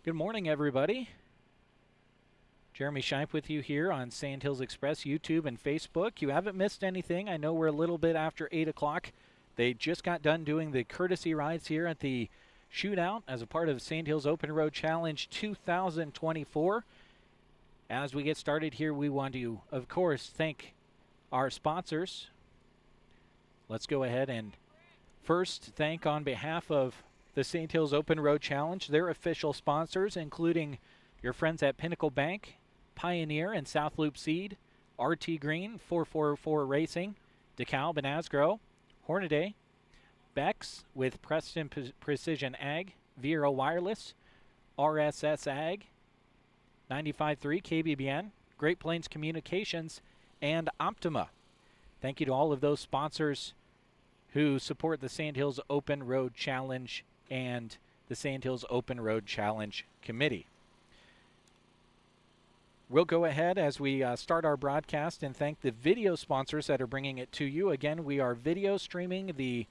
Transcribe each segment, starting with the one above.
Good morning, everybody. Jeremy Scheib with you here on Sandhills Express, YouTube, and Facebook. You haven't missed anything. I know we're a little bit after 8 o'clock. They just got done doing the courtesy rides here at the Shootout as a part of Sandhills Open Road Challenge 2024. As we get started here, we want to, of course, thank our sponsors. Let's go ahead and first thank on behalf of the Sandhills Open Road Challenge, their official sponsors, including your friends at Pinnacle Bank, Pioneer and South Loop Seed, RT Green, 444 Racing, DeKalb and Asgrow, Hornaday, Bex with Preston Precision Ag, Vero Wireless, RSS Ag, 95.3 KBBN, Great Plains Communications, and Optima. Thank you to all of those sponsors who support the Sandhills Open Road Challenge and the Sandhills Open Road Challenge Committee. We'll go ahead as we start our broadcast and thank the video sponsors that are bringing it to you. Again, we are video streaming the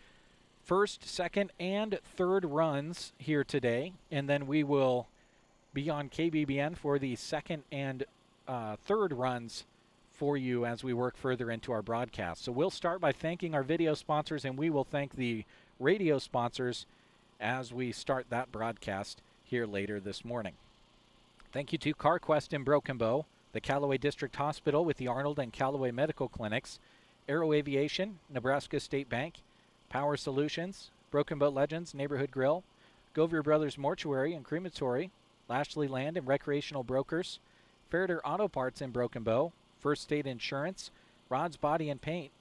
first, second, and third runs here today, and then we will be on KBBN for the second and third runs for you as we work further into our broadcast. So we'll start by thanking our video sponsors, and we will thank the radio sponsors as we start that broadcast here later this morning. Thank you to CarQuest in Broken Bow, the Callaway District Hospital with the Arnold and Callaway Medical Clinics, Aero Aviation, Nebraska State Bank, Power Solutions, Broken Bow Legends, Neighborhood Grill, Govier Brothers Mortuary and Crematory, Lashley Land and Recreational Brokers, Ferreter Auto Parts in Broken Bow, First State Insurance, Rod's Body and Paint,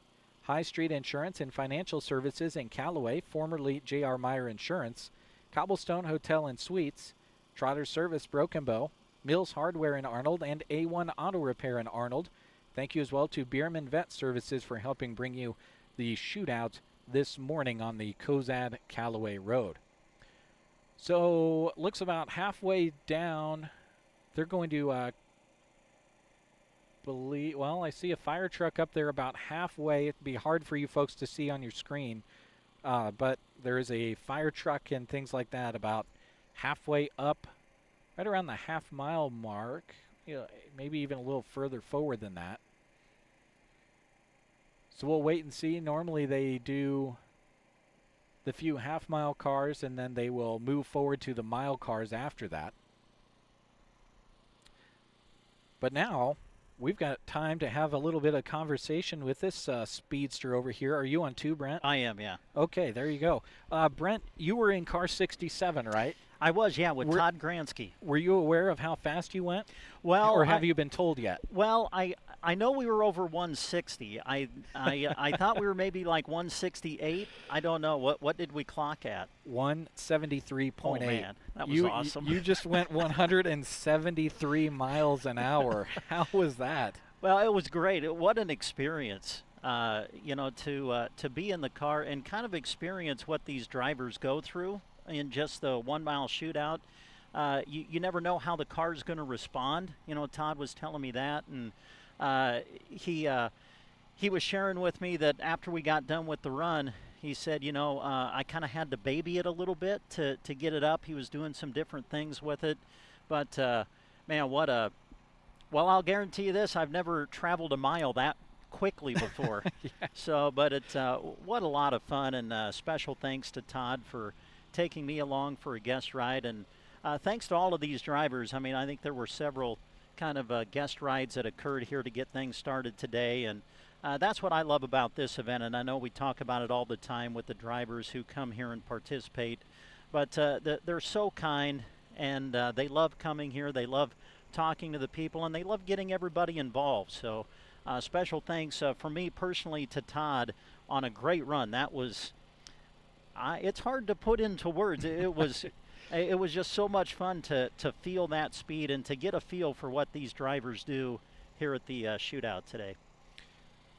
High Street Insurance and Financial Services in Callaway, formerly J.R. Meyer Insurance, Cobblestone Hotel and Suites, Trotter Service Broken Bow, Mills Hardware in Arnold, and A1 Auto Repair in Arnold. Thank you as well to Bierman Vet Services for helping bring you the Shootout this morning on the Cozad-Callaway Road. So, looks about halfway down. They're going to I see a fire truck up there about halfway. It'd be hard for you folks to see on your screen, but there is a fire truck and things like that about halfway up, right around the half-mile mark, maybe even a little further forward than that. So we'll wait and see. Normally they do the few half-mile cars, and then they will move forward to the mile cars after that. But now we've got time to have a little bit of conversation with this speedster over here. Are you on too, Brent? I am, yeah. Okay, there you go. Brent, you were in car 67, right? I was, yeah, with Todd Gransky. Were you aware of how fast you went? Well, or have you been told yet? Well, I know we were over 160. I thought we were maybe like 168. I don't know. What did we clock at? 173.8. Oh, man, that was awesome. You just went 173 miles an hour. How was that? Well, it was great. What an experience. To be in the car and kind of experience what these drivers go through in just the 1 mile shootout. You never know how the car's going to respond. Todd was telling me that, and he was sharing with me that after we got done with the run, he said, I kind of had to baby it a little bit to get it up. He was doing some different things with it, but man, I'll guarantee you this: I've never traveled a mile that quickly before. Yeah. So, but it's what a lot of fun, and special thanks to Todd for taking me along for a guest ride, and thanks to all of these drivers. I mean, I think there were several kind of guest rides that occurred here to get things started today, and that's what I love about this event, and I know we talk about it all the time with the drivers who come here and participate, but they're so kind, and they love coming here, they love talking to the people, and they love getting everybody involved. So special thanks for me personally to Todd on a great run. That was it's hard to put into words. It was it was just so much fun to feel that speed and to get a feel for what these drivers do here at the shootout today.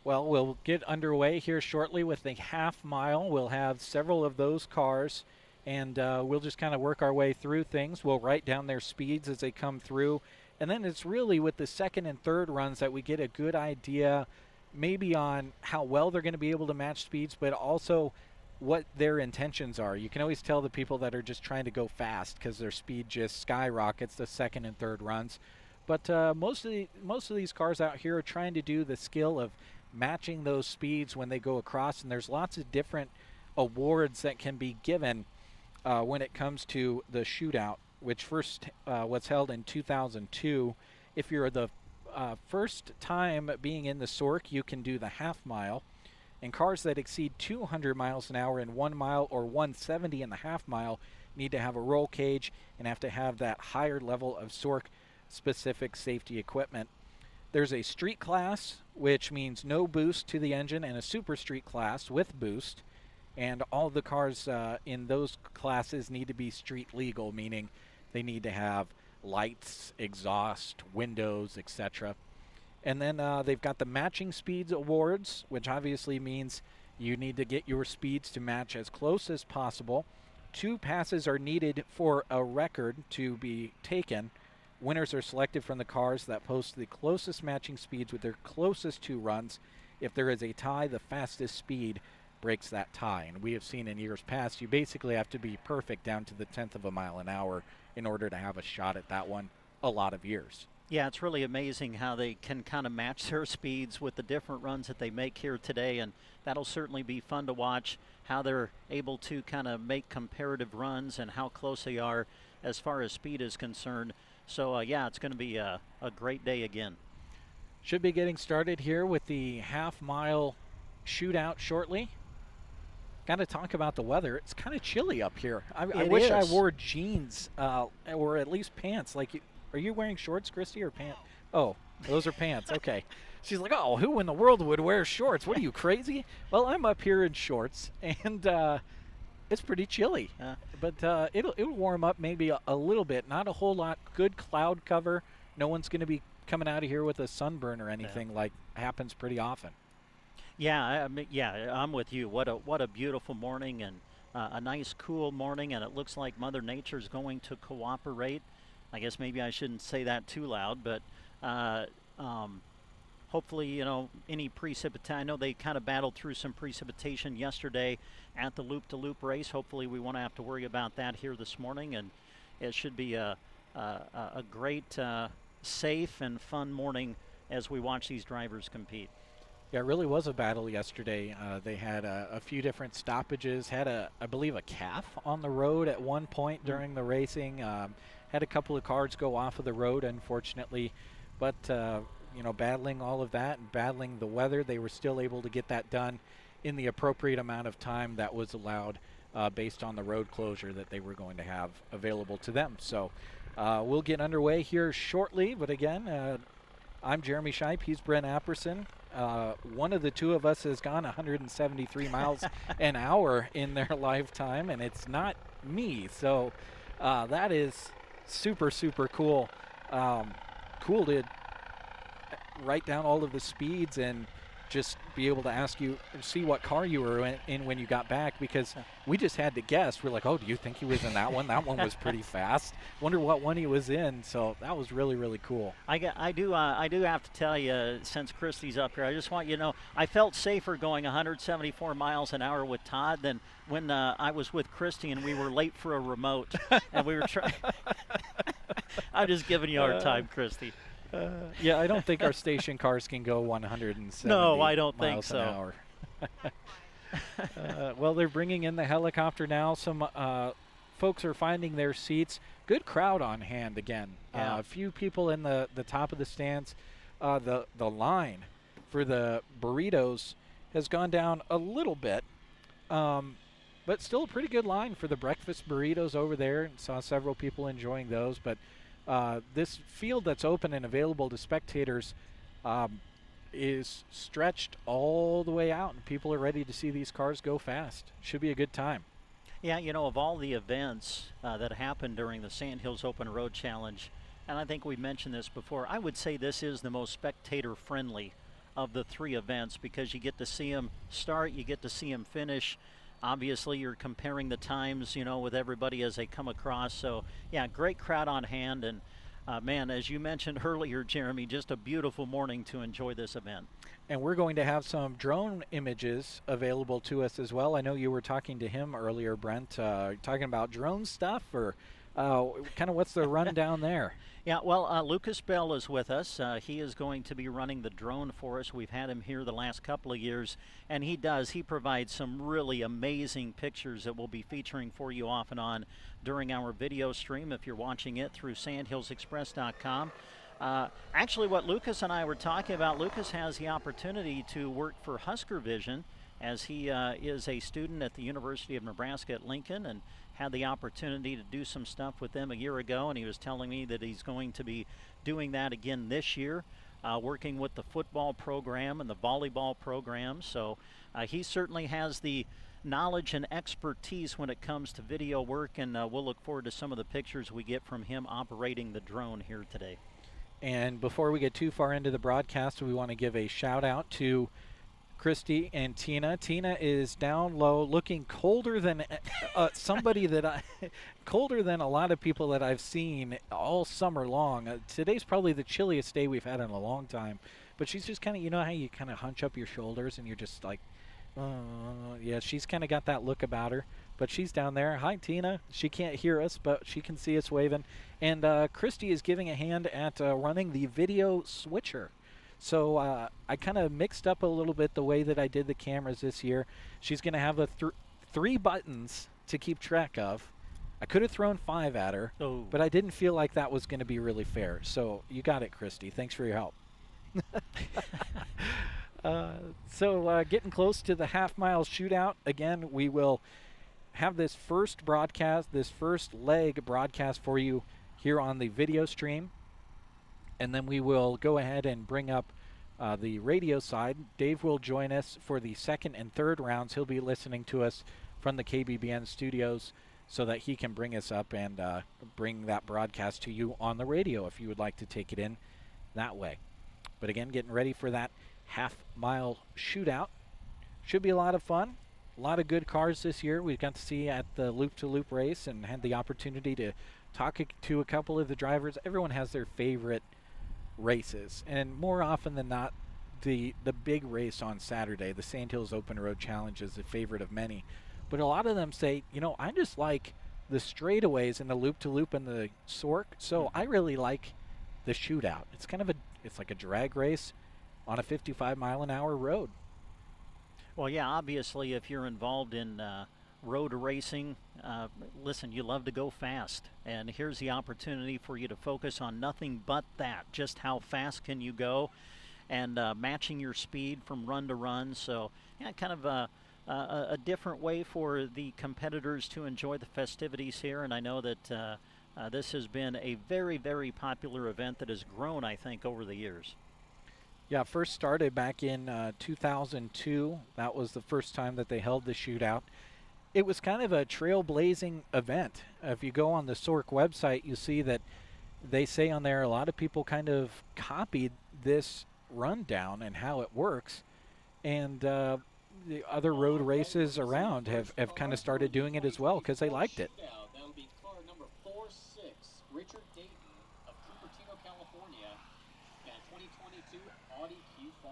Well, we'll get underway here shortly with the half mile. We'll have several of those cars, and we'll just kind of work our way through things. We'll write down their speeds as they come through, and then it's really with the second and third runs that we get a good idea maybe on how well they're going to be able to match speeds, but also what their intentions are. You can always tell the people that are just trying to go fast because their speed just skyrockets the second and third runs. But most of these cars out here are trying to do the skill of matching those speeds when they go across, and there's lots of different awards that can be given when it comes to the shootout, which first was held in 2002. If you're the first time being in the SORC, you can do the half mile. And cars that exceed 200 miles an hour in 1 mile or 170 in the half mile need to have a roll cage and have to have that higher level of SORC specific safety equipment. There's a street class, which means no boost to the engine, and a super street class with boost. And all the cars in those classes need to be street legal, meaning they need to have lights, exhaust, windows, etc. And then they've got the matching speeds awards, which obviously means you need to get your speeds to match as close as possible. 2 passes are needed for a record to be taken. Winners are selected from the cars that post the closest matching speeds with their closest 2 runs. If there is a tie, the fastest speed breaks that tie. And we have seen in years past, you basically have to be perfect down to the 10th of a mile an hour in order to have a shot at that one a lot of years. Yeah, it's really amazing how they can kind of match their speeds with the different runs that they make here today, and that'll certainly be fun to watch, how they're able to kind of make comparative runs and how close they are as far as speed is concerned. So, yeah, it's going to be a great day again. Should be getting started here with the half-mile shootout shortly. Got to talk about the weather. It's kind of chilly up here. I wish I wore jeans or at least pants. Are you wearing shorts, Christy, or pants? Oh, those are pants. Okay. She's like, oh, who in the world would wear shorts? What are you, crazy? Well, I'm up here in shorts, and it's pretty chilly. But it'll warm up maybe a little bit. Not a whole lot. Good cloud cover. No one's going to be coming out of here with a sunburn or anything like happens pretty often. Yeah, I'm with you. What a beautiful morning, and a nice cool morning, and it looks like Mother Nature's going to cooperate. I guess maybe I shouldn't say that too loud, but hopefully, any precipitation. I know they kind of battled through some precipitation yesterday at the loop-to-loop race. Hopefully we won't have to worry about that here this morning, and it should be a great, safe and fun morning as we watch these drivers compete. Yeah, it really was a battle yesterday. They had a few different stoppages, had I believe a calf on the road at one point during the racing. Had a couple of cars go off of the road, unfortunately, but battling all of that and battling the weather, they were still able to get that done in the appropriate amount of time that was allowed based on the road closure that they were going to have available to them. So we'll get underway here shortly, but again, I'm Jeremy Scheib, he's Brent Apperson. One of the two of us has gone 173 miles an hour in their lifetime, and it's not me, so that is super, super cool. Cool to write down all of the speeds and just be able to see what car you were in when you got back, because we just had to guess. We're like, oh, do you think he was in that one? That one was pretty fast. Wonder what one he was in. So that was really, really cool. I do have to tell you, since Christy's up here, I just want you to know I felt safer going 174 miles an hour with Todd than when I was with Christy and we were late for a remote and we were trying. I'm just giving you a hard time, Christy. Yeah, I don't think our station cars can go 170 No, I don't miles think so. An hour. Well, they're bringing in the helicopter now. Some folks are finding their seats. Good crowd on hand again. Yeah. A few people in the top of the stands. The line for the burritos has gone down a little bit, but still a pretty good line for the breakfast burritos over there. Saw several people enjoying those, but this field that's open and available to spectators is stretched all the way out, and people are ready to see these cars go fast. Should be a good time. Yeah, of all the events that happened during the Sandhills Open Road Challenge, and I think we mentioned this before, I would say this is the most spectator-friendly of the 3 events, because you get to see them start, you get to see them finish. Obviously, you're comparing the times, with everybody as they come across. So, yeah, great crowd on hand. And, man, as you mentioned earlier, Jeremy, just a beautiful morning to enjoy this event. And we're going to have some drone images available to us as well. I know you were talking to him earlier, Brent, talking about drone stuff, or kind of what's the rundown there? Yeah, well, Lucas Bell is with us. He is going to be running the drone for us. We've had him here the last couple of years, and he provides some really amazing pictures that we'll be featuring for you off and on during our video stream if you're watching it through sandhillsexpress.com. Actually, what Lucas and I were talking about, Lucas has the opportunity to work for Husker Vision, as he is a student at the University of Nebraska at Lincoln, and had the opportunity to do some stuff with them a year ago, and he was telling me that he's going to be doing that again this year, working with the football program and the volleyball program. So he certainly has the knowledge and expertise when it comes to video work, and we'll look forward to some of the pictures we get from him operating the drone here today. And before we get too far into the broadcast, we want to give a shout out to Christy and Tina. Tina is down low, looking colder than somebody that colder than a lot of people that I've seen all summer long. Today's probably the chilliest day we've had in a long time, but she's just kind of, you know how you kind of hunch up your shoulders and you're just like, yeah, she's kind of got that look about her. But she's down there. Hi, Tina. She can't hear us, but she can see us waving. And Christy is giving a hand at running the video switcher. So I kind of mixed up a little bit the way that I did the cameras this year. She's going to have three buttons to keep track of. I could have thrown 5 at her, but I didn't feel like that was going to be really fair. So you got it, Christy. Thanks for your help. So getting close to the half-mile shootout. Again, we will have this first broadcast, this first leg broadcast for you here on the video stream. And then we will go ahead and bring up the radio side. Dave will join us for the second and third rounds. He'll be listening to us from the KBBN studios so that he can bring us up and bring that broadcast to you on the radio if you would like to take it in that way. But again, getting ready for that half-mile shootout. Should be a lot of fun. A lot of good cars this year. We got to see at the loop-to-loop race and had the opportunity to talk to a couple of the drivers. Everyone has their favorite races, and more often than not, the big race on Saturday, the Sandhills Open Road Challenge, is the favorite of many. But a lot of them say, you know, I just like the straightaways and the loop-to-loop and the Sork, so I really like the shootout. It's kind of it's like a drag race on a 55-mile-an-hour road. Well, yeah, obviously, if you're involved in road racing, listen, you love to go fast, and here's the opportunity for you to focus on nothing but that. Just how fast can you go, and matching your speed from run to run. So, yeah, kind of a different way for the competitors to enjoy the festivities here, and I know that this has been a very, very popular event that has grown, I think, over the years. Yeah, first started back in 2002. That was the first time that they held the shootout. It was kind of a trailblazing event. If you go on the Sork website, you see that they say on there a lot of people kind of copied this rundown and how it works. And the other road races around have kind of started doing it as well because they liked it. That'll be car number 46, Richard Dayton of Cupertino, California, and 2022 Audi Q5.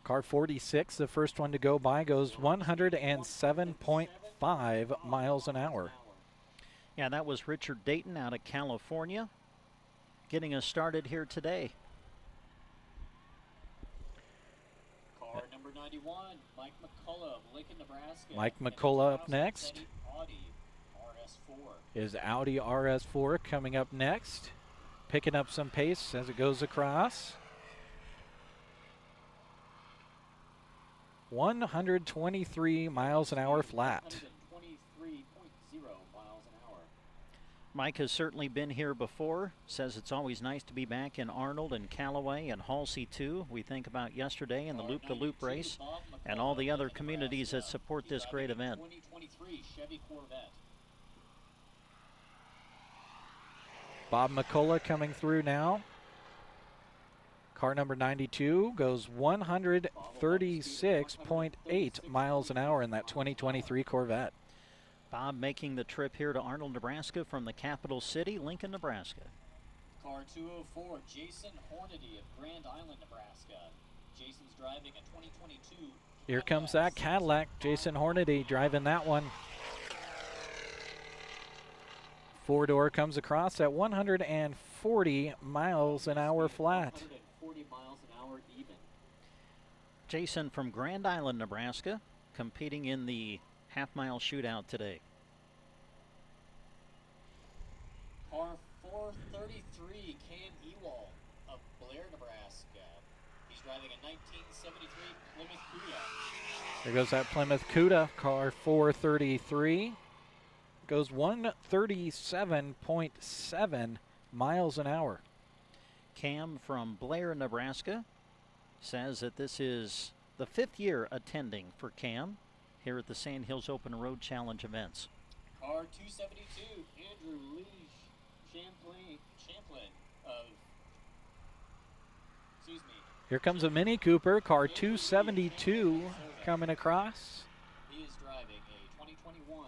Car 46, the first one to go by, goes 107.5 miles an hour. Yeah, that was Richard Dayton out of California, getting us started here today. Car number 91, Mike McCullough of Lincoln, Nebraska. Mike McCullough up next. Audi RS4. Is Audi RS4 coming up next, picking up some pace as it goes across. 123 miles an hour flat. 123.0 miles an hour. Mike has certainly been here before, says it's always nice to be back in Arnold and Callaway and Halsey too. We think about yesterday and the loop-to-loop race and all the other communities that support this great event. 2023 Chevy Corvette. Bob McCullough coming through now. Car number 92 goes 136.8 miles an hour in that 2023 Corvette. Bob making the trip here to Arnold, Nebraska from the capital city, Lincoln, Nebraska. Car 204, Jason Hornady of Grand Island, Nebraska. Jason's driving a 2022. Here comes that Cadillac. Jason Hornady driving that one. Four-door comes across at 140 miles an hour flat. 140 miles an hour even. Jason from Grand Island, Nebraska, competing in the half-mile shootout today. Car 433, Cam Ewald of Blair, Nebraska. He's driving a 1973 Plymouth Cuda. There goes that Plymouth Cuda, car 433. Goes 137.7 miles an hour. Cam from Blair, Nebraska, says that this is the 5th year attending for Cam here at the Sand Hills Open Road Challenge events. Car 272, Andrew Lee Champlin of, Here comes a Mini Cooper, car 272 coming across. He is driving a 2021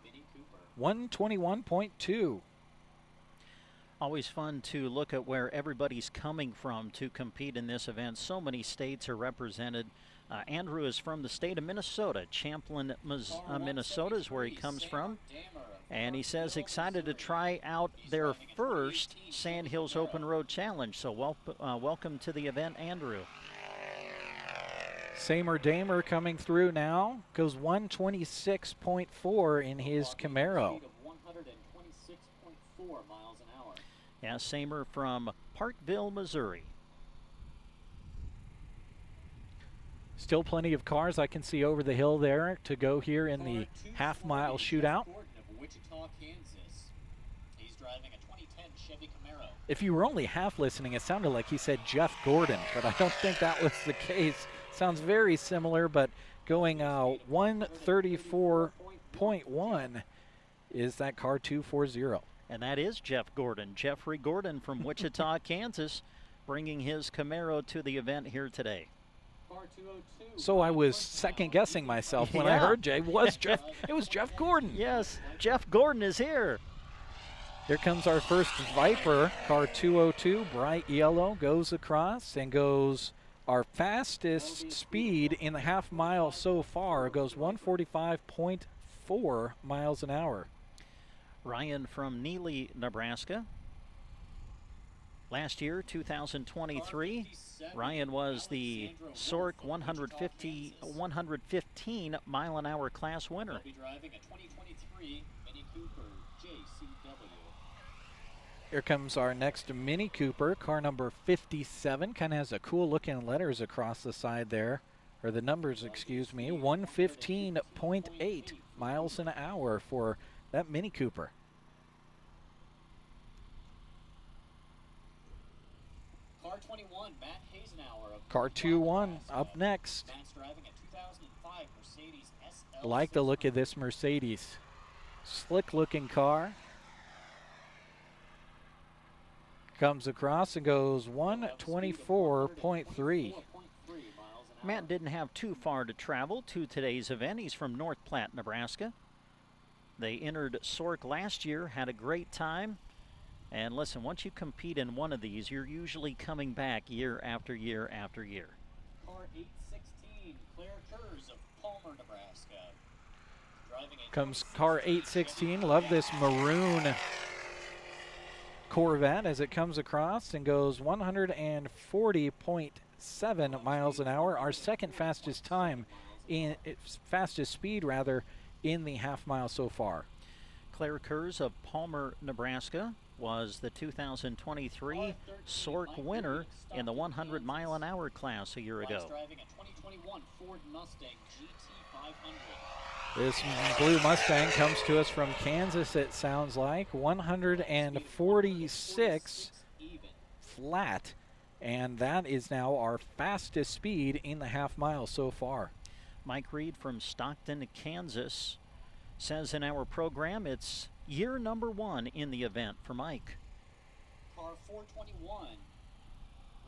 Mini Cooper. 121.2. Always fun to look at where everybody's coming from to compete in this event. So many states are represented. Andrew is from the state of Minnesota. Champlin, Minnesota is where he comes from. And he says excited to try out their first Sand Hills Open Road Challenge. So welcome to the event, Andrew. Samer Damer coming through now. Goes 126.4 in his Camaro. 126.4 miles an hour. Yeah, Samer from Parkville, Missouri. Still plenty of cars I can see over the hill there to go here in the half-mile shootout. Wichita, Kansas. He's driving a 2010 Chevy Camaro. If you were only half listening, it sounded like he said Jeff Gordon, but I don't think that was the case. Sounds very similar, but going 134.1 is that car 240. And that is Jeff Gordon. Jeffrey Gordon from Wichita, Kansas, bringing his Camaro to the event here today. So I was second-guessing myself when I heard it was Jeff Gordon. Yes, Jeff Gordon is here. Here comes our first Viper, car 202, bright yellow, goes across and goes our fastest speed in the half mile so far. It goes 145.4 miles an hour. Ryan from Neely, Nebraska. Last year, 2023, Ryan was the Sork 115 mile an hour class winner. He'll be driving a 2023 Mini Cooper JCW. Here comes our next Mini Cooper, car number 57. Kind of has a cool looking letters across the side there, or the numbers, excuse me. 115.8 miles an hour for that Mini Cooper. Car 21, Matt Hasenauer of Car 21 up next. Matt's driving a 2005 Mercedes SL. I like the look of this Mercedes. Slick looking car. Comes across and goes 124.3. Matt didn't have too far to travel to today's event. He's from North Platte, Nebraska. They entered Sork last year, had a great time. And listen, once you compete in one of these, you're usually coming back year after year after year. Car 816, Claire Kurz of Palmer, Nebraska. Driving a Comes car 816. Love this maroon Corvette as it comes across and goes 140.7 miles an hour. Our second fastest time, fastest speed rather, in the half mile so far. Claire Kurz of Palmer, Nebraska, was the 2023 Sork winner in the 100 mile an hour class a year ago. Driving a 2021 Ford Mustang GT500. This blue Mustang comes to us from Kansas, it sounds like. 146 flat. And that is now our fastest speed in the half mile so far. Mike Reed from Stockton, Kansas, says in our program it's year number 1 in the event for Mike. Car 421,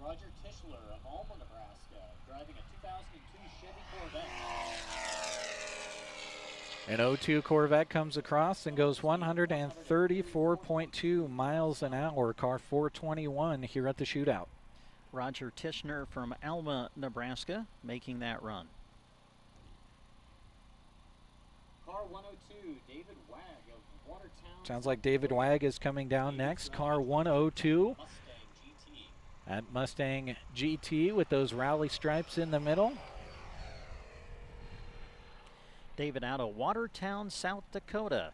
Roger Tischler of Alma, Nebraska, driving a 2002 Chevy Corvette. An 02 Corvette comes across and goes 134.2 miles an hour. Car 421 here at the Shootout. Roger Tishner from Alma, Nebraska, making that run. Car 102, David Wag of Watertown. Sounds like David Wag is coming down next. Car 102 Mustang GT. at Mustang GT with those rally stripes in the middle. David out of Watertown, South Dakota.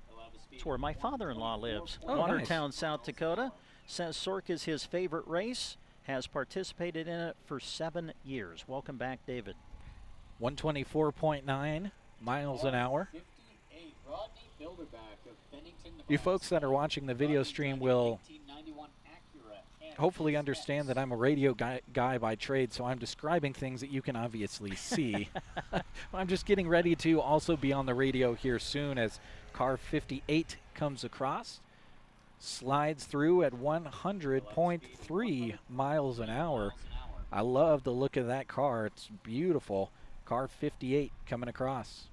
That's where my father-in-law lives. Oh, Watertown, nice. South Dakota. Says Sork is his favorite race. Has participated in it for 7 years. Welcome back, David. 124.9 miles an hour. 58, Rodney Bilderback of Bennington, You folks that are watching the video stream will 1991 Acura and hopefully understand that I'm a radio guy by trade, so I'm describing things that you can obviously see. I'm just getting ready to also be on the radio here soon as car 58 comes across. Slides through at 100.3 miles an hour. I love the look of that car. It's beautiful. Car 58 coming across.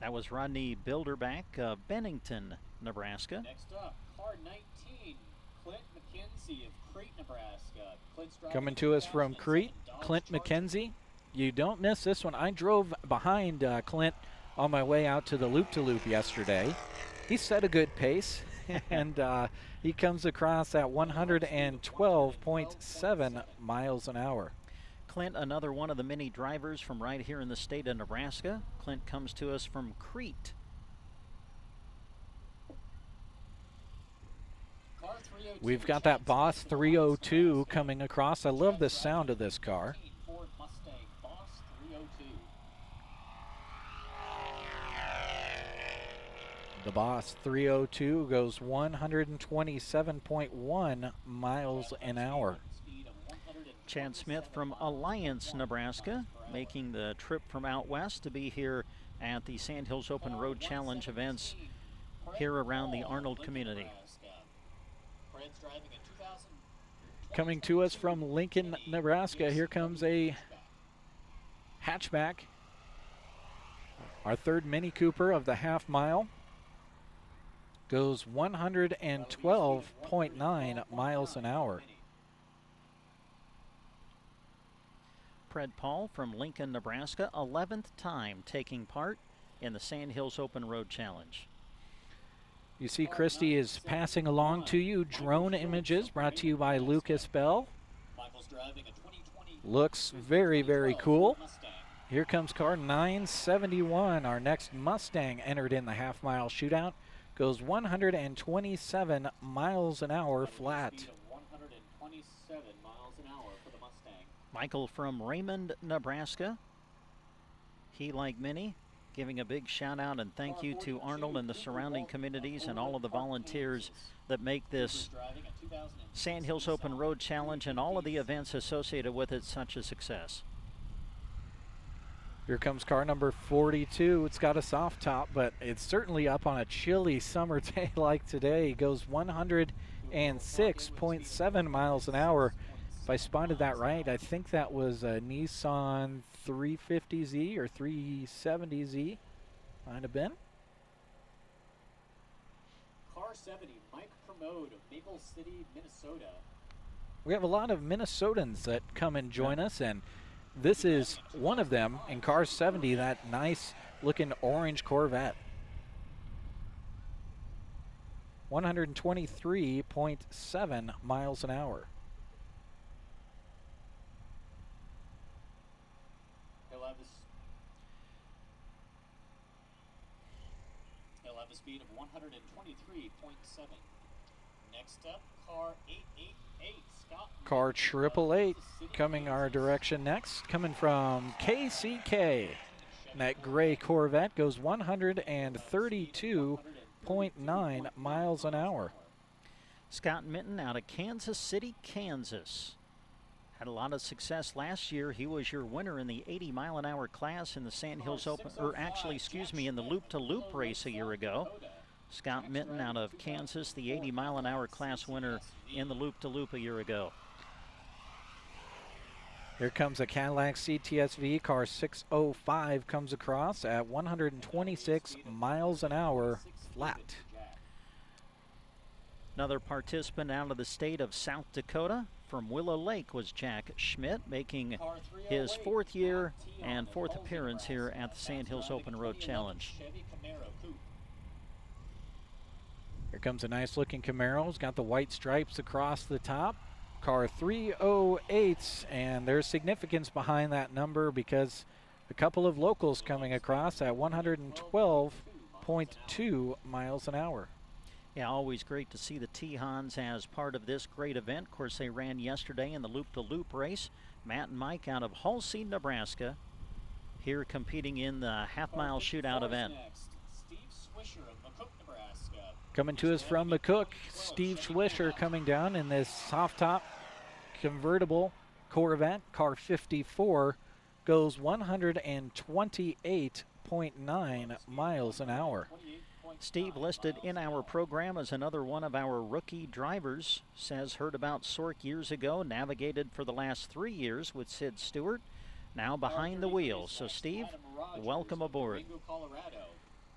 That was Rodney Bilderback of Bennington, Nebraska. Next up, car 19, Clint McKenzie of Crete, Nebraska. Clint's driving Coming a to us from 2007 Crete, Dodge Clint Charger. McKenzie. You don't miss this one. I drove behind Clint on my way out to the loop-to-loop yesterday. He set a good pace, and he comes across at 112.7 miles an hour. Clint, another one of the many drivers from right here in the state of Nebraska. Clint comes to us from Crete. Car 302, We've got that Boss 302 coming across. I love the sound of this car. Ford Mustang Boss 302. The Boss 302 goes 127.1 miles an hour. Speed of 127 Chad Smith from Alliance, Nebraska, making the trip from out west to be here at the Sandhills Open Road Challenge events here around the Arnold community. Fred's driving a 2000 Coming to us from Lincoln, Nebraska, here comes a hatchback. Our third Mini Cooper of the half mile goes 112.9 miles an hour. Fred Paul from Lincoln, Nebraska, 11th time taking part in the Sandhills Open Road Challenge. You see Christy is passing along to you drone images brought to you by Lucas Bell. Michael's driving a 2020 Looks very, very cool. Mustang. Here comes car 971. Our next Mustang entered in the half-mile shootout. Goes 127 miles an hour flat. Speed of 127 miles an hour for the Mustang. Michael from Raymond, Nebraska. He, like many, giving a big shout out and thank you to Arnold and the surrounding communities and all of the volunteers that make this Driving a 2006 Sandhills Open Road Challenge and all of the events associated with it such a success. Here comes car number 42. It's got a soft top, but it's certainly up on a chilly summer day like today. It goes 106.7 miles an hour. If I spotted that right, I think that was a Nissan 350Z or 370Z. Might have been. Car 70, Mike Kermode of Maple City, Minnesota. We have a lot of Minnesotans that come and join us, and this is one of them in car 70, that nice looking orange Corvette. 123.7 miles an hour. He'll have a speed of 123.7. Next up, car 888, Scott. Car 888 coming our direction next, coming from KCK. That gray Corvette goes 132.9 miles an hour. Scott Minton out of Kansas City, Kansas. Had a lot of success last year. He was your winner in the 80-mile-an-hour class in the Sandhills Open, or actually, excuse me, in the loop-to-loop race a year ago. Scott Minton out of Kansas, the 80-mile-an-hour class winner in the loop-to-loop a year ago. Here comes a Cadillac CTSV. Car 605 comes across at 126 miles an hour flat. Another participant out of the state of South Dakota from Willow Lake was Jack Schmidt, making his 4th year and 4th appearance here at the Sandhills Open Road Challenge. Here comes a nice looking Camaro. It's got the white stripes across the top. Car 308, and there's significance behind that number because a couple of locals coming across at 112.2 miles an hour. Yeah, always great to see the Tehans as part of this great event. Of course, they ran yesterday in the loop-to-loop race. Matt and Mike out of Halsey, Nebraska, here competing in the half-mile shootout event. Coming to us from McCook, Steve Swisher coming down in this soft-top convertible Corvette. Car 54 goes 128.9 miles an hour. Steve, listed in our program as another one of our rookie drivers, says heard about Sork years ago, navigated for the last 3 years with Sid Stewart, now behind the wheel. So Steve, welcome aboard.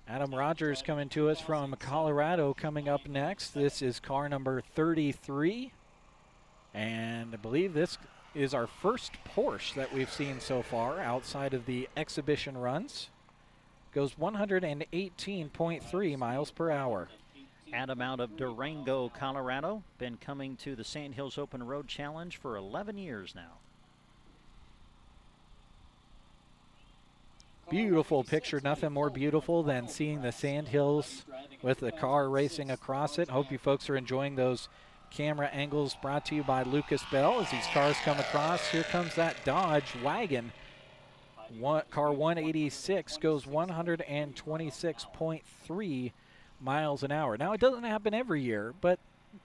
Adam Rogers coming to us from Colorado coming up next. This is car number 33, and I believe this is our first Porsche that we've seen so far outside of the exhibition runs. Goes 118.3 miles per hour. Adam out of Durango, Colorado, been coming to the Sandhills Open Road Challenge for 11 years now. Beautiful picture, nothing more beautiful than seeing the Sandhills with the car racing across it. Hope you folks are enjoying those camera angles brought to you by Lucas Bell as these cars come across. Here comes that Dodge wagon. Car 186 goes 126.3 miles an hour. Now, it doesn't happen every year, but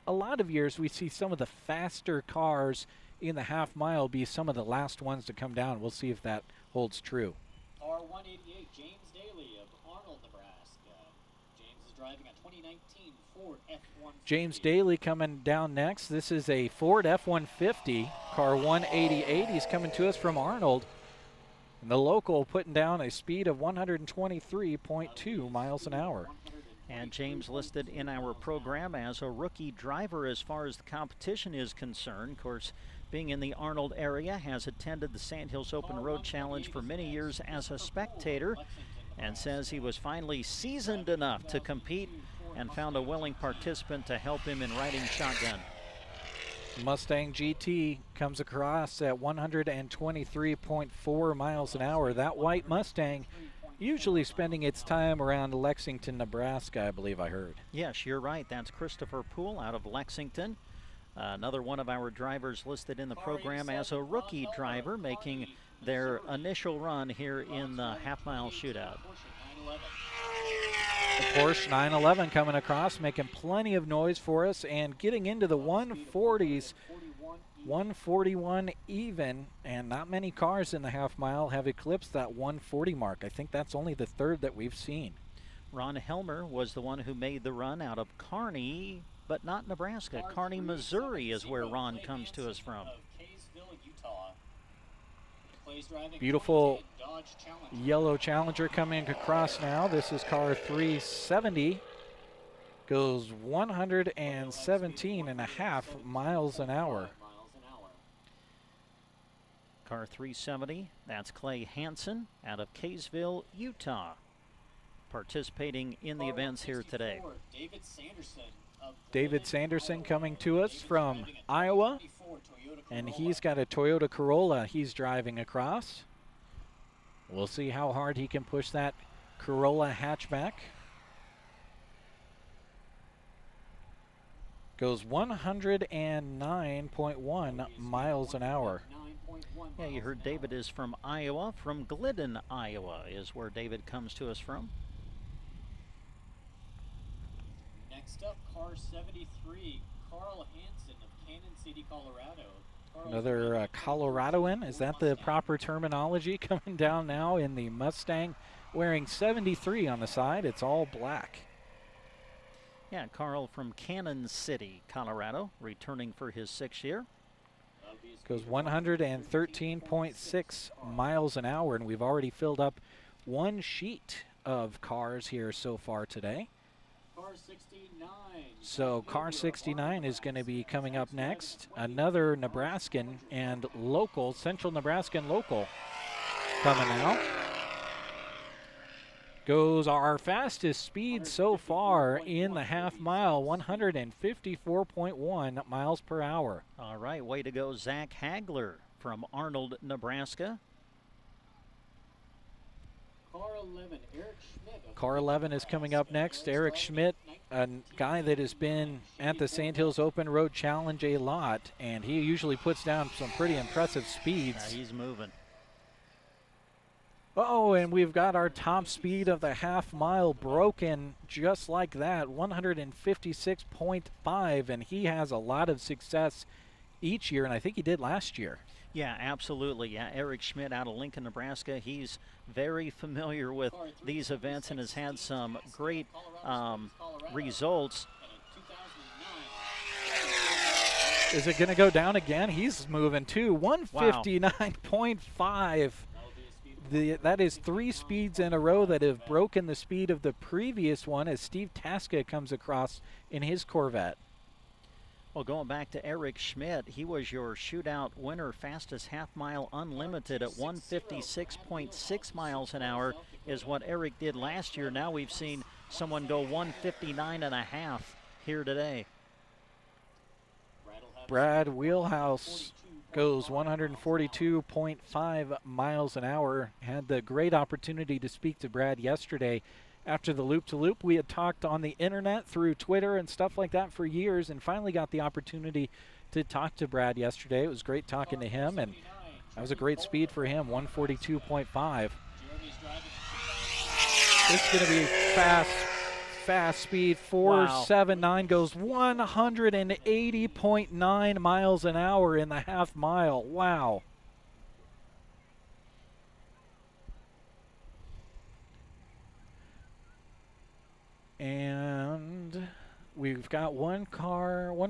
a lot of years we see some of the faster cars in the half mile be some of the last ones to come down. We'll see if that holds true. Car 188, James Daly of Arnold, Nebraska. James is driving a 2019 Ford F-150. James Daly coming down next. This is a Ford F-150, car 188. He's coming to us from Arnold. And the local putting down a speed of 123.2 miles an hour. And James listed in our program as a rookie driver as far as the competition is concerned. Of course, being in the Arnold area, has attended the Sandhills Open Road Challenge for many years as a spectator, and says he was finally seasoned enough to compete and found a willing participant to help him in riding shotgun. Mustang GT comes across at 123.4 miles an hour. That white Mustang usually spending its time around Lexington, Nebraska, I believe I heard. Yes, you're right. That's Christopher Poole out of Lexington. Another one of our drivers listed in the program as a rookie driver, making their initial run here in the half-mile shootout. The Porsche 911 coming across, making plenty of noise for us and getting into the 140s. 141 even, and not many cars in the half mile have eclipsed that 140 mark. I think that's only the third that we've seen. Ron Helmer was the one who made the run out of Kearney, but not Nebraska. Kearney, Missouri is where Ron comes to us from. Beautiful yellow Challenger coming across now. This is car 370. Goes 117.5 miles an hour. Car 370, that's Clay Hansen out of Kaysville, Utah, participating in the events here today. David Sanderson coming to us from Iowa, and he's got a Toyota Corolla he's driving across. We'll see how hard he can push that Corolla hatchback. Goes 109.1 miles an hour. Yeah, you heard David is from Iowa. From Glidden, Iowa is where David comes to us from. Next up, car 73, Carl Hansen of Cannon City, Colorado. Another Coloradoan, is that the proper terminology? Coming down now in the Mustang, wearing 73 on the side. It's all black. Yeah, Carl from Cannon City, Colorado, returning for his 6th year. Goes 113.6 miles an hour, and we've already filled up one sheet of cars here so far today. Car 69. So car 69 is going to be coming up next. Another Nebraskan and local, Central Nebraskan local coming out. Goes our fastest speed so far in the half mile, 154.1 miles per hour. All right, way to go, Zach Hagler from Arnold, Nebraska. Car 11, Eric Schmidt. Car 11 is coming up next. Eric Schmidt, a guy that has been at the Sand Hills Open Road Challenge a lot, and he usually puts down some pretty impressive speeds. He's moving. Oh, and we've got our top speed of the half mile broken just like that, 156.5, and he has a lot of success each year, and I think he did last year. Yeah, absolutely. Yeah, Eric Schmidt out of Lincoln, Nebraska. He's very familiar with these events and has had some great results. Is it going to go down again? He's moving too. 159.5. That is 3 speeds in a row that have broken the speed of the previous one as Steve Tasca comes across in his Corvette. Well, going back to Eric Schmidt, he was your shootout winner, fastest half mile unlimited at 156.6 miles an hour is what Eric did last year. Now we've seen someone go 159.5 here today. Brad Wheelhouse goes 142.5 miles an hour. Had the great opportunity to speak to Brad yesterday after the loop-to-loop. We had talked on the internet through Twitter and stuff like that for years, and finally got the opportunity to talk to Brad yesterday. It was great talking to him, and that was a great speed for him, 142.5. This is going to be fast speed. 479 goes 180.9 miles an hour in the half mile. Wow. And we've got one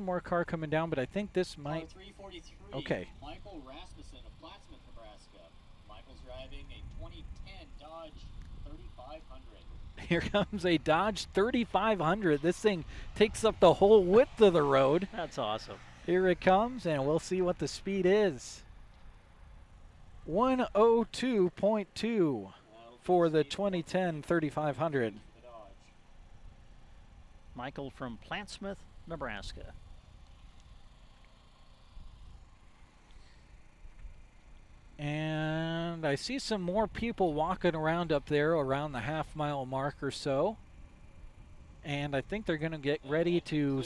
more car coming down, but I think this might. 343. Okay. Michael Rasmussen of Plattsmouth, Nebraska. Michael's driving a 2010 Dodge 3500. Here comes a Dodge 3500. This thing takes up the whole width of the road. That's awesome. Here it comes, and we'll see what the speed is. 102.2 for the 2010 3500. Michael from Plattsmouth, Nebraska. And I see some more people walking around up there around the half mile mark or so. And I think they're going to get ready to,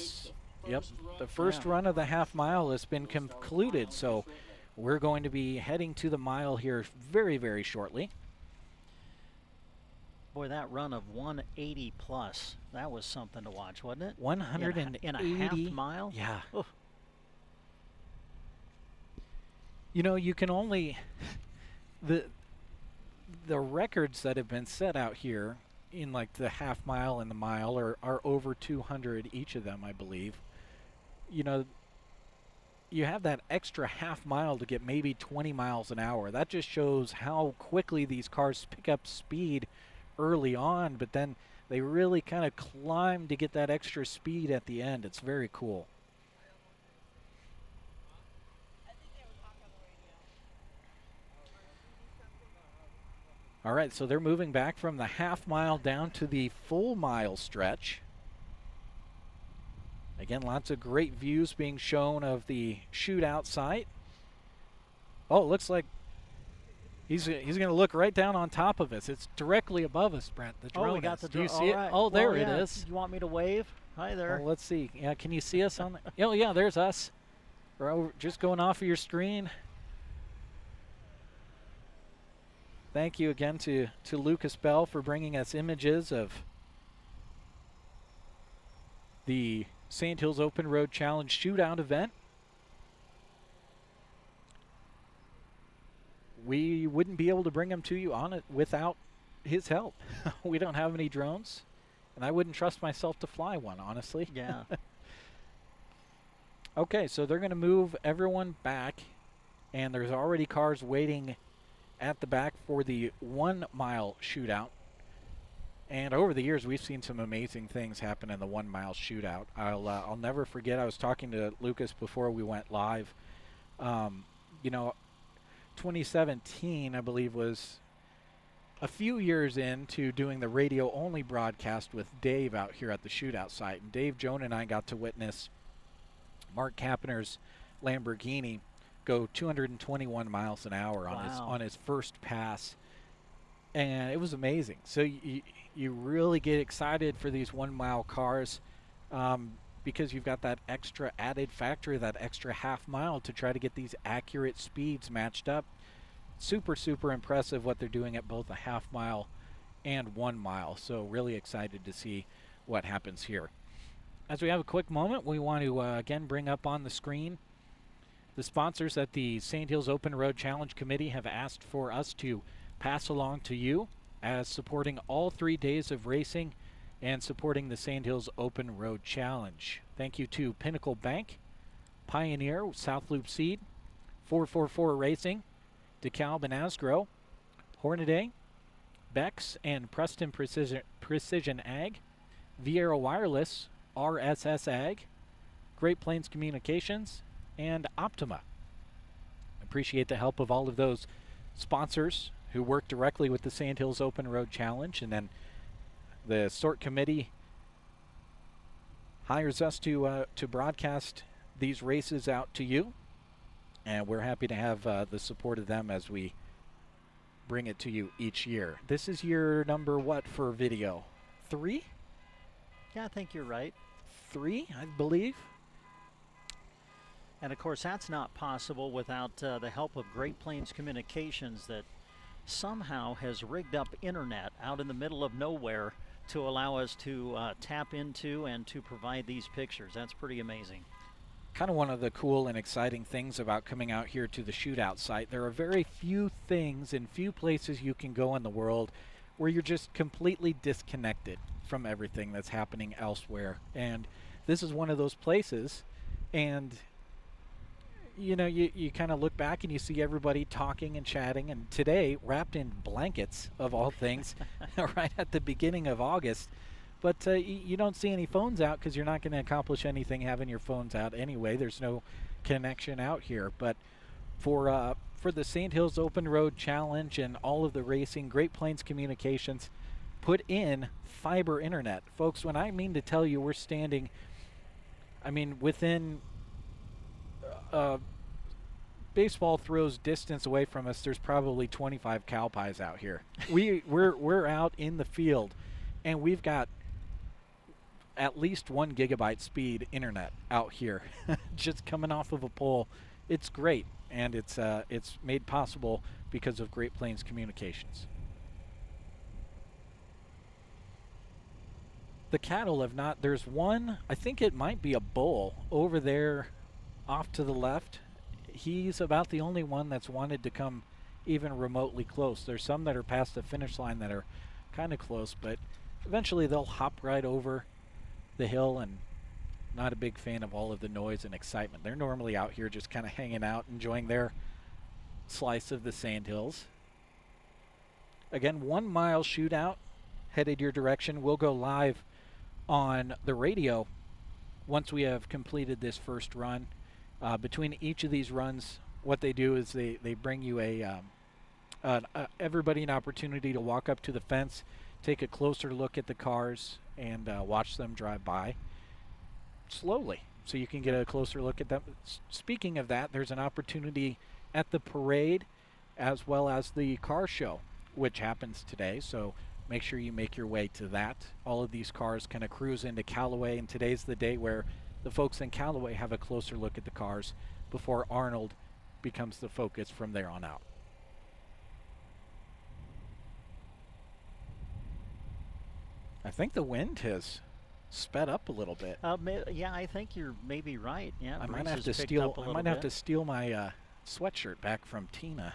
the first run of the half mile has been concluded. So we're going to be heading to the mile here very, very shortly. Boy, that run of 180 plus, that was something to watch, wasn't it? 180. In a half mile? Yeah. Oh. You know, you can only, the records that have been set out here in like the half mile and the mile are over 200 each of them, I believe. You know, you have that extra half mile to get maybe 20 miles an hour. That just shows how quickly these cars pick up speed early on, but then they really kind of climb to get that extra speed at the end. It's very cool. All right, so they're moving back from the half mile down to the full mile stretch. Again, lots of great views being shown of the shootout site. Oh, it looks like he's going to look right down on top of us. It's directly above us, Brent. The drone. Oh, we got the drone. Do you see right. it? Oh, there well, it yeah. is. You want me to wave? Hi there. Well, let's see. Yeah, can you see us on the? Oh, yeah, there's us. We're over, just going off of your screen. Thank you again to Lucas Bell for bringing us images of the Sand Hills Open Road Challenge Shootout event. We wouldn't be able to bring them to you on it without his help. We don't have any drones, and I wouldn't trust myself to fly one, honestly. Yeah. Okay, so they're going to move everyone back, and there's already cars waiting at the back for the 1 mile shootout. And over the years, we've seen some amazing things happen in the 1 mile shootout. I'll never forget, I was talking to Lucas before we went live. 2017, I believe, was a few years into doing the radio-only broadcast with Dave out here at the shootout site. And Dave, Joan, and I got to witness Mark Kapner's Lamborghini go 221 miles an hour on his first pass. And it was amazing. So you really get excited for these 1 mile cars because you've got that extra added factor, that extra half mile to try to get these accurate speeds matched up. Super, super impressive what they're doing at both a half mile and 1 mile. So really excited to see what happens here. As we have a quick moment, we want to again bring up on the screen the sponsors at the Sand Hills Open Road Challenge Committee have asked for us to pass along to you as supporting all 3 days of racing and supporting the Sand Hills Open Road Challenge. Thank you to Pinnacle Bank, Pioneer, South Loop Seed, 444 Racing, DeKalb and Asgrow, Hornaday, Bex and Preston Precision Ag, Viera Wireless, RSS Ag, Great Plains Communications, and Optima. Appreciate the help of all of those sponsors who work directly with the Sand Hills Open Road Challenge, and then the sort committee hires us to broadcast these races out to you, and we're happy to have the support of them as we bring it to you each year. This is year number what for video? 3? Yeah, I think you're right. 3, I believe. And of course, that's not possible without the help of Great Plains Communications that somehow has rigged up internet out in the middle of nowhere to allow us to tap into and to provide these pictures. That's pretty amazing. Kind of one of the cool and exciting things about coming out here to the shootout site. There are very few things and few places you can go in the world where you're just completely disconnected from everything that's happening elsewhere. And this is one of those places. And you know, you kind of look back and you see everybody talking and chatting, and today wrapped in blankets of all things right at the beginning of August. But you don't see any phones out because you're not going to accomplish anything having your phones out anyway. There's no connection out here. But for the Sand Hills Open Road Challenge and all of the racing, Great Plains Communications put in fiber internet. Folks, when I mean to tell you we're standing, I mean within baseball throws distance away from us, there's probably 25 cow pies out here. We're out in the field, and we've got at least 1 gigabyte speed internet out here, just coming off of a pole. It's great, and it's made possible because of Great Plains Communications. The cattle have not. There's one. I think it might be a bull over there off to the left. He's about the only one that's wanted to come even remotely close. There's some that are past the finish line that are kind of close, but eventually they'll hop right over the hill, and not a big fan of all of the noise and excitement. They're normally out here just kind of hanging out, enjoying their slice of the Sand Hills. Again, 1 mile shootout headed your direction. We'll go live on the radio once we have completed this first run. Between each of these runs, what they do is they bring you everybody an opportunity to walk up to the fence, take a closer look at the cars, and watch them drive by slowly, so you can get a closer look at them. Speaking of that, there's an opportunity at the parade as well as the car show, which happens today, so make sure you make your way to that. All of these cars kind of cruise into Callaway, and today's the day where the folks in Callaway have a closer look at the cars before Arnold becomes the focus from there on out. I think the wind has sped up a little bit. Yeah, I think you're maybe right. Yeah, I might have to steal my sweatshirt back from Tina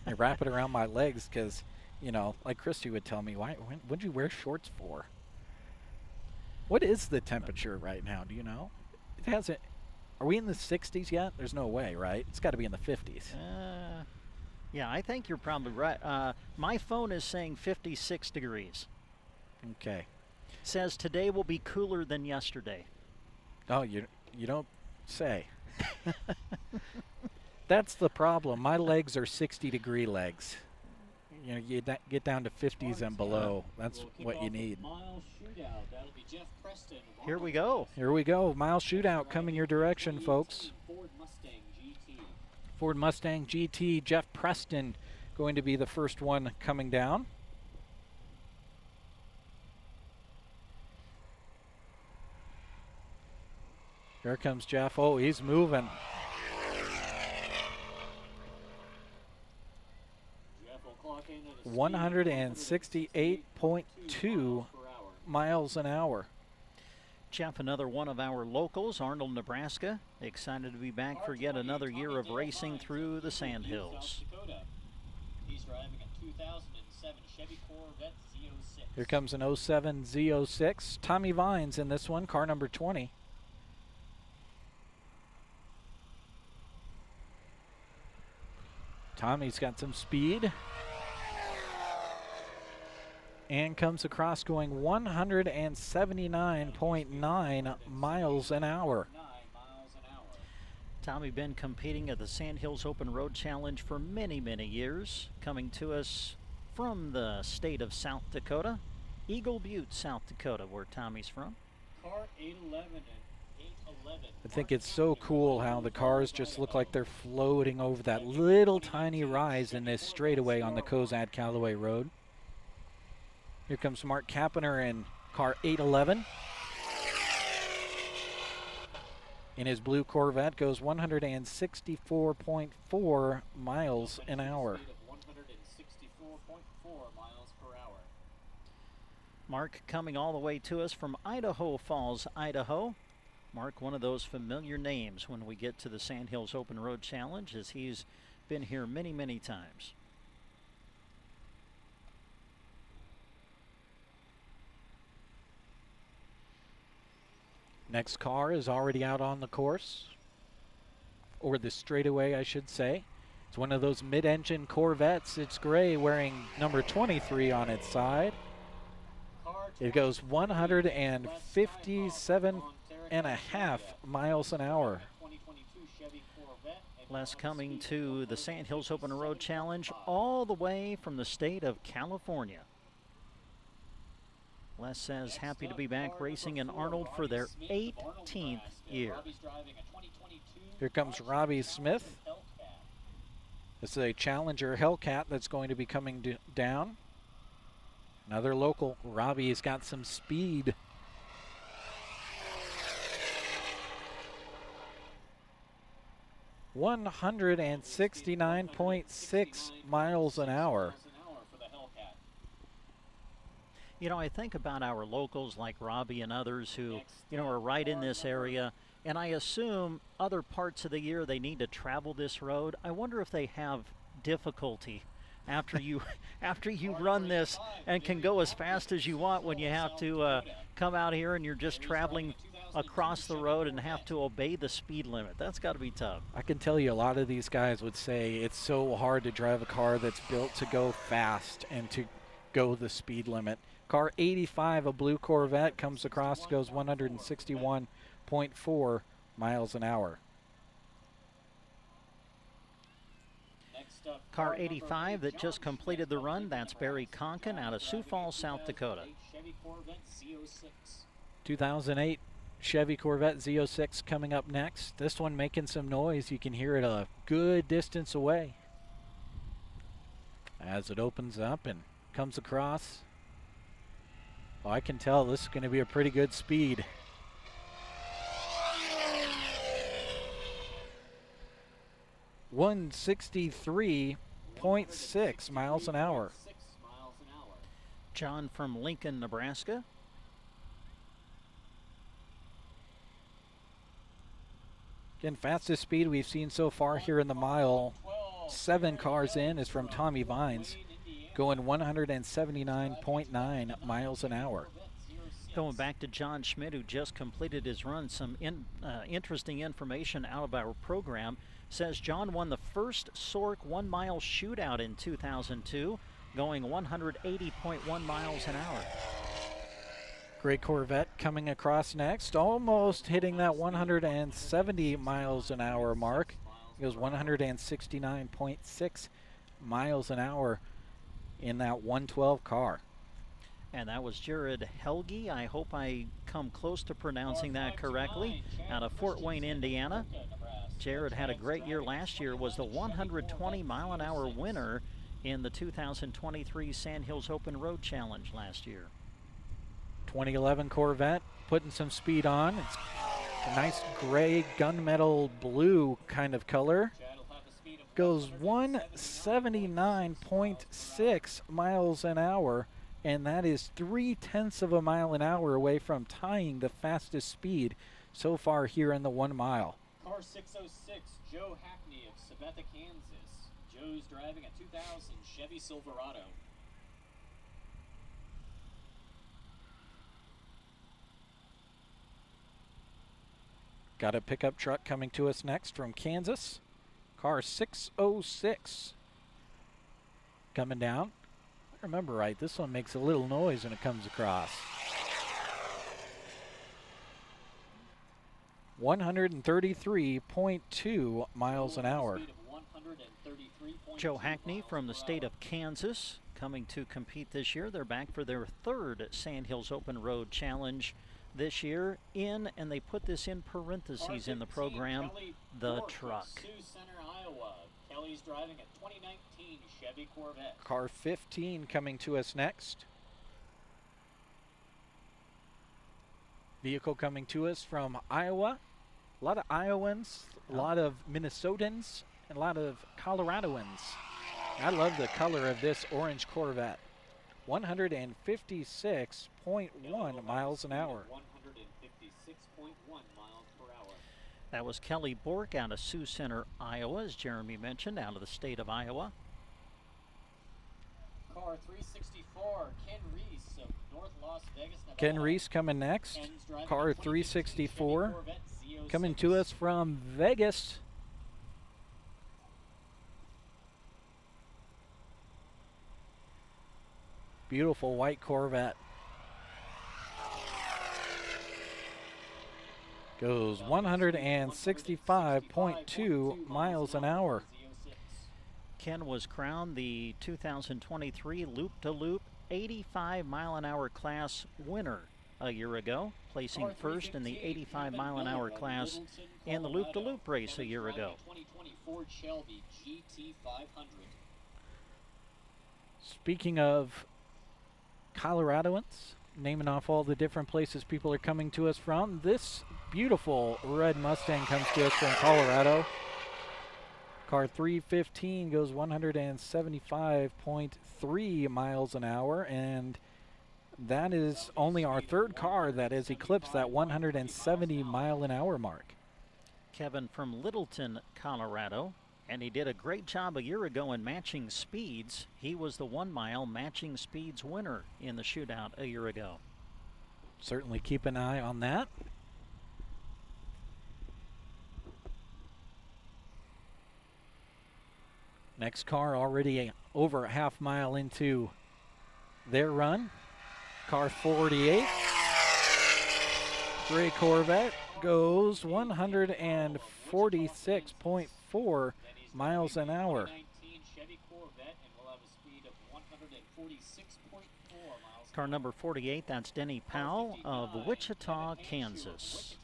and wrap it around my legs because, you know, like Christy would tell me, when'd you wear shorts for? What is the temperature right now? Do you know? It hasn't. Are we in the 60s yet? There's no way, right? It's got to be in the 50s. Yeah, I think you're probably right. My phone is saying 56 degrees. Okay. Says today will be cooler than yesterday. Oh, you don't say. That's the problem. My legs are 60-degree legs. You know, you get down to 50s and below. That's what you need. Here we go. Here we go. Mile shootout coming your direction, folks. Ford Mustang GT. Jeff Preston going to be the first one coming down. Here comes Jeff. Oh, he's moving. Jeff will clock in at a 168.2 miles an hour. Jeff, another one of our locals, Arnold, Nebraska. Excited to be back for yet another year of racing through the Sandhills. He's driving a 2007 Chevy Corvette Z06. Here comes an 07 Z06. Tommy Vines in this one, car number 20. Tommy's got some speed. And comes across going 179.9 miles an hour. Tommy been competing at the Sandhills Open Road Challenge for many, many years. Coming to us from the state of South Dakota, Eagle Butte, South Dakota, where Tommy's from. Car 811 and 811. I think it's so cool how the cars just look like they're floating over that little tiny rise in this straightaway on the Cozad-Callaway Road. Here comes Mark Kappener in car 811. In his blue Corvette goes 164.4 miles an hour. 164.4 miles per hour. Mark coming all the way to us from Idaho Falls, Idaho. Mark, one of those familiar names when we get to the Sandhills Open Road Challenge, as he's been here many, many times. Next car is already out on the course, or the straightaway, I should say. It's one of those mid-engine Corvettes. It's gray, wearing number 23 on its side. It goes 157.5 miles an hour. Les coming to the Sandhills Open Road Challenge all the way from the state of California. Les says happy to be back racing in Arnold for their 18th year. Here comes Robbie Smith. This is a Challenger Hellcat that's going to be coming down. Another local. Robbie's got some speed. $169.6 miles an hour. You know, I think about our locals like Robbie and others who, you know, are right in this area, and I assume other parts of the year they need to travel this road. I wonder if they have difficulty after you run this and can go as fast as you want when you have to come out here and you're just traveling across the road and have to obey the speed limit. That's got to be tough. I can tell you a lot of these guys would say it's so hard to drive a car that's built to go fast and to go the speed limit. Car 85, a blue Corvette, comes across, goes 161.4 miles an hour. Car 85 that just completed the run, that's Barry Conkin out of Sioux Falls, South Dakota. 2008 Chevy Corvette Z06 coming up next. This one making some noise. You can hear it a good distance away as it opens up and comes across. Oh, I can tell this is going to be a pretty good speed. $163.6 miles an hour. John from Lincoln, Nebraska. Again, fastest speed we've seen so far here in the mile. 7 cars in is from Tommy Vines, going 179.9 miles an hour. Going back to John Schmidt, who just completed his run, some interesting information out of our program. Says John won the first Sork 1 mile shootout in 2002, going 180.1 miles an hour. Great Corvette coming across next, almost hitting that 170 miles an hour mark. It goes 169.6 miles an hour in that 112 car. And that was Jared Helge. I hope I come close to pronouncing that correctly. Out of Fort Wayne, Indiana. Jared had a great year last year, was the 120 mile an hour winner in the 2023 Sand Hills Open Road Challenge last year. 2011 Corvette putting some speed on. It's a nice gray gunmetal blue kind of color. Goes 179.6 miles an hour, and that is 0.3 of a mile an hour away from tying the fastest speed so far here in the 1 mile. Car 606, Joe Hackney of Sabetha, Kansas. Joe's driving a 2000 Chevy Silverado. Got a pickup truck coming to us next from Kansas. Car 606 coming down. If I remember right, this one makes a little noise when it comes across. 133.2 miles an hour. Joe Hackney from the state of Kansas coming to compete this year. They're back for their third Sand Hills Open Road Challenge this year and they put this in parentheses in the program, the truck. Sioux Center, Iowa. Kelly's driving a 2019 Chevy Corvette. Car 15 coming to us next. Vehicle coming to us from Iowa. A lot of Iowans, a lot of Minnesotans, and a lot of Coloradoans. I love the color of this orange Corvette. 156.1 miles an hour. 156.1 miles per hour. That was Kelly Bork out of Sioux Center, Iowa, as Jeremy mentioned, out of the state of Iowa. Car 364, Ken Reese of North Las Vegas, Nevada. Ken Reese coming next. Car 364 coming to us from Vegas. Beautiful white Corvette. Goes 165.2 miles an hour. Ken was crowned the 2023 Loop-to-Loop 85 mile an hour class winner a year ago, placing first in the 85 mile an hour class in the Loop-to-Loop race a year ago. 2020 Ford Shelby GT500. Speaking of Coloradoans, naming off all the different places people are coming to us from, this beautiful red Mustang comes to us from Colorado. Car 315 goes 175.3 miles an hour, and that is only our third car that has eclipsed that 170 mile an hour mark. Kevin from Littleton, Colorado, and he did a great job a year ago in matching speeds. He was the 1 mile matching speeds winner in the shootout a year ago. Certainly keep an eye on that. Next car already over a half mile into their run. Car 48. Gray Corvette goes 146.4 miles an hour. Car number 48, that's Denny Powell of Wichita, Kansas.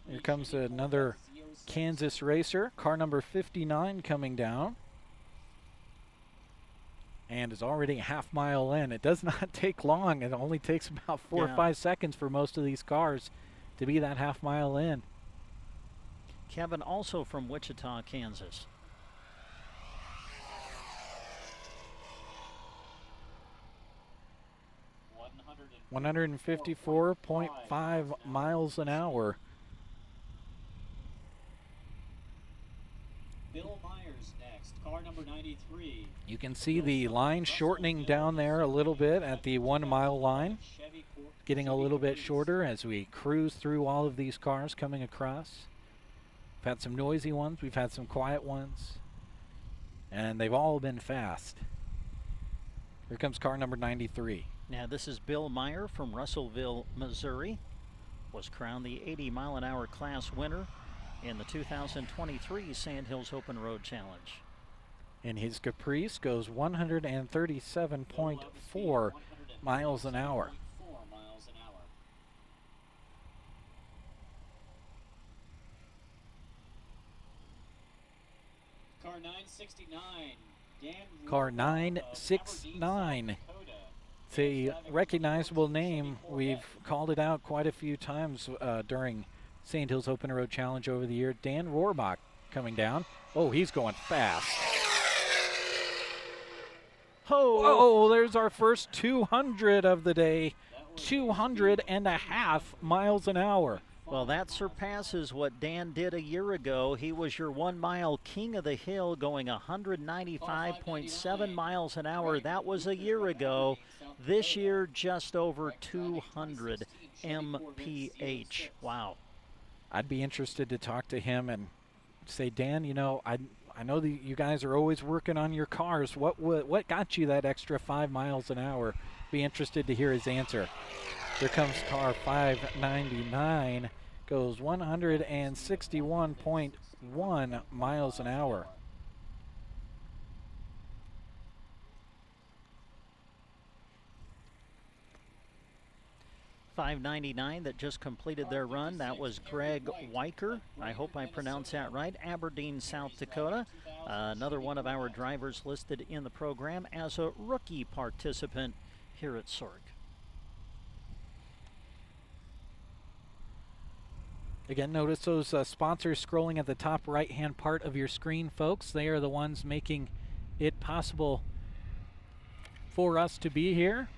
Here comes another Kansas racer. Car number 59 coming down. And is already a half mile in. It does not take long. It only takes about 4 or 5 seconds for most of these cars to be that half mile in. Kevin also from Wichita, Kansas. $154.5 miles an hour. Bill Myers next. Car number 99. 93. You can see the line shortening down there a little bit at the 1 mile line, getting a little bit shorter as we cruise through all of these cars coming across. We've had some noisy ones, we've had some quiet ones, and they've all been fast. Here comes car number 93. Now this is Bill Meyer from Russellville, Missouri. Was crowned the 80-mile-an-hour class winner in the 2023 Sandhills Open Road Challenge. And his Caprice goes 137.4 miles an hour. Car 969. Car 969. It's a recognizable name. We've called it out quite a few times during Sandhills Open Road Challenge over the year. Dan Rohrbach coming down. Oh, he's going fast. Oh, there's our first 200 of the day. 200.5 miles an hour. Well, that surpasses what Dan did a year ago. He was your 1 mile king of the hill, going 195.7 miles an hour. That was a year ago. This year, just over 200 mph. Wow. I'd be interested to talk to him and say, Dan, you know, I know that you guys are always working on your cars. What got you that extra 5 miles an hour? Be interested to hear his answer. Here comes car 599, goes 161.1 miles an hour. .599 that just completed their run. That was Greg Weicker. I hope I pronounced that right. Aberdeen, South Dakota. Another one of our drivers listed in the program as a rookie participant here at Sorg. Again, notice those sponsors scrolling at the top right-hand part of your screen, folks. They are the ones making it possible for us to be here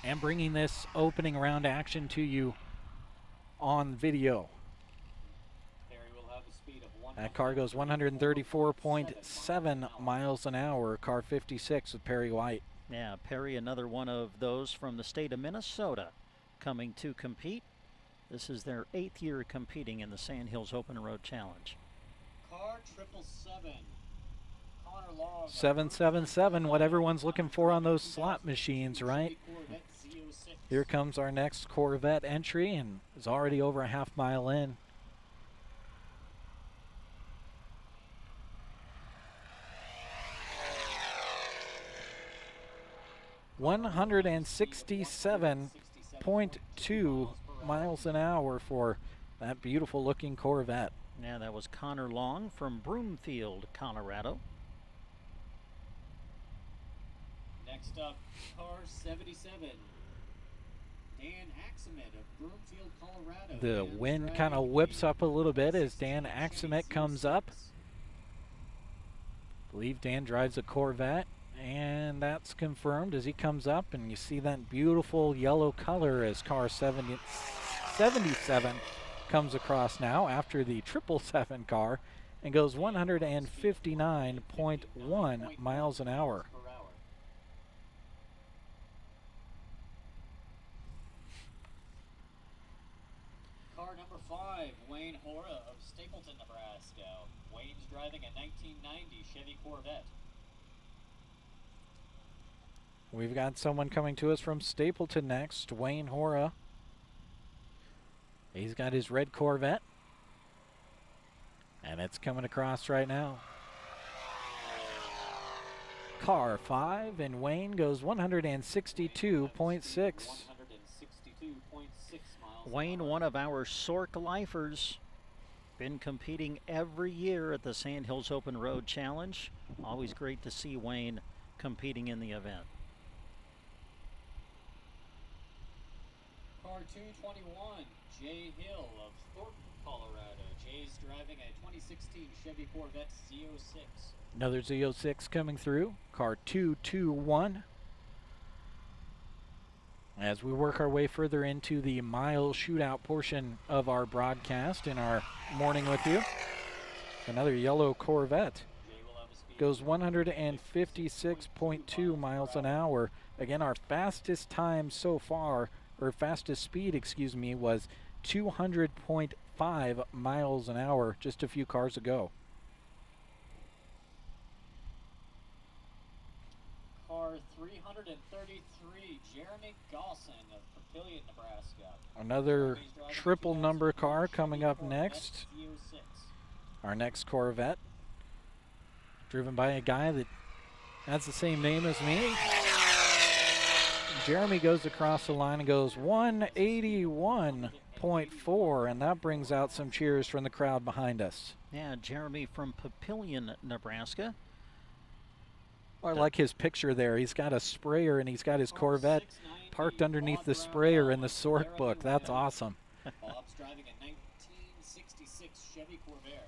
and bringing this opening round action to you on video. That car goes 134.7 miles an hour, car 56 with Perry White. Yeah, Perry, another one of those from the state of Minnesota coming to compete. This is their 8th year competing in the Sandhills Open Road Challenge. Car 777. Connor Long. 777, what everyone's looking for on those slot machines, right? Here comes our next Corvette entry and is already over a half mile in. $167.2 miles an hour for that beautiful looking Corvette. Yeah, that was Connor Long from Broomfield, Colorado. Next up, car 77. Dan Axemet of Broomfield, Colorado. The wind kind of whips up a little bit as Dan Axemet comes up. I believe Dan drives a Corvette, and that's confirmed as he comes up, and you see that beautiful yellow color as car 77 comes across now after the 777 car and goes 159.1 miles an hour. Car number 5, Wayne Hora of Stapleton, Nebraska. Wayne's driving a 1990 Chevy Corvette. We've got someone coming to us from Stapleton next, Wayne Hora. He's got his red Corvette, and it's coming across right now. Car 5, and Wayne goes 162.6. Wayne, one of our Sork lifers, been competing every year at the Sandhills Open Road Challenge. Always great to see Wayne competing in the event. Car 221, Jay Hill of Thornton, Colorado. Jay's driving a 2016 Chevy Corvette Z06. Another Z06 coming through, car 221. As we work our way further into the mile shootout portion of our broadcast in our morning with you. Another yellow Corvette goes 156.2 miles an hour. Again, our fastest time so far, or fastest speed, excuse me, was 200.5 miles an hour just a few cars ago. Car 333, Jeremy Gosson of Papillion, Nebraska. Another triple number car coming up next. Our next Corvette, driven by a guy that has the same name as me. Jeremy goes across the line and goes 181.4, and that brings out some cheers from the crowd behind us. Yeah, Jeremy from Papillion, Nebraska. I like his picture there. He's got a sprayer and he's got his Corvette parked underneath the sprayer in the sort book. That's awesome. Bob's driving a 1966 Chevy Corvair.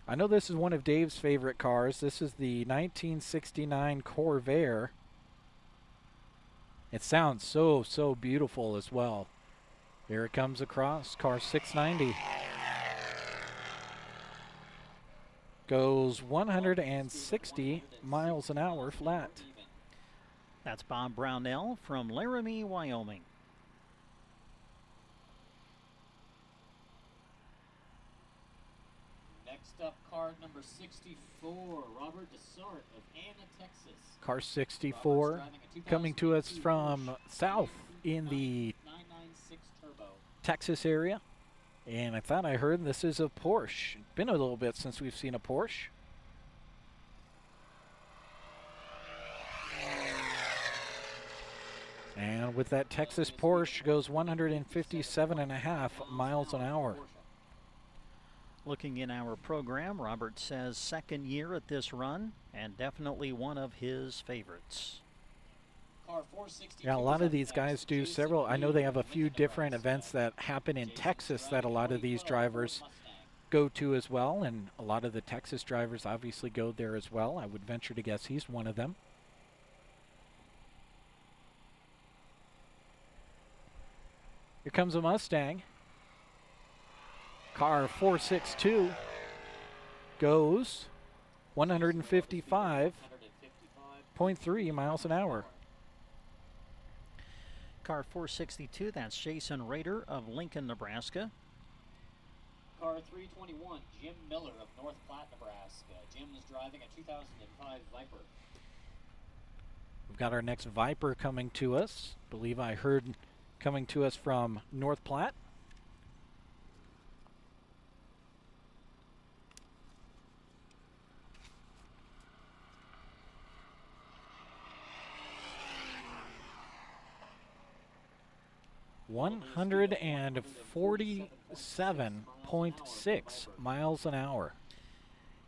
I know this is one of Dave's favorite cars. This is the 1969 Corvair. It sounds so beautiful as well. Here it comes across, car 690. Goes 160 miles an hour flat. That's Bob Brownell from Laramie, Wyoming. Next up, car number 64, Robert Dessart of Anna, Texas. Car 64 coming to us from south in the 996 Turbo. Texas area. And I thought I heard this is a Porsche. Been a little bit since we've seen a Porsche. And with that Texas Porsche goes 157.5 miles an hour. Looking in our program, Robert says second year at this run and definitely one of his favorites. Yeah, a lot of these guys do several. I know they have a few different events that happen in Texas that a lot of these drivers go to as well, and a lot of the Texas drivers obviously go there as well. I would venture to guess he's one of them. Here comes a Mustang. Car 462 goes 155.3 miles an hour. Car 462, that's Jason Rader of Lincoln, Nebraska. Car 321, Jim Miller of North Platte, Nebraska. Jim is driving a 2005 Viper. We've got our next Viper coming to us. I believe I heard coming to us from North Platte. $147.6 miles an hour.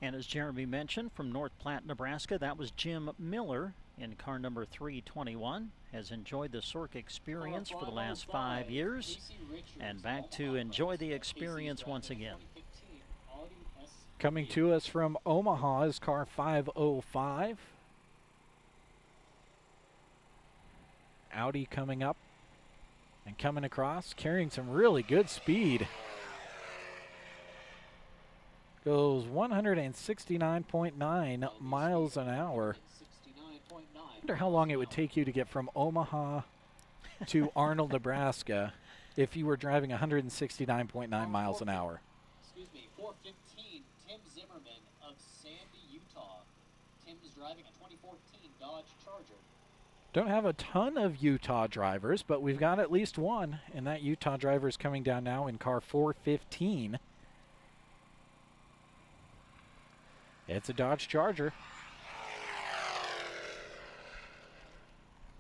And as Jeremy mentioned, from North Platte, Nebraska, that was Jim Miller in car number 321. Has enjoyed the Sork experience for the last 5 years and back to enjoy the experience once again. Coming to us from Omaha is car 505. Audi coming up and coming across, carrying some really good speed. Goes 169.9 miles an hour. I wonder how long it would take you to get from Omaha to Arnold, Nebraska if you were driving 169.9 miles an hour. Excuse me, 415, Tim Zimmerman of Sandy, Utah. Tim's driving a 2014 Dodge Charger. Don't have a ton of Utah drivers, but we've got at least one, and that Utah driver is coming down now in car 415. It's a Dodge Charger.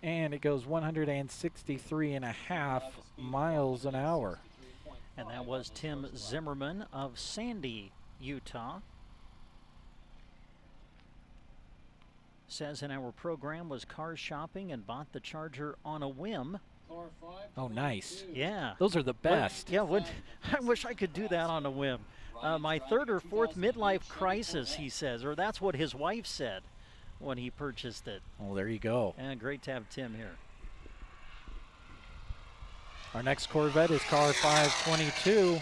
And it goes 163.5 miles an hour. And that was Tim Zimmerman of Sandy, Utah. Says in our program was car shopping and bought the Charger on a whim. Oh, nice. Yeah. Those are the best. I wish I could do that on a whim. My third or fourth midlife crisis, he says, or that's what his wife said when he purchased it. Oh, there you go. And great to have Tim here. Our next Corvette is car 522.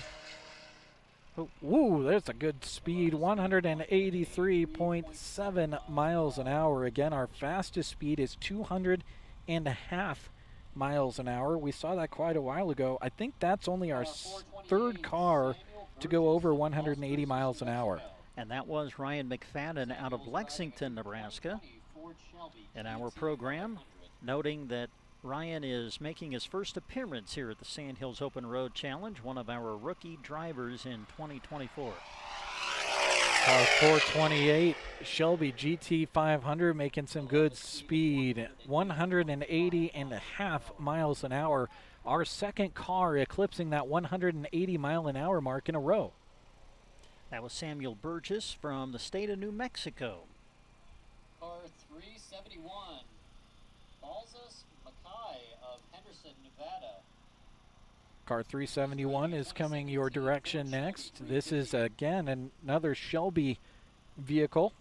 Woo, there's a good speed, 183.7 miles an hour. Again, our fastest speed is 200.5 miles an hour. We saw that quite a while ago. I think that's only our third car to go over 180 miles an hour. And that was Ryan McFadden out of Lexington, Nebraska. In our program, noting that Ryan is making his first appearance here at the Sandhills Open Road Challenge, one of our rookie drivers in 2024. Car 428, Shelby GT500, making some good speed, 180.5 miles an hour. Our second car eclipsing that 180 mile an hour mark in a row. That was Samuel Burgess from the state of New Mexico. Car 371, Balsas Mackay of Henderson, Nevada. Car 371 is coming your direction next. This is, again, another Shelby vehicle.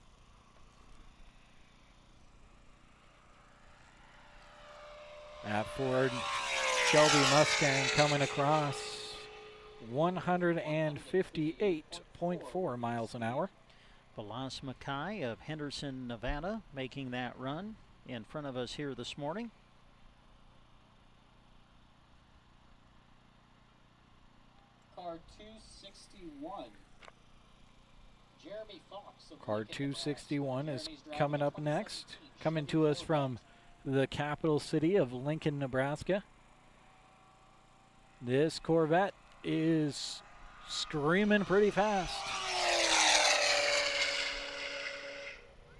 That Ford Shelby Mustang coming across, 158.4 miles an hour. Balsas Mackay of Henderson, Nevada, making that run in front of us here this morning. Car 261, Jeremy Fox of Car Lincoln, 261 is Jeremy's driving coming a up next. 2017 Coming Chevy to us Corvette. from the capital city of Lincoln, Nebraska. This Corvette is screaming pretty fast.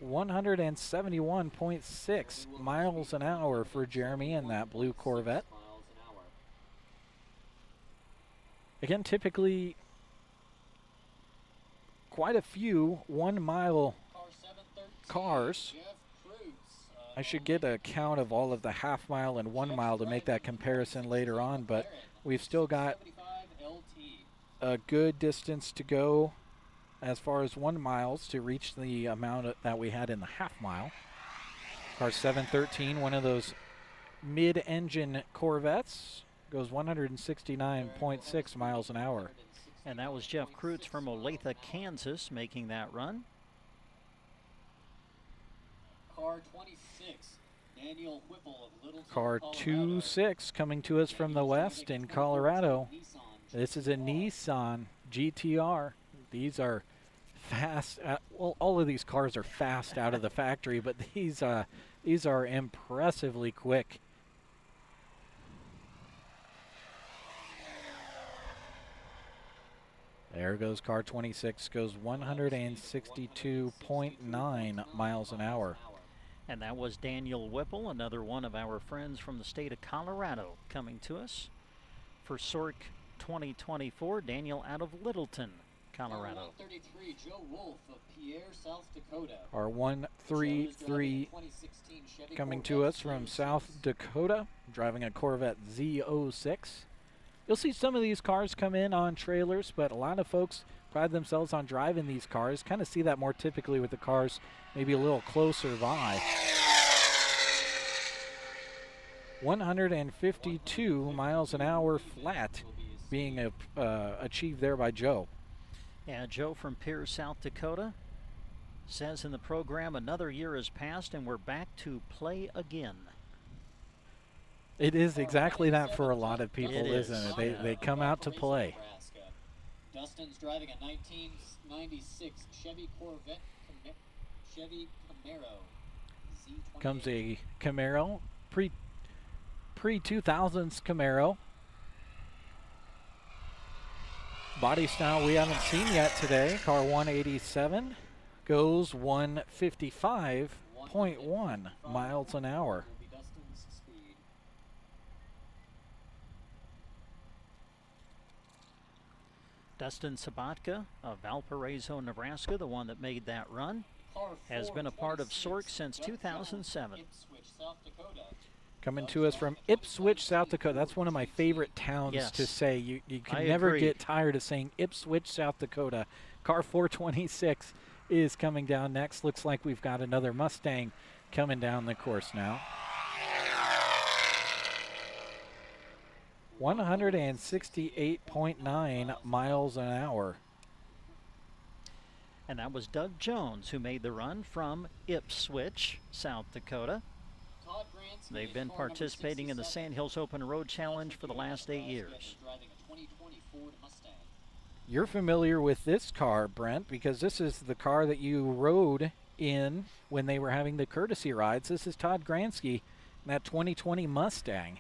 171.6 miles an hour for Jeremy in that blue Corvette. miles an hour. Again, typically quite a few 1 mile Car 713, cars. Jeff Cruz, I should get a count of all of the half mile and 1 mile to make that comparison later on, but we've still got 75 LT. a good distance to go as far as 1 miles to reach the amount that we had in the half mile. Car 713, one of those mid-engine Corvettes, goes 169.6 miles an hour. And that was Jeff Kreutz from Olathe, Kansas, making that run. Car 26, Daniel Whipple of Littleton, Car Colorado. 26 coming to us from the west in Colorado. This is a Nissan GTR. These are fast. Well, all of these cars are fast out of the factory, but these are impressively quick. There goes car 26, goes 162.9 miles an hour. And that was Daniel Whipple, another one of our friends from the state of Colorado, coming to us for SORC 2024. Daniel out of Littleton, Colorado. 133, Joe Wolf of Pierre, South Dakota. Our 133 coming to us from South Dakota, driving a Corvette Z06. You'll see some of these cars come in on trailers, but a lot of folks pride themselves on driving these cars. Kind of see that more typically with the cars maybe a little closer by. 152 miles an hour flat being achieved there by Joe. Yeah, Joe from Pierre, South Dakota, says in the program, another year has passed and we're back to play again. It is exactly that for a lot of people, It is. isn't it? They come out to play. Dustin's driving a 1996 Chevy Corvette, Chevy Camaro Z28. Comes a Camaro, pre-2000s Camaro. Body style we haven't seen yet today. Car 187 goes 155.1 miles an hour. Will be Dustin's speed. Dustin Sabatka of Valparaiso, Nebraska, the one that made that run, Car has been a part of 426, SORC since Doug Jones, 2007. Ipswich, South Dakota. Coming to us from Ipswich, South Dakota. That's one of my favorite towns Yes. to say. You can I never agree. get tired of saying Ipswich, South Dakota. Car 426 is coming down next. Looks like we've got another Mustang coming down the course now. 168.9 miles an hour. And that was Doug Jones who made the run from Ipswich, South Dakota. Todd Grant's They've been participating in the Sandhills Open Road Challenge for the last 8 years. Driving a 2020 Ford Mustang. You're familiar with this car, Brent, because this is the car that you rode in when they were having the courtesy rides. This is Todd Gransky, that 2020 Mustang.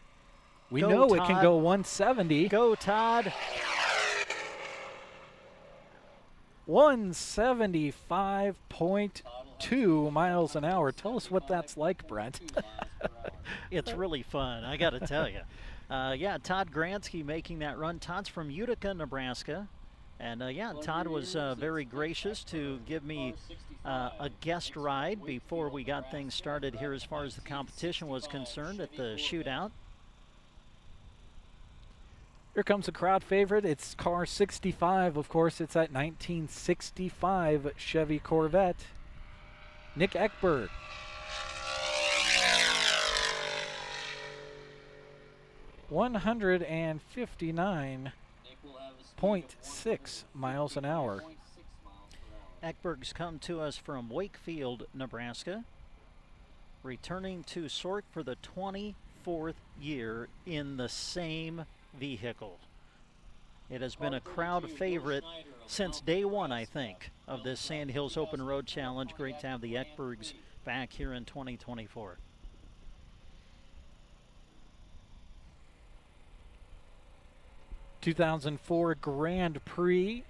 We Go, know Todd. it can go 170. Go, Todd. 175.2 miles an hour. Tell us what that's like, Brent. It's really fun, I got to tell you. Yeah, Todd Gransky making that run. Todd's from Utica, Nebraska. And yeah, Todd was very gracious to give me a guest ride before we got things started here as far as the competition was concerned at the shootout. Here comes a crowd favorite. It's car 65. Of course, it's that 1965 Chevy Corvette. Nick Eckberg. $159.6 miles an hour. Eckberg's come to us from Wakefield, Nebraska, returning to Sork for the 24th year in the same vehicle. It has been a crowd favorite since day one, I think, of this Sandhills Open Road Challenge. Great to have the Eckbergs back here in 2024. ...2004 Grand Prix.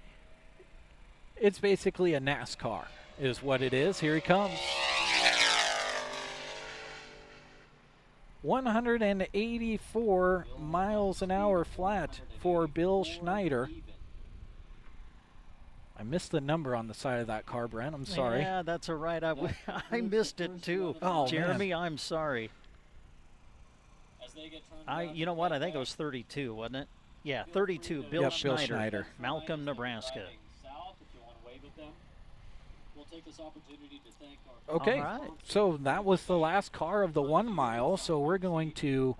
It's basically a NASCAR, is what it is. Here he comes. 184 miles an hour flat for Bill Schneider. I missed the number on the side of that car, Brent. I'm sorry. Yeah, that's all right. I missed it too. Oh, Jeremy, man. I'm sorry. You know what? I think it was 32, wasn't it? Yeah, 32. Bill Schneider, Malcolm, Nebraska. Okay, All right. so that was the last car of the 1 mile, so we're going to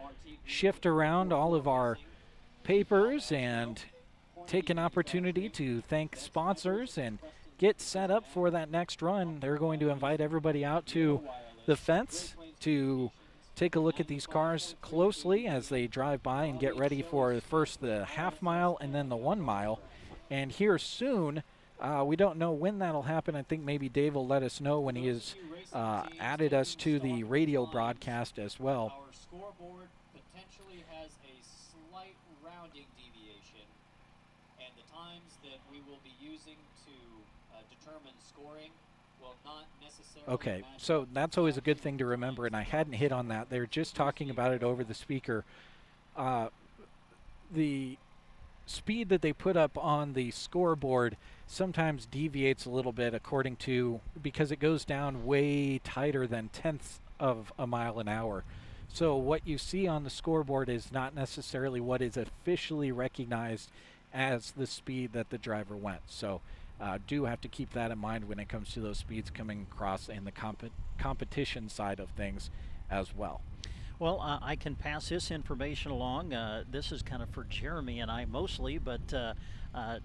shift around all of our papers and take an opportunity to thank sponsors and get set up for that next run. They're going to invite everybody out to the fence to take a look at these cars closely as they drive by and get ready for first the half mile and then the 1 mile. And here soon, we don't know when that'll happen. I think maybe Dave will let us know when he has added us to the radio broadcast as well. Our scoreboard potentially has a slight rounding deviation, and the times that we will be using to determine scoring will not necessarily Okay, match so up that's always a good exactly thing to the remember, and I times. hadn't hit on that. They're just talking about it over the speaker. The speed that they put up on the scoreboard sometimes deviates a little bit according to, because it goes down way tighter than tenths of a mile an hour. So what you see on the scoreboard is not necessarily what is officially recognized as the speed that the driver went. So do have to keep that in mind when it comes to those speeds coming across and the competition side of things as well. Well, I can pass this information along. This is kind of for Jeremy and I mostly, but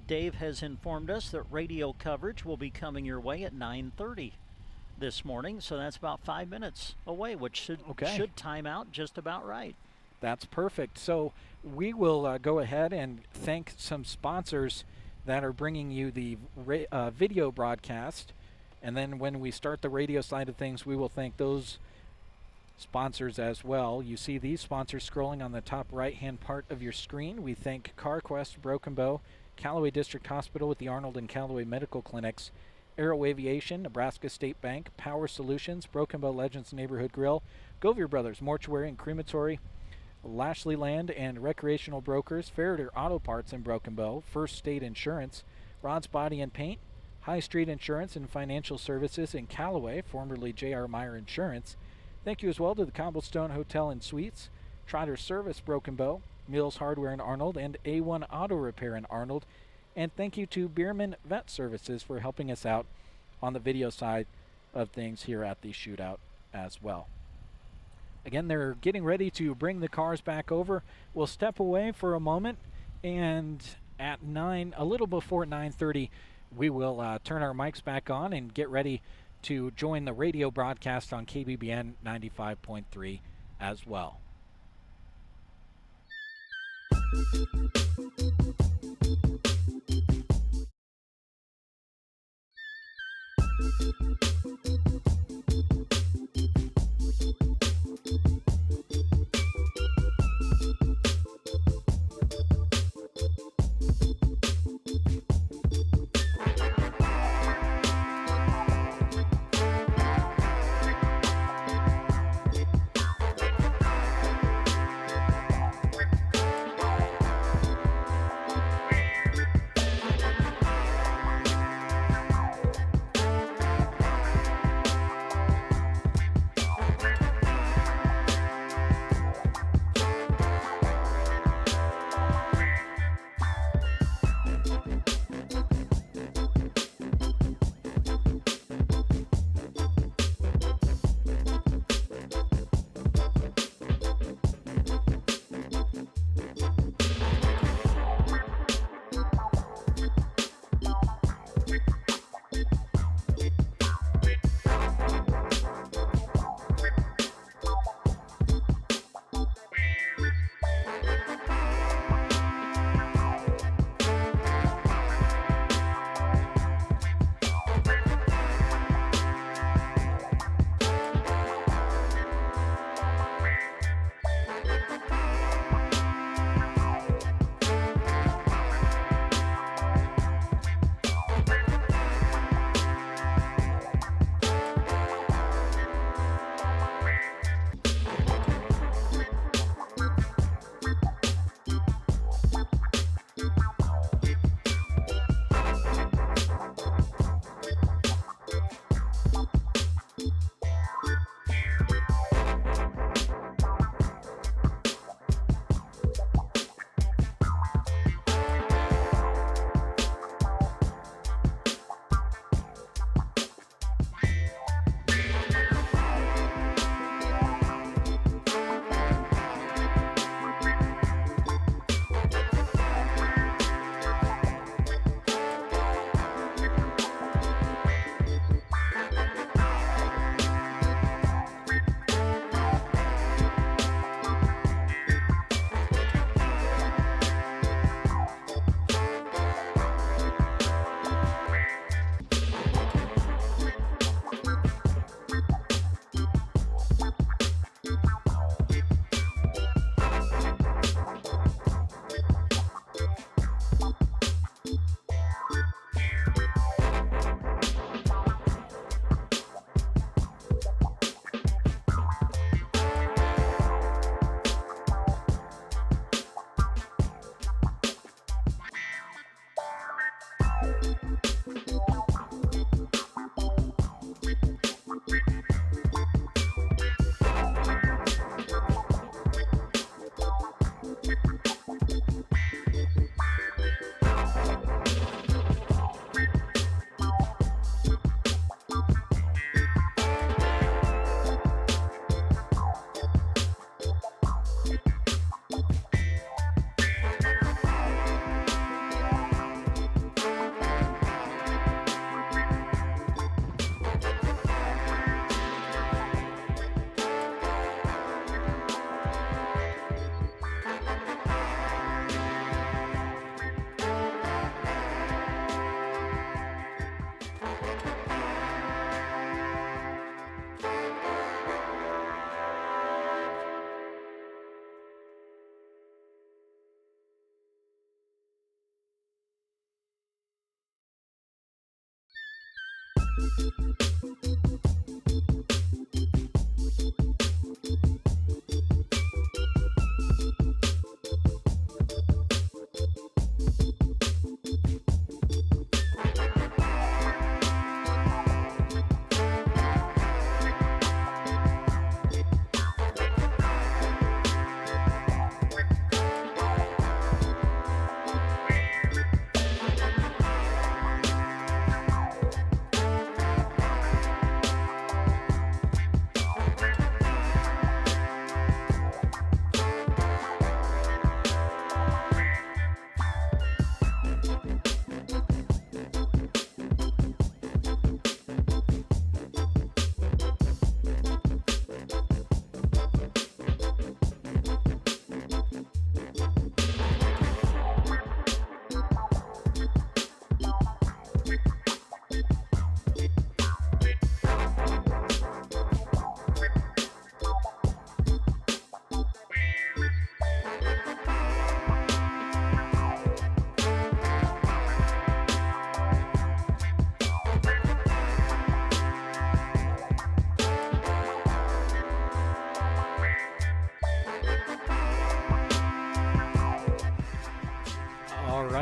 Dave has informed us that radio coverage will be coming your way at 9:30 this morning, so that's about 5 minutes away, which should time out just about right. That's perfect. So we will go ahead and thank some sponsors that are bringing you the video broadcast, and then when we start the radio side of things, we will thank those sponsors as well. You see these sponsors scrolling on the top right-hand part of your screen. We thank CarQuest, Broken Bow, Callaway District Hospital with the Arnold and Callaway Medical Clinics, Aero Aviation, Nebraska State Bank, Power Solutions, Broken Bow Legends Neighborhood Grill, Govier Brothers Mortuary and Crematory, Lashley Land and Recreational Brokers, Ferreter Auto Parts in Broken Bow, First State Insurance, Rod's Body and Paint, High Street Insurance and Financial Services in Callaway, formerly J.R. Meyer Insurance. Thank you as well to the Cobblestone Hotel and Suites, Trotter Service Broken Bow, Mills Hardware in Arnold, and A1 Auto Repair in Arnold. And thank you to Bierman Vet Services for helping us out on the video side of things here at the shootout as well. Again, they're getting ready to bring the cars back over. We'll step away for a moment, and at a little before 9:30, we will turn our mics back on and get ready to join the radio broadcast on KBBN 95.3 as well.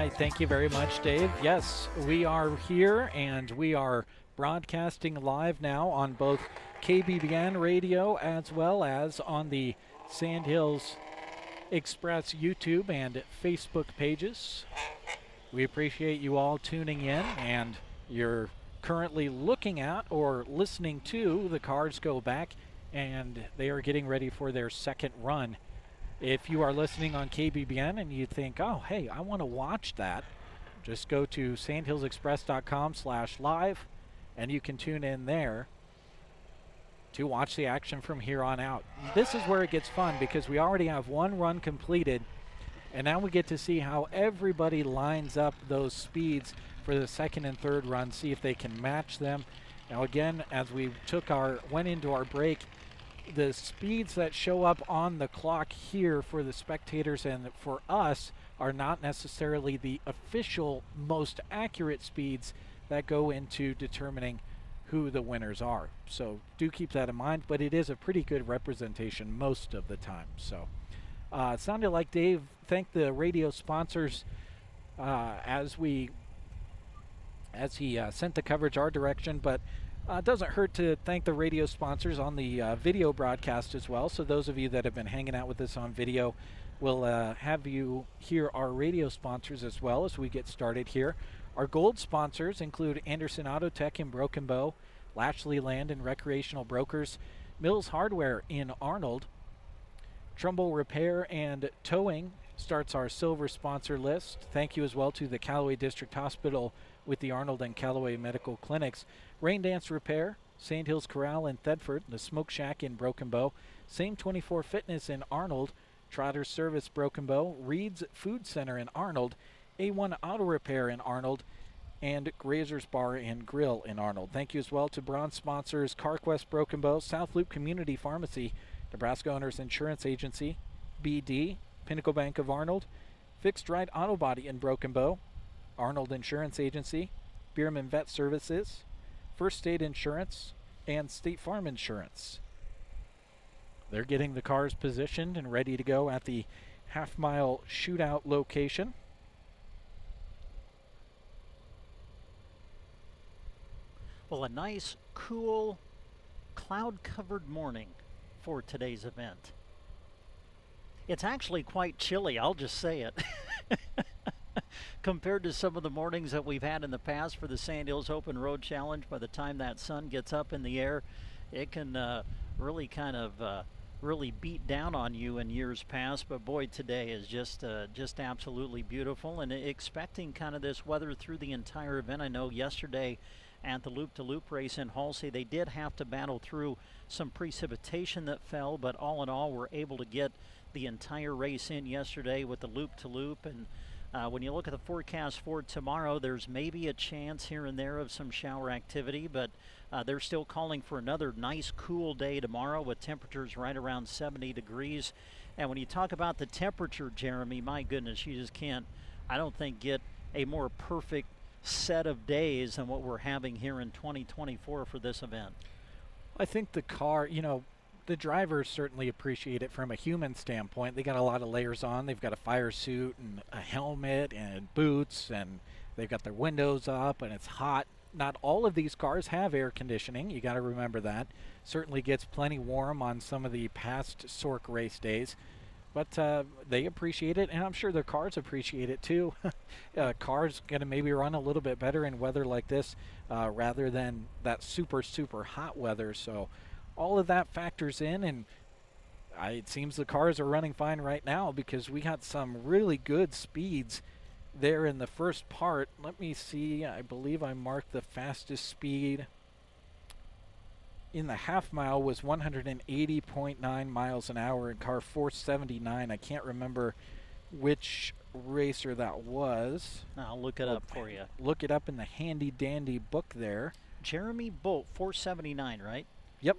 right. Thank you very much, Dave. Yes, we are here, and we are broadcasting live now on both KBBN Radio as well as on the Sandhills Express YouTube and Facebook pages. We appreciate you all tuning in, and you're currently looking at or listening to the cars go back, and they are getting ready for their second run. If you are listening on KBBN and you think, oh, hey, I want to watch that, just go to sandhillsexpress.com/live, and you can tune in there to watch the action from here on out. This is where it gets fun because we already have one run completed, and now we get to see how everybody lines up those speeds for the second and third run, see if they can match them. Now again, as we went into our break, the speeds that show up on the clock here for the spectators and for us are not necessarily the official most accurate speeds that go into determining who the winners are. So do keep that in mind, but it is a pretty good representation most of the time. So it sounded like Dave thanked the radio sponsors as he sent the coverage our direction, but it doesn't hurt to thank the radio sponsors on the video broadcast as well. So those of you that have been hanging out with us on video will have you hear our radio sponsors as well as we get started here. Our gold sponsors include Anderson Auto Tech in Broken Bow, Lashley Land and Recreational Brokers, Mills Hardware in Arnold, Trumbull Repair and Towing starts our silver sponsor list. Thank you as well to the Callaway District Hospital with the Arnold and Callaway Medical Clinics, Rain Dance Repair, Sandhills Corral in Thedford, the Smoke Shack in Broken Bow, Same 24 Fitness in Arnold, Trotter's Service Broken Bow, Reed's Food Center in Arnold, A1 Auto Repair in Arnold, and Grazer's Bar and Grill in Arnold. Thank you as well to bronze sponsors CarQuest Broken Bow, South Loop Community Pharmacy, Nebraska Owners Insurance Agency, BD, Pinnacle Bank of Arnold, Fixed Right Auto Body in Broken Bow, Arnold Insurance Agency, Bierman Vet Services, First State Insurance, and State Farm Insurance. They're getting the cars positioned and ready to go at the half-mile shootout location. Well, a nice, cool, cloud-covered morning for today's event. It's actually quite chilly, I'll just say it. Compared to some of the mornings that we've had in the past for the Sandhills Open Road Challenge, by the time that sun gets up in the air, it can really kind of really beat down on you in years past. But boy, today is just absolutely beautiful, and expecting kind of this weather through the entire event. I know yesterday at the loop-to-loop race in Halsey, they did have to battle through some precipitation that fell, but all in all, we're able to get the entire race in yesterday with the loop-to-loop. And when you look at the forecast for tomorrow, there's maybe a chance here and there of some shower activity, but they're still calling for another nice cool day tomorrow with temperatures right around 70 degrees. And when you talk about the temperature, Jeremy, my goodness, you just can't, I don't think, get a more perfect set of days than what we're having here in 2024 for this event. I think the car, the drivers certainly appreciate it from a human standpoint. They got a lot of layers on. They've got a fire suit and a helmet and boots, and they've got their windows up, and it's hot. Not all of these cars have air conditioning. You got to remember that. Certainly gets plenty warm on some of the past Sork race days. But they appreciate it, and I'm sure their cars appreciate it too. Cars going to maybe run a little bit better in weather like this rather than that super, super hot weather. So all of that factors in, and it seems the cars are running fine right now because we got some really good speeds there in the first part. Let me see. I believe I marked the fastest speed in the half mile was 180.9 miles an hour in car 479. I can't remember which racer that was. I'll look it up for you. Look it up in the handy dandy book there. Jeremy Bolt, 479, right? Yep.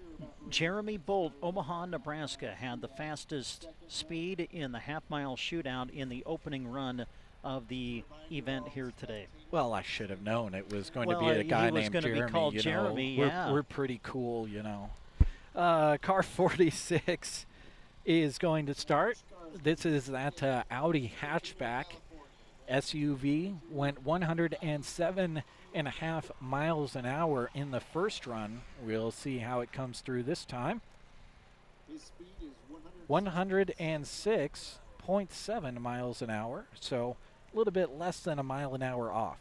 Jeremy Bolt, Omaha, Nebraska, had the fastest speed in the half-mile shootout in the opening run of the event here today. Well, I should have known it was going to be a guy named Jeremy. Be called Jeremy, yeah. We're pretty cool, Car 46 is going to start. This is that Audi hatchback SUV went 107.5 miles an hour in the first run. We'll see how it comes through this time. His speed is 106.7 miles an hour, so a little bit less than a mile an hour off.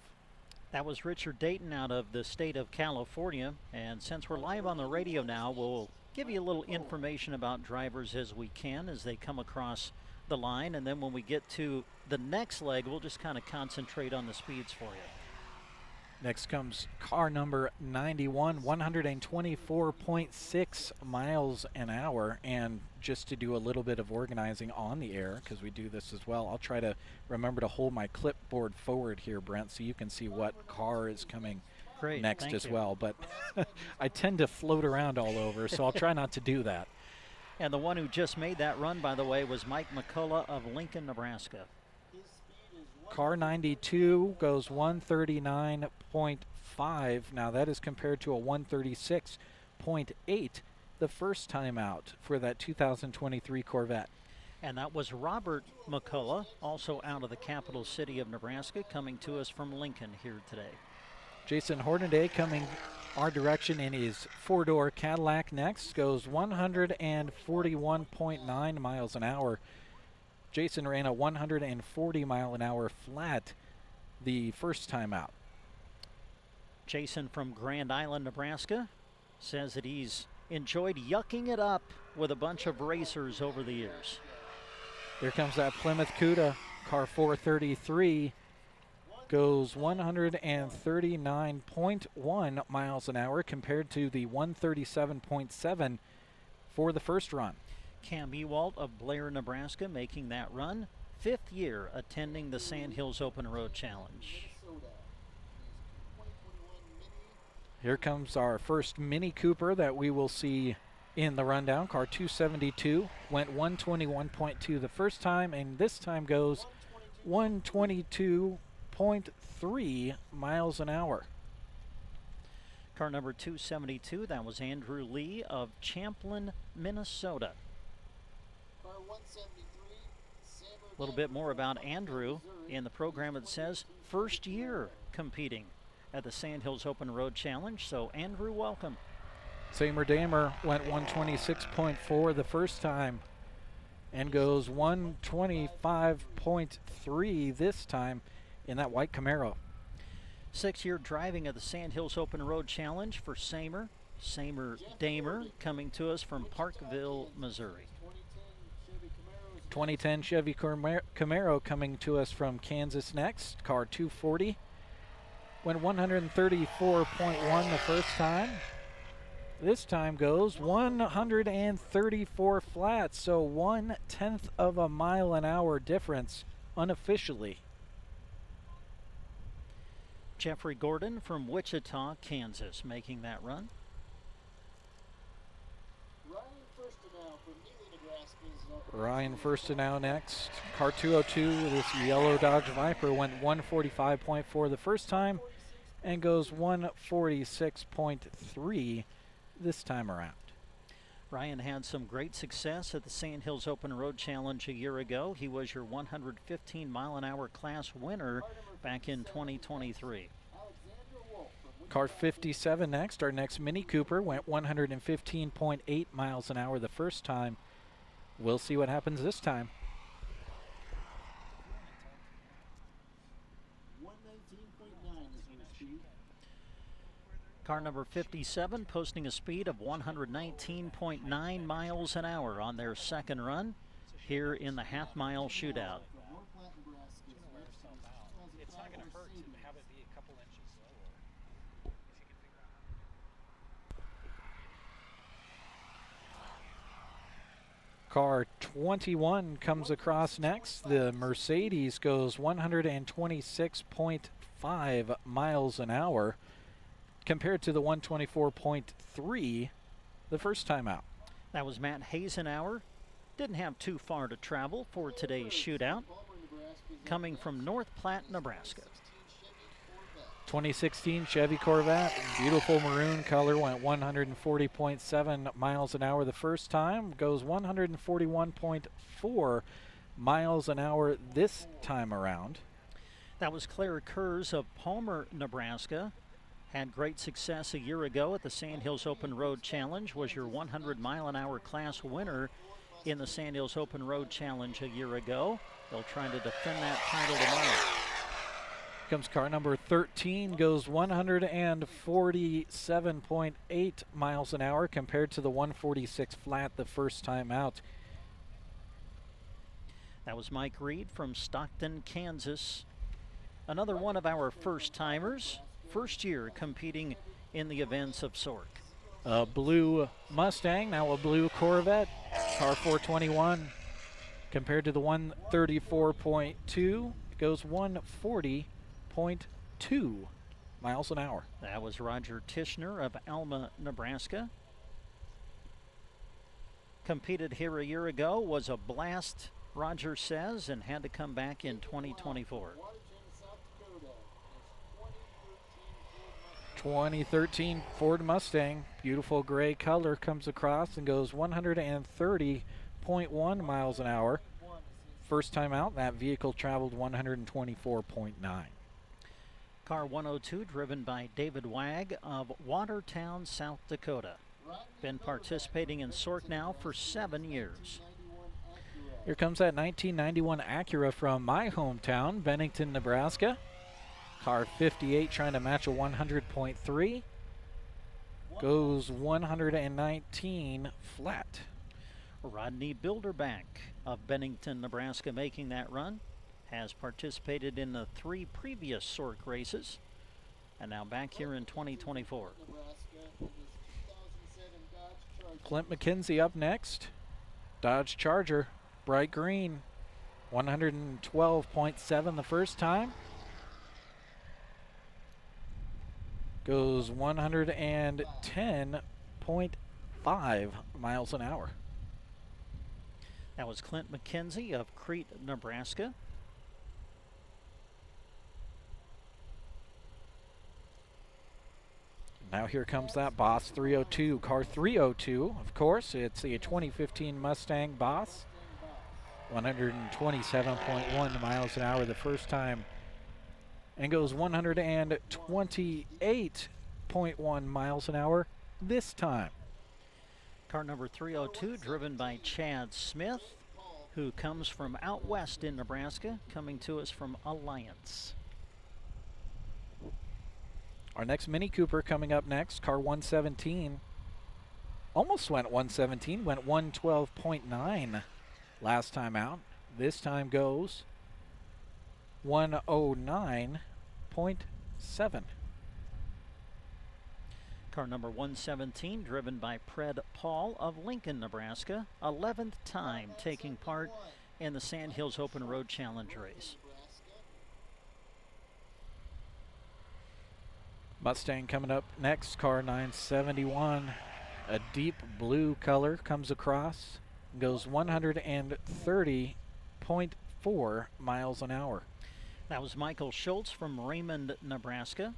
That was Richard Dayton out of the state of California. And since we're live on the radio now, we'll give you a little information about drivers as we can as they come across the line. And then when we get to the next leg, we'll just kind of concentrate on the speeds for you. Next comes car number 91, 124.6 miles an hour. And just to do a little bit of organizing on the air, because we do this as well, I'll try to remember to hold my clipboard forward here, Brent, so you can see what car is coming next as well. But I tend to float around all over, so I'll try not to do that. And the one who just made that run, by the way, was Mike McCullough of Lincoln, Nebraska. Car 92 goes 139.5. Now that is compared to a 136.8 the first time out for that 2023 Corvette. And that was Robert McCullough, also out of the capital city of Nebraska, coming to us from Lincoln here today. Jason Hornaday coming our direction in his four-door Cadillac next, goes 141.9 miles an hour. Jason ran a 140 mile an hour flat the first time out. Jason from Grand Island, Nebraska, says that he's enjoyed yucking it up with a bunch of racers over the years. Here comes that Plymouth Cuda, car 433, goes 139.1 miles an hour compared to the 137.7 for the first run. Cam Ewalt of Blair, Nebraska, making that run. 5th year attending the Sandhills Open Road Challenge. Here comes our first Mini Cooper that we will see in the rundown. Car 272 went 121.2 the first time, and this time goes 122.3 miles an hour. Car number 272, that was Andrew Lee of Champlin, Minnesota. A little bit more about Andrew in the program. It says first year competing at the Sandhills Open Road Challenge. So Andrew, welcome. Samer Damer went 126.4 the first time and goes 125.3 this time in that white Camaro. 6-year driving at the Sandhills Open Road Challenge for Samer Damer, coming to us from Parkville, Missouri. 2010 Chevy Camaro coming to us from Kansas next. Car 240 went 134.1 the first time. This time goes 134 flat, so 1/10 of a mile an hour difference unofficially. Jeffrey Gordon from Wichita, Kansas, making that run. Ryan Firstenow next. Car 202, this yellow Dodge Viper went 145.4 the first time and goes 146.3 this time around. Ryan had some great success at the Sandhills Open Road Challenge a year ago. He was your 115 mile an hour class winner back in 2023. Car 57 next. Our next Mini Cooper went 115.8 miles an hour the first time. We'll see what happens this time. Car number 57 posting a speed of 119.9 miles an hour on their second run here in the half-mile shootout. It's not going to hurt to have it be a couple inches slower. Car 21 comes across next. The Mercedes goes 126.5 miles an hour compared to the 124.3 the first time out. That was Matt Hazenauer. Didn't have too far to travel for today's shootout. Coming from North Platte, Nebraska. 2016 Chevy Corvette, beautiful maroon color, went 140.7 miles an hour the first time, goes 141.4 miles an hour this time around. That was Claire Kurz of Palmer, Nebraska. Had great success a year ago at the Sandhills Open Road Challenge. Was your 100-mile-an-hour class winner in the Sandhills Open Road Challenge a year ago. They'll try to defend that title tomorrow. Comes car number 13, goes 147.8 miles an hour compared to the 146 flat the first time out. That was Mike Reed from Stockton, Kansas. Another one of our first-timers, first year competing in the events of SORC. A blue Mustang, now a blue Corvette, car 421. Compared to the 134.2, it goes 140.2 miles an hour. That was Roger Tishner of Alma, Nebraska. Competed here a year ago, was a blast, Roger says, and had to come back in 2024. 2013 Ford Mustang, beautiful gray color, comes across and goes 130.1 miles an hour. First time out, that vehicle traveled 124.9. Car 102 driven by David Wag of Watertown, South Dakota. Been participating in SORC now for 7 years. Here comes that 1991 Acura from my hometown, Bennington, Nebraska. Car 58 trying to match a 100.3. Goes 119 flat. Rodney Bilderback of Bennington, Nebraska making that run. Has participated in the 3 previous SORC races. And now back here in 2024. Clint McKenzie up next. Dodge Charger, bright green. 112.7 the first time. Goes 110.5 miles an hour. That was Clint McKenzie of Crete, Nebraska. Now here comes that Boss 302, car 302. Of course, it's the 2015 Mustang Boss. 127.1 miles an hour the first time. And goes 128.1 miles an hour this time. Car number 302 driven by Chad Smith, who comes from out west in Nebraska, coming to us from Alliance. Our next Mini Cooper coming up next, car 117. Almost went 117, went 112.9 last time out. This time goes 109.7. Car number 117 driven by Pred Paul of Lincoln, Nebraska. 11th time taking part in the Sandhills Open Road Challenge race. Mustang coming up next, car 971. A deep blue color comes across, goes 130.4 miles an hour. That was Michael Schultz from Raymond, Nebraska.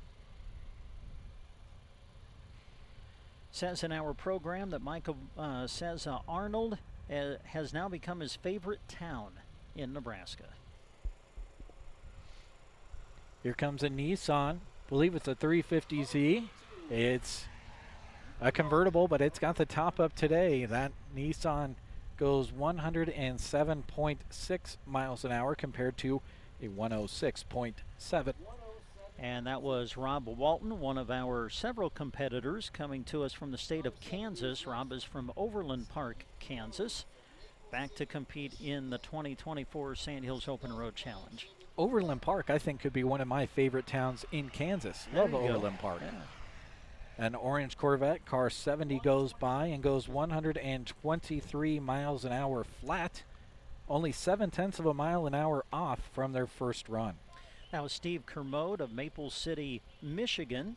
Says in our program that Michael says Arnold has now become his favorite town in Nebraska. Here comes a Nissan. I believe it's a 350Z. It's a convertible, but it's got the top up today. That Nissan goes 107.6 miles an hour compared to a 106.7. And that was Rob Walton, one of our several competitors coming to us from the state of Kansas. Rob is from Overland Park, Kansas, back to compete in the 2024 Sandhills Open Road Challenge. Overland Park, I think, could be one of my favorite towns in Kansas. Love Overland Park. Yeah. An orange Corvette, car 70 goes by and goes 123 miles an hour flat. Only 0.7 of a mile an hour off from their first run. That was Steve Kermode of Maple City, Michigan.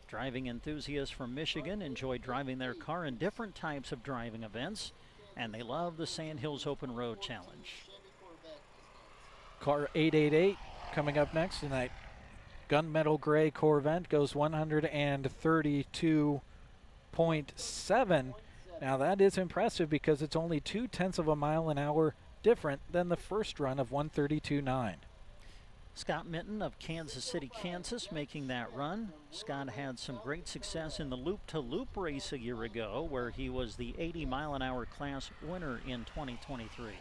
Driving enthusiasts from Michigan enjoy driving their car in different types of driving events, and they love the Sandhills Open Road Challenge. Car 888 coming up next in that gunmetal gray Corvette goes 132.7. Now that is impressive because it's only 0.2 of a mile an hour different than the first run of 132.9. Scott Minton of Kansas City, Kansas, making that run. Scott had some great success in the loop-to-loop race a year ago, where he was the 80-mile-an-hour class winner in 2023.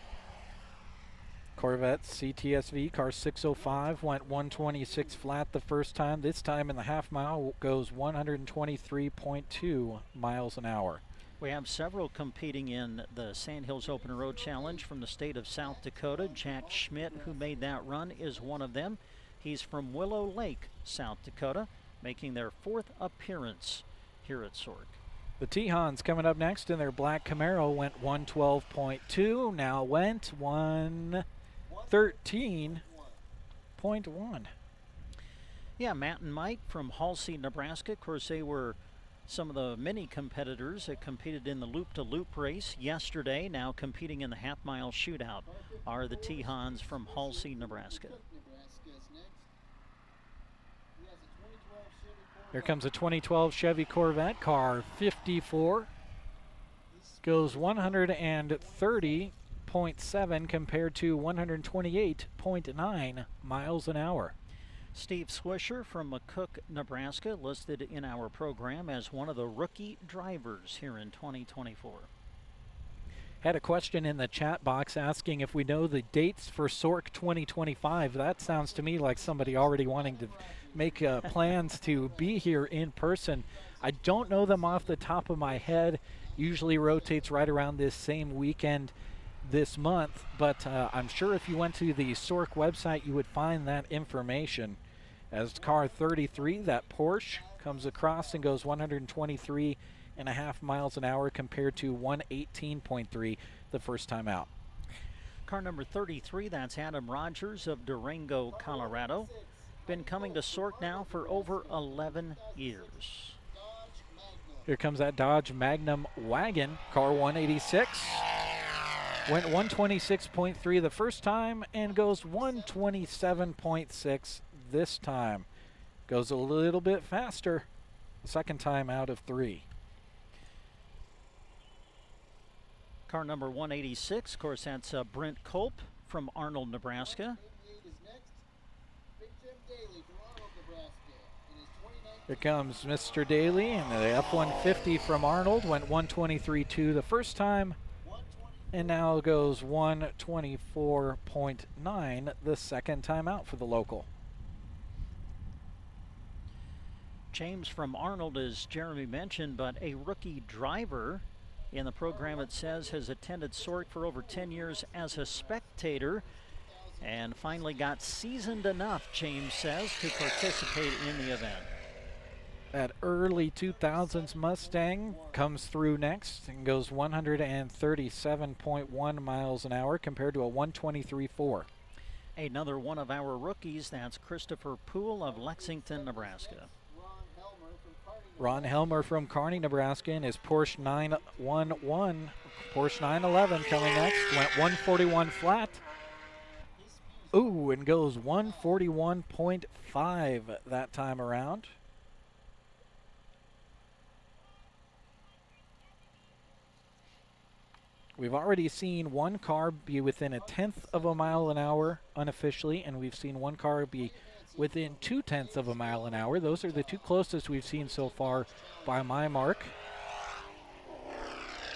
Corvette CTSV car 605 went 126 flat the first time. This time in the half mile goes 123.2 miles an hour. We have several competing in the Sandhills Open Road Challenge from the state of South Dakota. Jack Schmidt, who made that run, is one of them. He's from Willow Lake, South Dakota, making their 4th appearance here at Sork. The Tehans coming up next in their black Camaro went 112.2, now went 113.1. Yeah, Matt and Mike from Halsey, Nebraska. Of course, they were some of the many competitors that competed in the loop-to-loop race yesterday. Now competing in the half-mile shootout are the Tehans from Halsey, Nebraska. Here comes a 2012 Chevy Corvette car 54. Goes 130.7 compared to 128.9 miles an hour. Steve Swisher from McCook, Nebraska, listed in our program as one of the rookie drivers here in 2024. Had a question in the chat box asking if we know the dates for Sork 2025. That sounds to me like somebody already wanting to make plans to be here in person. I don't know them off the top of my head. Usually rotates right around this same weekend this month, but I'm sure if you went to the Sork website you would find that information. As car 33, that Porsche, comes across and goes 123.5 miles an hour compared to 118.3 the first time out. Car number 33, that's Adam Rogers of Durango, Colorado. Been coming to Sork now for over 11 years. Here comes that Dodge Magnum wagon, car 186. Went 126.3 the first time and goes 127.6 this time. Goes a little bit faster the second time out of 3. Car number 186, of course, that's Brent Culp from Arnold, Nebraska. Here comes Mr. Daly, and the F-150 from Arnold went 123.2 the first time and now goes 124.9 the second time out for the local. James from Arnold, as Jeremy mentioned, but a rookie driver in the program, it says, has attended Sork for over 10 years as a spectator and finally got seasoned enough, James says, to participate in the event. That early 2000s Mustang comes through next and goes 137.1 miles an hour compared to a 123.4. Another one of our rookies, that's Christopher Poole of Lexington, Nebraska. Ron Helmer from Kearney, Nebraska, in his Porsche 911 coming next. Went 141 flat. Ooh, and goes 141.5 that time around. We've already seen one car be within 1/10 of a mile an hour unofficially, and we've seen one car be within 2/10 of a mile an hour. Those are the two closest we've seen so far by my mark.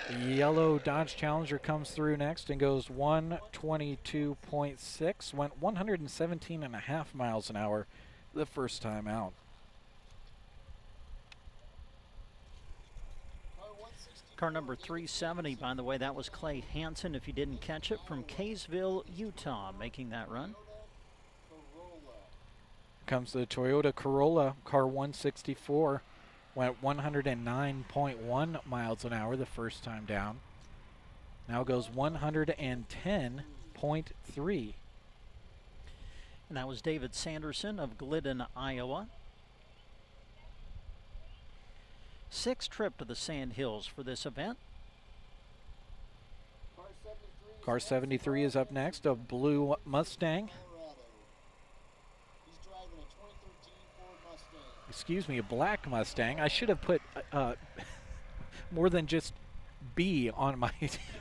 The yellow Dodge Challenger comes through next and goes 122.6. Went 117.5 miles an hour the first time out. Car number 370, by the way, that was Clay Hansen, if you didn't catch it, from Kaysville, Utah, making that run. Comes the Toyota Corolla, car 164. Went 109.1 miles an hour the first time down. Now goes 110.3. And that was David Sanderson of Glidden, Iowa. 6th trip to the Sand Hills for this event. Car 73 is up next, a blue Mustang. Excuse me, a black Mustang. I should have put more than just B on my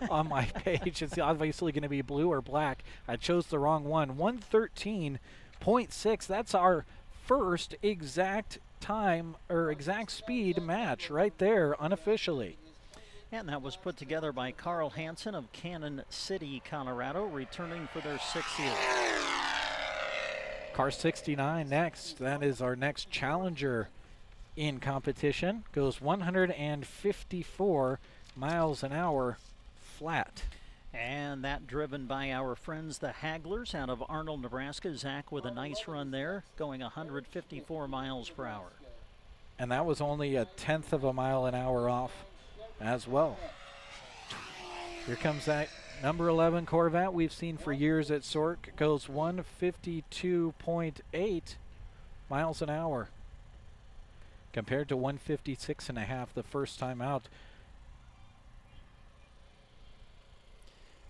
on my page. It's obviously going to be blue or black. I chose the wrong one. 113.9 153.6. That's our first exact time or exact speed match right there unofficially. And that was put together by Carl Hansen of Cannon City, Colorado, returning for their 6th year. Car 69 next. That is our next challenger in competition. Goes 154 miles an hour flat. And that driven by our friends the Hagglers out of Arnold, Nebraska. Zach with a nice run there, going 154 miles per hour. And that was only a 1/10 of a mile an hour off as well. Here comes that number 11 Corvette we've seen for years at Sork. Goes 152.8 miles an hour compared to 156.5 the first time out.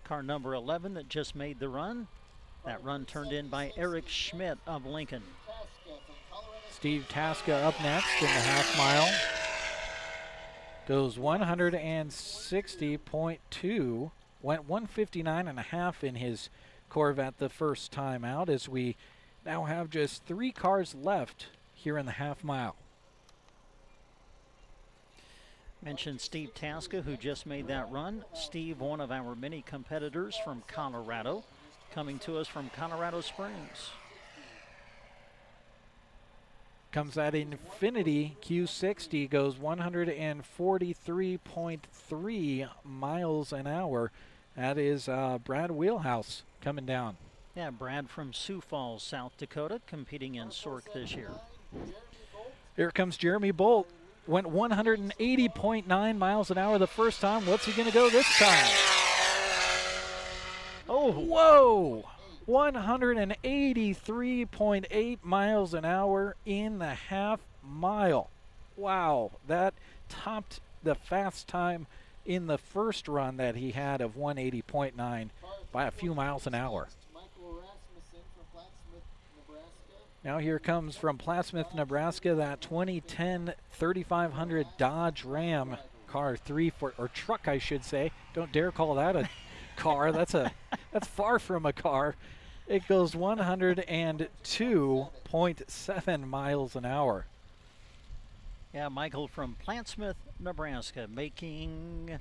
Car number 11 that just made the run. That run turned in by Eric Schmidt of Lincoln. Steve Tasca up next in the half mile. Goes 160.2. Went 159.5 in his Corvette the first time out, as we now have just 3 cars left here in the half mile. Mentioned Steve Tasca, who just made that run. Steve, one of our many competitors from Colorado, coming to us from Colorado Springs. Comes that Infiniti Q60, goes 143.3 miles an hour. That is Brad Wheelhouse coming down. Yeah, Brad from Sioux Falls, South Dakota, competing in Sork this year. Here comes Jeremy Bolt. Went 180.9 miles an hour the first time. What's he going to go this time? Oh, whoa! 183.8 miles an hour in the half mile. Wow, that topped the fast time in the first run that he had of 180.9 by a few miles an hour. Now here comes from Plattsmouth, Nebraska, that 2010 3500 Dodge Ram car, or truck, I should say. Don't dare call that a car. That's far from a car. It goes 102.7 miles an hour. Yeah, Michael from Plattsmouth, Nebraska, making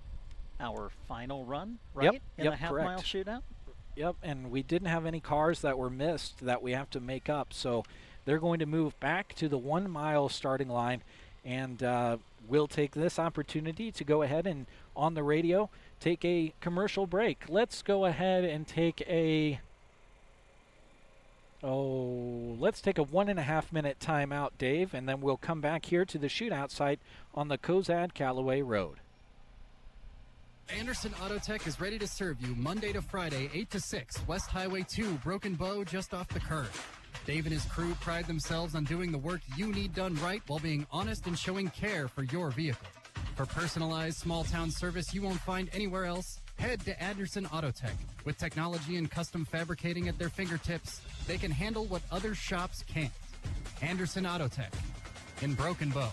our final run, right? In the half-mile shootout? Yep, and we didn't have any cars that were missed that we have to make up, so they're going to move back to the 1 mile starting line, and we'll take this opportunity to go ahead and, on the radio, take a commercial break. Let's go ahead and take a 1.5 minute timeout, Dave, and then we'll come back here to the shootout site on the Cozad-Callaway Road. Anderson Auto Tech is ready to serve you Monday to Friday, 8 to 6, West Highway 2, Broken Bow, just off the curve. Dave and his crew pride themselves on doing the work you need done right while being honest and showing care for your vehicle. For personalized small-town service you won't find anywhere else, head to Anderson Auto Tech. With technology and custom fabricating at their fingertips, they can handle what other shops can't. Anderson Auto Tech in Broken Bow.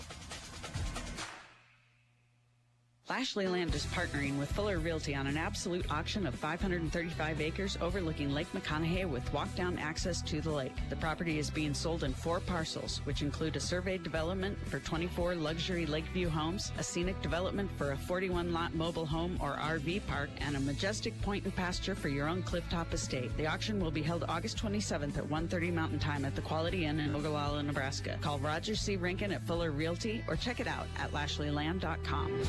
Lashley Land is partnering with Fuller Realty on an absolute auction of 535 acres overlooking Lake McConaughey with walk-down access to the lake. The property is being sold in 4 parcels, which include a surveyed development for 24 luxury Lakeview homes, a scenic development for a 41-lot mobile home or RV park, and a majestic point and pasture for your own clifftop estate. The auction will be held August 27th at 1:30 Mountain Time at the Quality Inn in Ogallala, Nebraska. Call Roger C. Rankin at Fuller Realty or check it out at LashleyLand.com.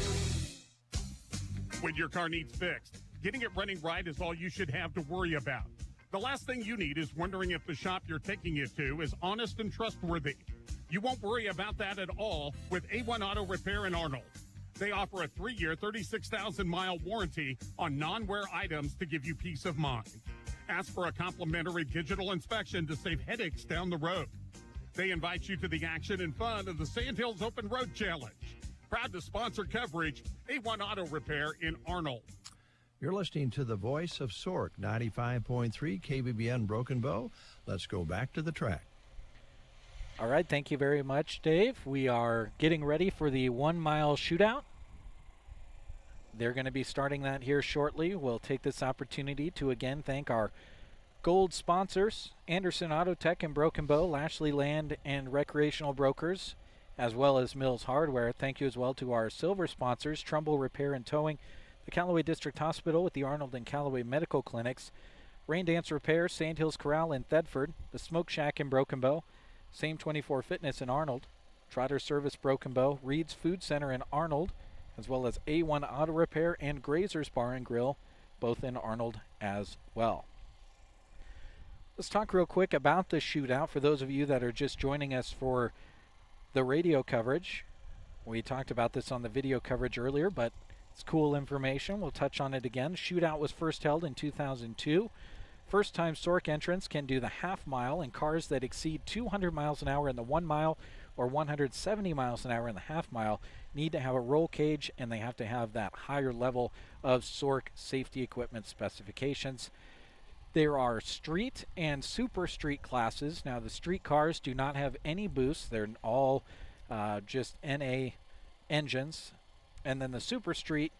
When your car needs fixed, getting it running right is all you should have to worry about. The last thing you need is wondering if the shop you're taking it to is honest and trustworthy. You won't worry about that at all with A1 Auto Repair in Arnold. They offer a 3-year, 36,000-mile warranty on non-wear items to give you peace of mind. Ask for a complimentary digital inspection to save headaches down the road. They invite you to the action and fun of the Sandhills Open Road Challenge. Proud to sponsor coverage, A1 Auto Repair in Arnold. You're listening to the voice of Sork, 95.3 KBBN Broken Bow. Let's go back to the track. All right, thank you very much, Dave. We are getting ready for the 1 mile shootout. They're going to be starting that here shortly. We'll take this opportunity to again thank our Gold sponsors, Anderson Auto Tech in Broken Bow, Lashley Land and Recreational Brokers, as well as Mills Hardware. Thank you as well to our silver sponsors, Trumbull Repair and Towing, the Callaway District Hospital with the Arnold and Callaway Medical Clinics, Rain Dance Repair, Sandhills Corral in Thedford, the Smoke Shack in Broken Bow, Same 24 Fitness in Arnold, Trotter Service Broken Bow, Reed's Food Center in Arnold, as well as A1 Auto Repair and Grazer's Bar and Grill, both in Arnold as well. Let's talk real quick about the shootout for those of you that are just joining us for the radio coverage. We talked about this on the video coverage earlier, but it's cool information. We'll touch on it again. Shootout was first held in 2002. First-time Sork entrants can do the half mile, and cars that exceed 200 miles an hour in the 1 mile or 170 miles an hour in the half mile need to have a roll cage, and they have to have that higher level of Sork safety equipment specifications. There are street and super street classes. Now, the street cars do not have any boosts. They're all just NA engines. And then the super street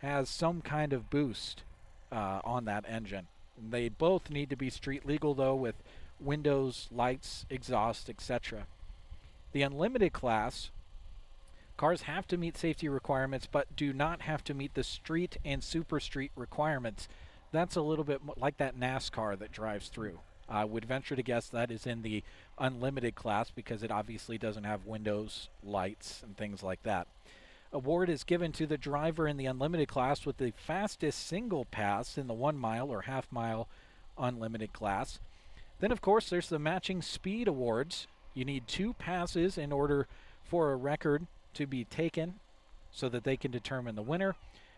has some kind of boost on that engine. They both need to be street legal, though, with windows, lights, exhaust, etc. The unlimited class, cars have to meet safety requirements, but do not have to meet the street and super street requirements. That's a little bit like that NASCAR that drives through. I would venture to guess that is in the unlimited class because it obviously doesn't have windows, lights, and things like that. Award is given to the driver in the unlimited class with the fastest single pass in the 1 mile or half mile unlimited class. Then, of course, there's the matching speed awards. You need 2 passes in order for a record to be taken so that they can determine the winner.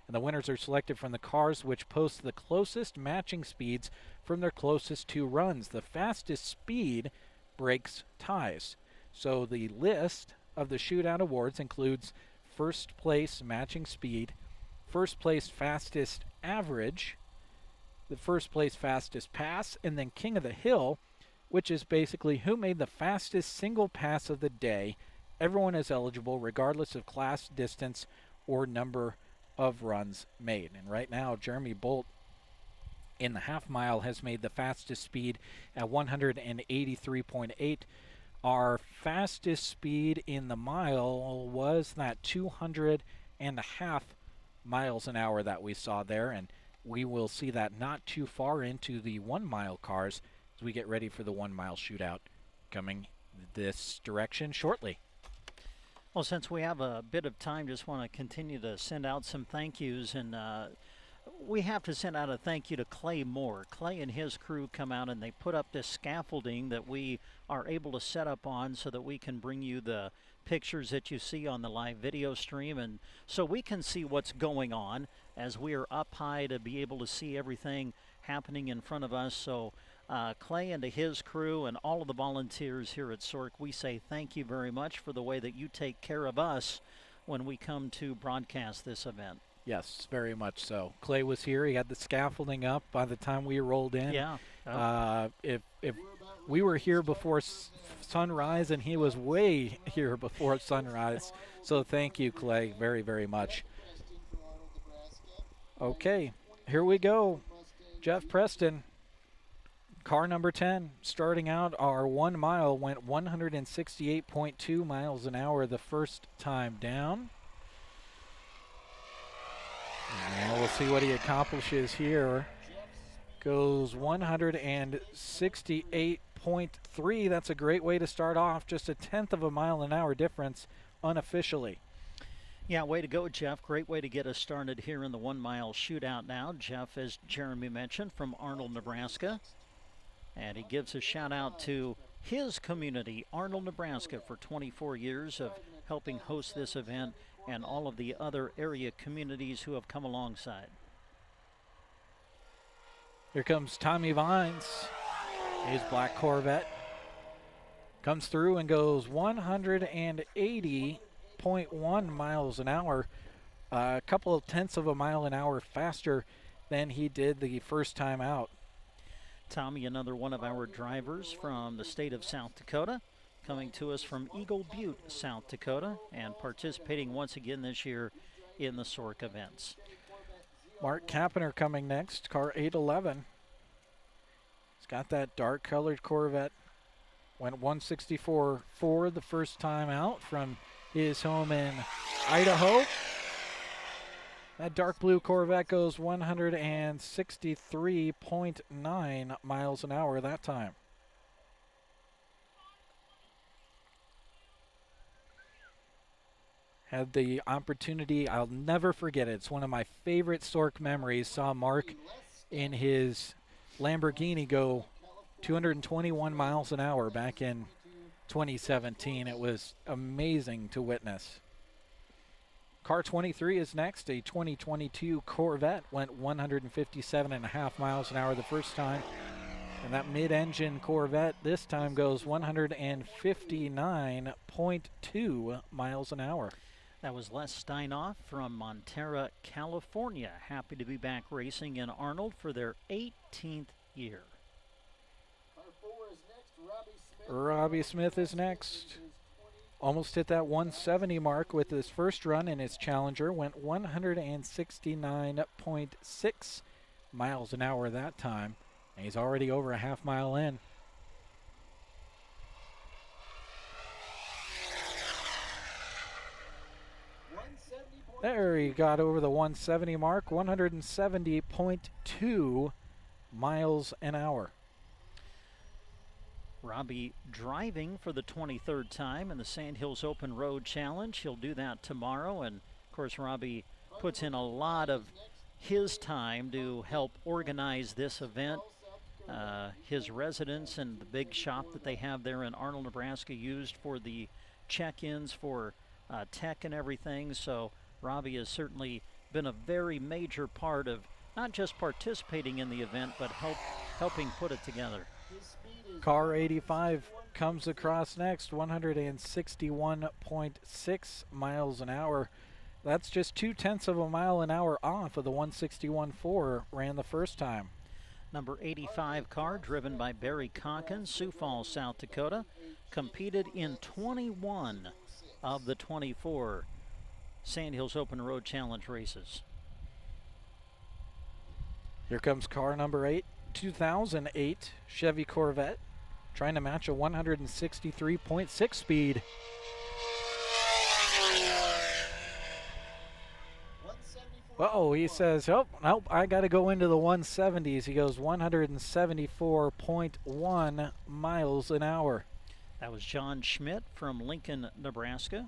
And the winners are selected from the cars which post the closest matching speeds from their closest 2 runs. The fastest speed breaks ties. So the list of the shootout awards includes first place matching speed, first place fastest average, the first place fastest pass, and then King of the Hill, which is basically who made the fastest single pass of the day. Everyone is eligible regardless of class, distance, or number of runs made. And right now, Jeremy Bolt in the half mile has made the fastest speed at 183.8. Our fastest speed in the mile was that 200.5 miles an hour that we saw there, and we will see that not too far into the 1 mile cars as we get ready for the 1 mile shootout coming this direction shortly. Well, since we have a bit of time, just want to continue to send out some thank yous, and we have to send out a thank you to Clay Moore. Clay and his crew come out and they put up this scaffolding that we are able to set up on so that we can bring you the pictures that you see on the live video stream, and so we can see what's going on as we are up high to be able to see everything happening in front of us. So Clay and to his crew and all of the volunteers here at Sork, we say thank you very much for the way that you take care of us when we come to broadcast this event. Yes, very much so. Clay was here. He had the scaffolding up by the time we rolled in. Yeah. If we were here before sunrise, and he was way here before sunrise. So thank you, Clay, very, very much. Okay, here we go. Jeff Preston, car number 10, starting out our 1 mile, went 168.2 miles an hour the first time down. And we'll see what he accomplishes here. Goes 168.3. That's a great way to start off. Just a 1/10 of a mile an hour difference unofficially. Yeah, way to go, Jeff. Great way to get us started here in the 1 mile shootout now. Jeff, as Jeremy mentioned, from Arnold, Nebraska. And he gives a shout out to his community, Arnold, Nebraska, for 24 years of helping host this event, and all of the other area communities who have come alongside. Here comes Tommy Vines. His black Corvette comes through and goes 180.1 miles an hour, a couple of 1/10 of a mile an hour faster than he did the first time out. Tommy, another one of our drivers from the state of South Dakota, coming to us from Eagle Butte, South Dakota, and participating once again this year in the Sork events. Mark Kappener coming next, car 811. He's got that dark colored Corvette. Went 164.4 the first time out from his home in Idaho. That dark blue Corvette goes 163.9 miles an hour that time. Had the opportunity, I'll never forget it. It's one of my favorite Stork memories. Saw Mark in his Lamborghini go 221 miles an hour back in 2017. It was amazing to witness. Car 23 is next. A 2022 Corvette went 157.5 miles an hour the first time. And that mid-engine Corvette this time goes 159.2 miles an hour. That was Les Steinoff from Montera, California. Happy to be back racing in Arnold for their 18th year. Car 4 is next. Robbie Smith is next. Almost hit that 170 mark with his first run in his Challenger. Went 169.6 miles an hour that time. And he's already over a half mile in. There he got over the 170 mark, 170.2 miles an hour. Robbie driving for the 23rd time in the Sandhills Open Road Challenge. He'll do that tomorrow. And, of course, Robbie puts in a lot of his time to help organize this event. His residence and the big shop that they have there in Arnold, Nebraska, used for the check-ins for tech and everything. So Robbie has certainly been a very major part of not just participating in the event, but helping put it together. Car 85 comes across next, 161.6 miles an hour. That's just 0.2 of a mile an hour off of the 161.4 ran the first time. Number 85 car, driven by Barry Conkin, Sioux Falls, South Dakota, competed in 21 of the 24 Sandhills Open Road Challenge races. Here comes car number 8, 2008 Chevy Corvette, trying to match a 163.6 speed. Uh-oh, he says, oh, nope, I got to go into the 170s. He goes 174.1 miles an hour. That was John Schmidt from Lincoln, Nebraska.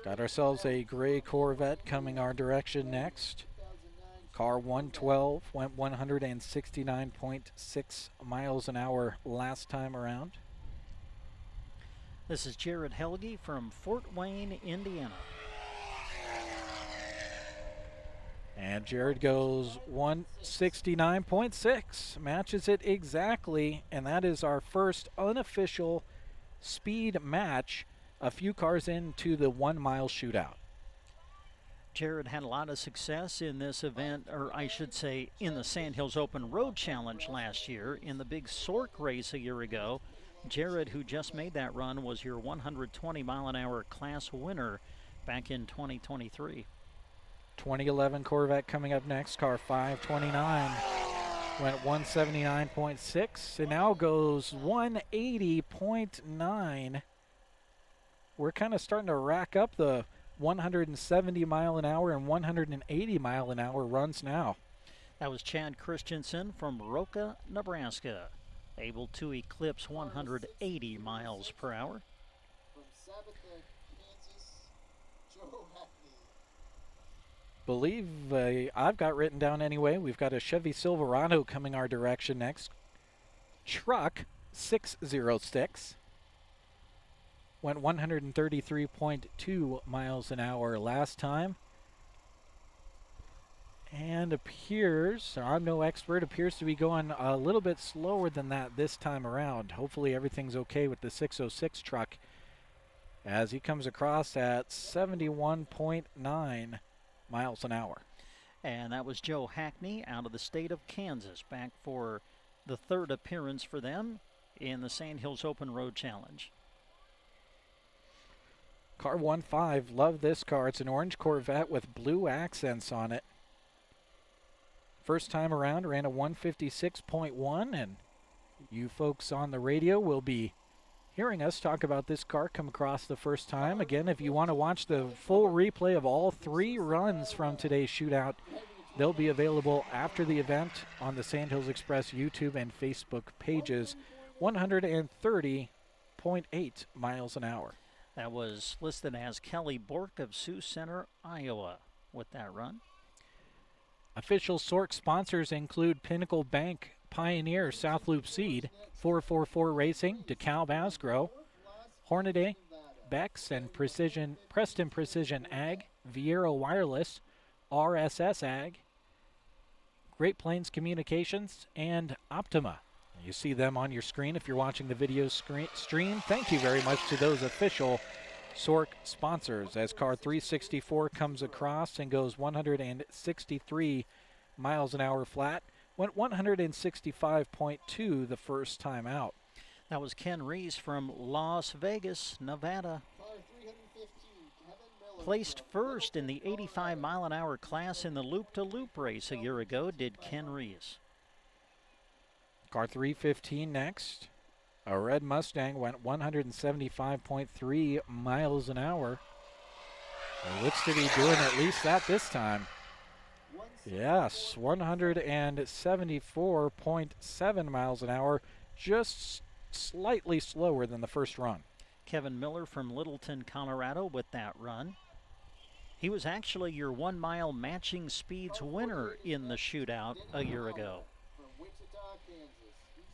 Got ourselves a gray Corvette coming our direction next. Car 112 went 169.6 miles an hour last time around. This is Jared Helge from Fort Wayne, Indiana. And Jared goes 169.6, matches it exactly, and that is our first unofficial speed match a few cars into the 1 mile shootout. Jared had a lot of success in this event, or I should say in the Sandhills Open Road Challenge last year. In the big Sork race a year ago, Jared, who just made that run, was your 120 mile an hour class winner back in 2023. 2011 Corvette coming up next, car 529. Went 179.6 and now goes 180.9. We're kind of starting to rack up the 170 mile an hour and 180 mile an hour runs now. That was Chad Christensen from Roca, Nebraska, able to eclipse 180 miles per hour. From Sabetha, Kansas, Joe Hackney. Believe I've got written down anyway, we've got a Chevy Silverado coming our direction next. Truck 606. Went 133.2 miles an hour last time. And appears, I'm no expert, appears to be going a little bit slower than that this time around. Hopefully everything's okay with the 606 truck as he comes across at 71.9 miles an hour. And that was Joe Hackney out of the state of Kansas, back for the third appearance for them in the Sandhills Open Road Challenge. Car 15, love this car. It's an orange Corvette with blue accents on it. First time around ran a 156.1, and you folks on the radio will be hearing us talk about this car come across the first time. Again, if you want to watch the full replay of all 3 runs from today's shootout, they'll be available after the event on the Sandhills Express YouTube and Facebook pages. 130.8 miles an hour. That was listed as Kelly Bork of Sioux Center, Iowa, with that run. Official SORC sponsors include Pinnacle Bank, Pioneer, South Loop Seed, 444 Racing, DeKalb Asgrow, Hornaday, Bex, and Preston Precision Ag, Viera Wireless, RSS Ag, Great Plains Communications, and Optima. You see them on your screen if you're watching the video stream. Thank you very much to those official SORC sponsors as car 364 comes across and goes 163 miles an hour flat. Went 165.2 the first time out. That was Ken Rees from Las Vegas, Nevada. Placed first in the 85-mile-an-hour class in the loop-to-loop race a year ago, did Ken Rees. Car 315 next. A red Mustang went 175.3 miles an hour. It looks to be doing at least that this time. Yes, 174.7 miles an hour, just slightly slower than the first run. Kevin Miller from Littleton, Colorado with that run. He was actually your 1 mile matching speeds winner in the shootout a year ago.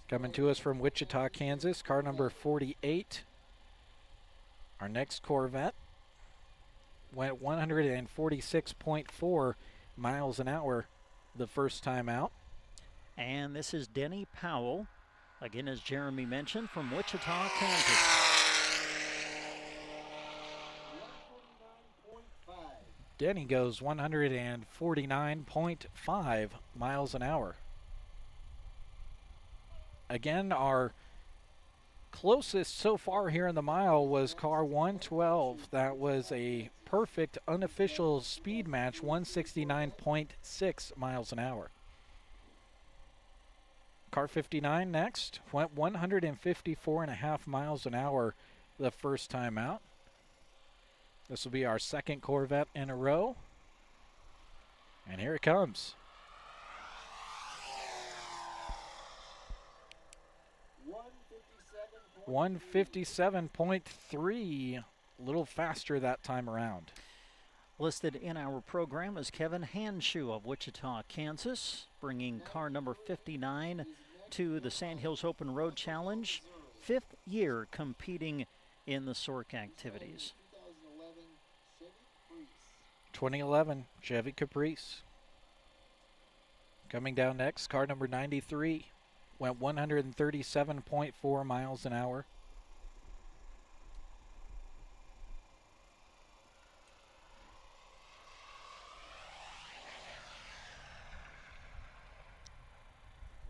Coming to us from Wichita, Kansas, car number 48. Our next Corvette went 146.4 miles an hour the first time out. And this is Denny Powell, again as Jeremy mentioned, from Wichita, Kansas. Denny goes 149.5 miles an hour. Again, our closest so far here in the mile was car 112. That was a perfect unofficial speed match, 169.6 miles an hour. Car 59 next went 154.5 miles an hour the first time out. This will be our second Corvette in a row. And here it comes. 157.3, a little faster that time around. Listed in our program is Kevin Hanshoe of Wichita, Kansas, bringing car number 59 to the Sandhills Open Road Challenge, 5th year competing in the SORC activities. 2011 Chevy Caprice. Coming down next, car number 93. Went 137.4 miles an hour.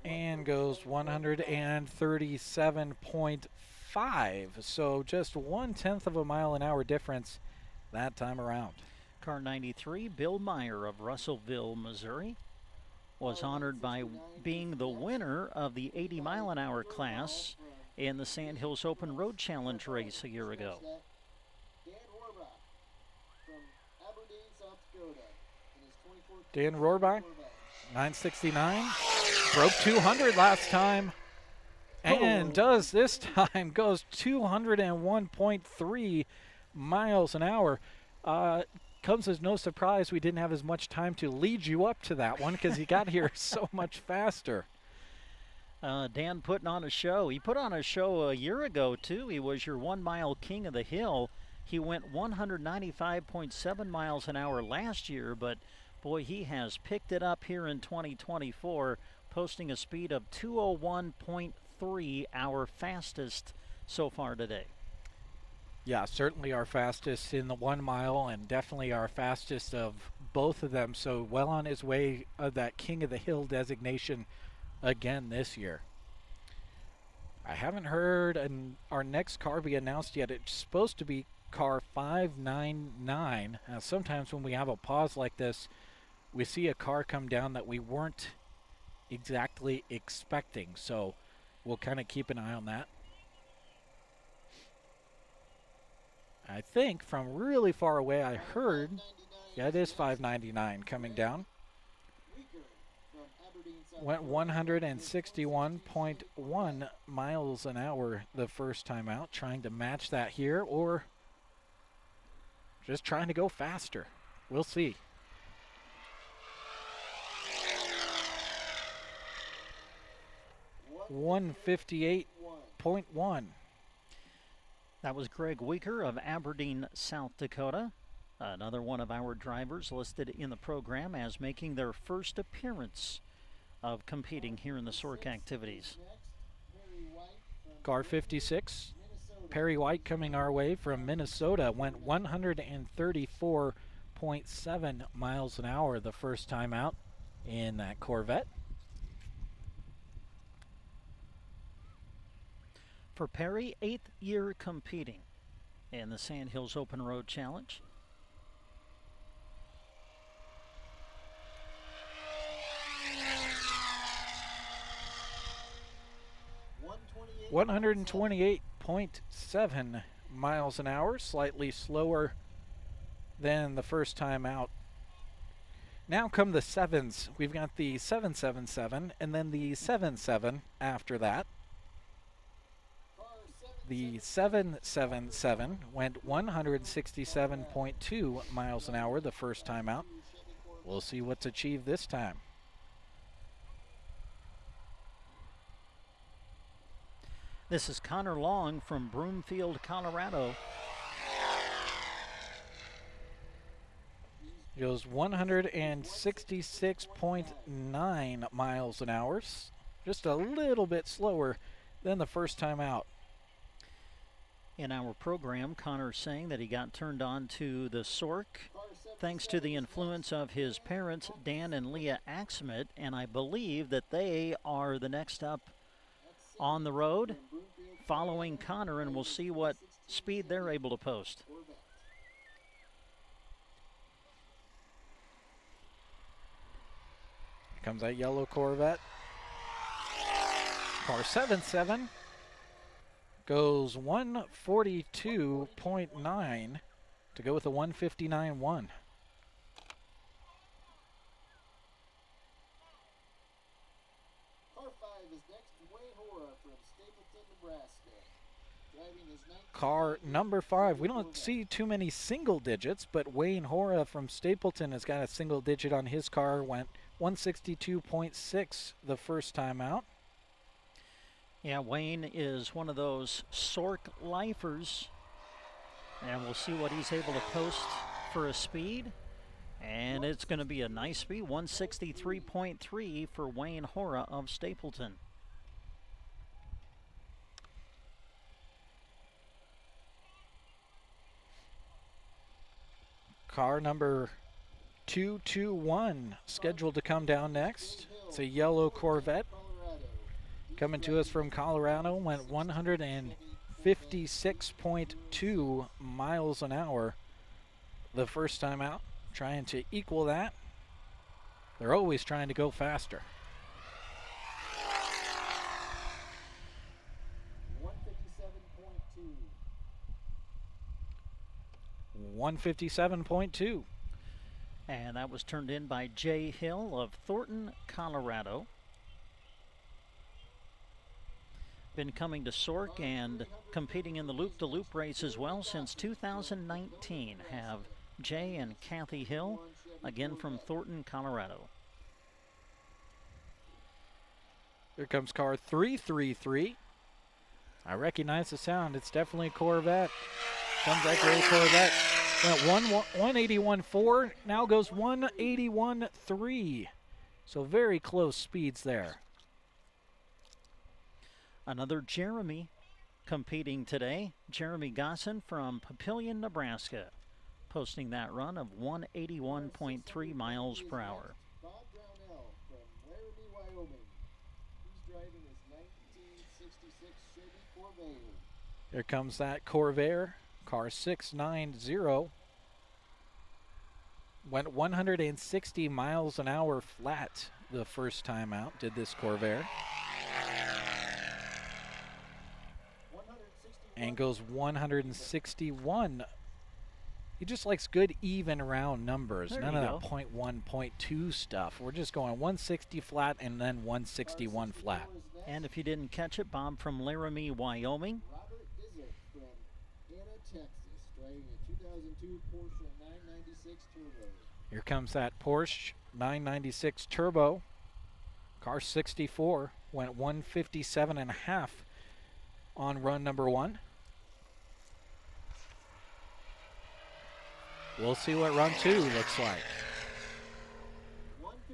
And goes 137.5. So just 1/10 of a mile an hour difference that time around. Car 93, Bill Meyer of Russellville, Missouri, was honored by being the winner of the 80-mile-an-hour class in the Sandhills Open Road Challenge race a year ago. Dan Rohrbach, 969, broke 200 last time, and does this time, goes 201.3 miles an hour. Comes as no surprise we didn't have as much time to lead you up to that one because he got here so much faster. Dan putting on a show. He put on a show a year ago, too. He was your 1 mile king of the hill. He went 195.7 miles an hour last year, but boy, he has picked it up here in 2024, posting a speed of 201.3, our fastest so far today. Yeah, certainly our fastest in the 1 mile and definitely our fastest of both of them. So well on his way of that King of the Hill designation again this year. I haven't heard our next car be announced yet. It's supposed to be car 599. Sometimes when we have a pause like this, we see a car come down that we weren't exactly expecting. So we'll kind of keep an eye on that. I think from really far away I heard, yeah, it is 599 coming down. Went 161.1 miles an hour the first time out, trying to match that here or just trying to go faster. We'll see. .158.1. That was Greg Weaker of Aberdeen, South Dakota. Another one of our drivers listed in the program as making their first appearance of competing here in the SORC activities. Car 56, Perry White coming our way from Minnesota, went 134.7 miles an hour the first time out in that Corvette. For Perry, 8th year competing in the Sand Hills Open Road Challenge. .128.7 miles an hour, slightly slower than the first time out. Now come the sevens. We've got the 777 and then the 77 after that. The 777 went 167.2 miles an hour the first time out. We'll see what's achieved this time. This is Connor Long from Broomfield, Colorado. Goes 166.9 miles an hour. Just a little bit slower than the first time out. In our program, Connor's saying that he got turned on to the SORC thanks to the influence of his parents, Dan and Leah Axmit, and I believe that they are the next up on the road following Connor, and we'll see what speed they're able to post. Here comes that yellow Corvette. Car 77 goes 142.9 to go with a 159.1. Car 5 is next to Wayne Hora from Stapleton, Nebraska. Driving his Car number 5. We don't see too many single digits, but Wayne Hora from Stapleton has got a single digit on his car. Went 162.6 the first time out. Yeah, Wayne is one of those SORC lifers, and we'll see what he's able to post for a speed. And it's going to be a nice speed, 163.3 for Wayne Hora of Stapleton. Car number 221 scheduled to come down next. It's a yellow Corvette. Coming to us from Colorado, went 156.2 miles an hour the first time out. Trying to equal that. They're always trying to go faster. 157.2. And that was turned in by Jay Hill of Thornton, Colorado. Been coming to SORC and competing in the loop-to-loop race as well since 2019. Have Jay and Kathy Hill, again from Thornton, Colorado. Here comes car 333. I recognize the sound. It's definitely a Corvette. Comes that great Corvette. Went 181.4, now goes 181.3. So very close speeds there. Another Jeremy competing today. Jeremy Gosson from Papillion, Nebraska, posting that run of 181.3 miles per hour. Bob Brownell from Laramie, Wyoming. He's driving his 1966 Chevy Corvair. Here comes that Corvair, car 690. Went 160 miles an hour flat the first time out, did this Corvair. And goes 161. He just likes good even round numbers. There None you of go. that 0.1, 0.2 stuff. We're just going 160 flat and then 161 flat. And if you didn't catch it, Bob from Laramie, Wyoming. Robert Dizek from Anna, Texas, driving a 2002 Porsche 996 Turbo. Here comes that Porsche 996 Turbo. Car 64 went 157.5 on run number 1. We'll see what run 2 looks like.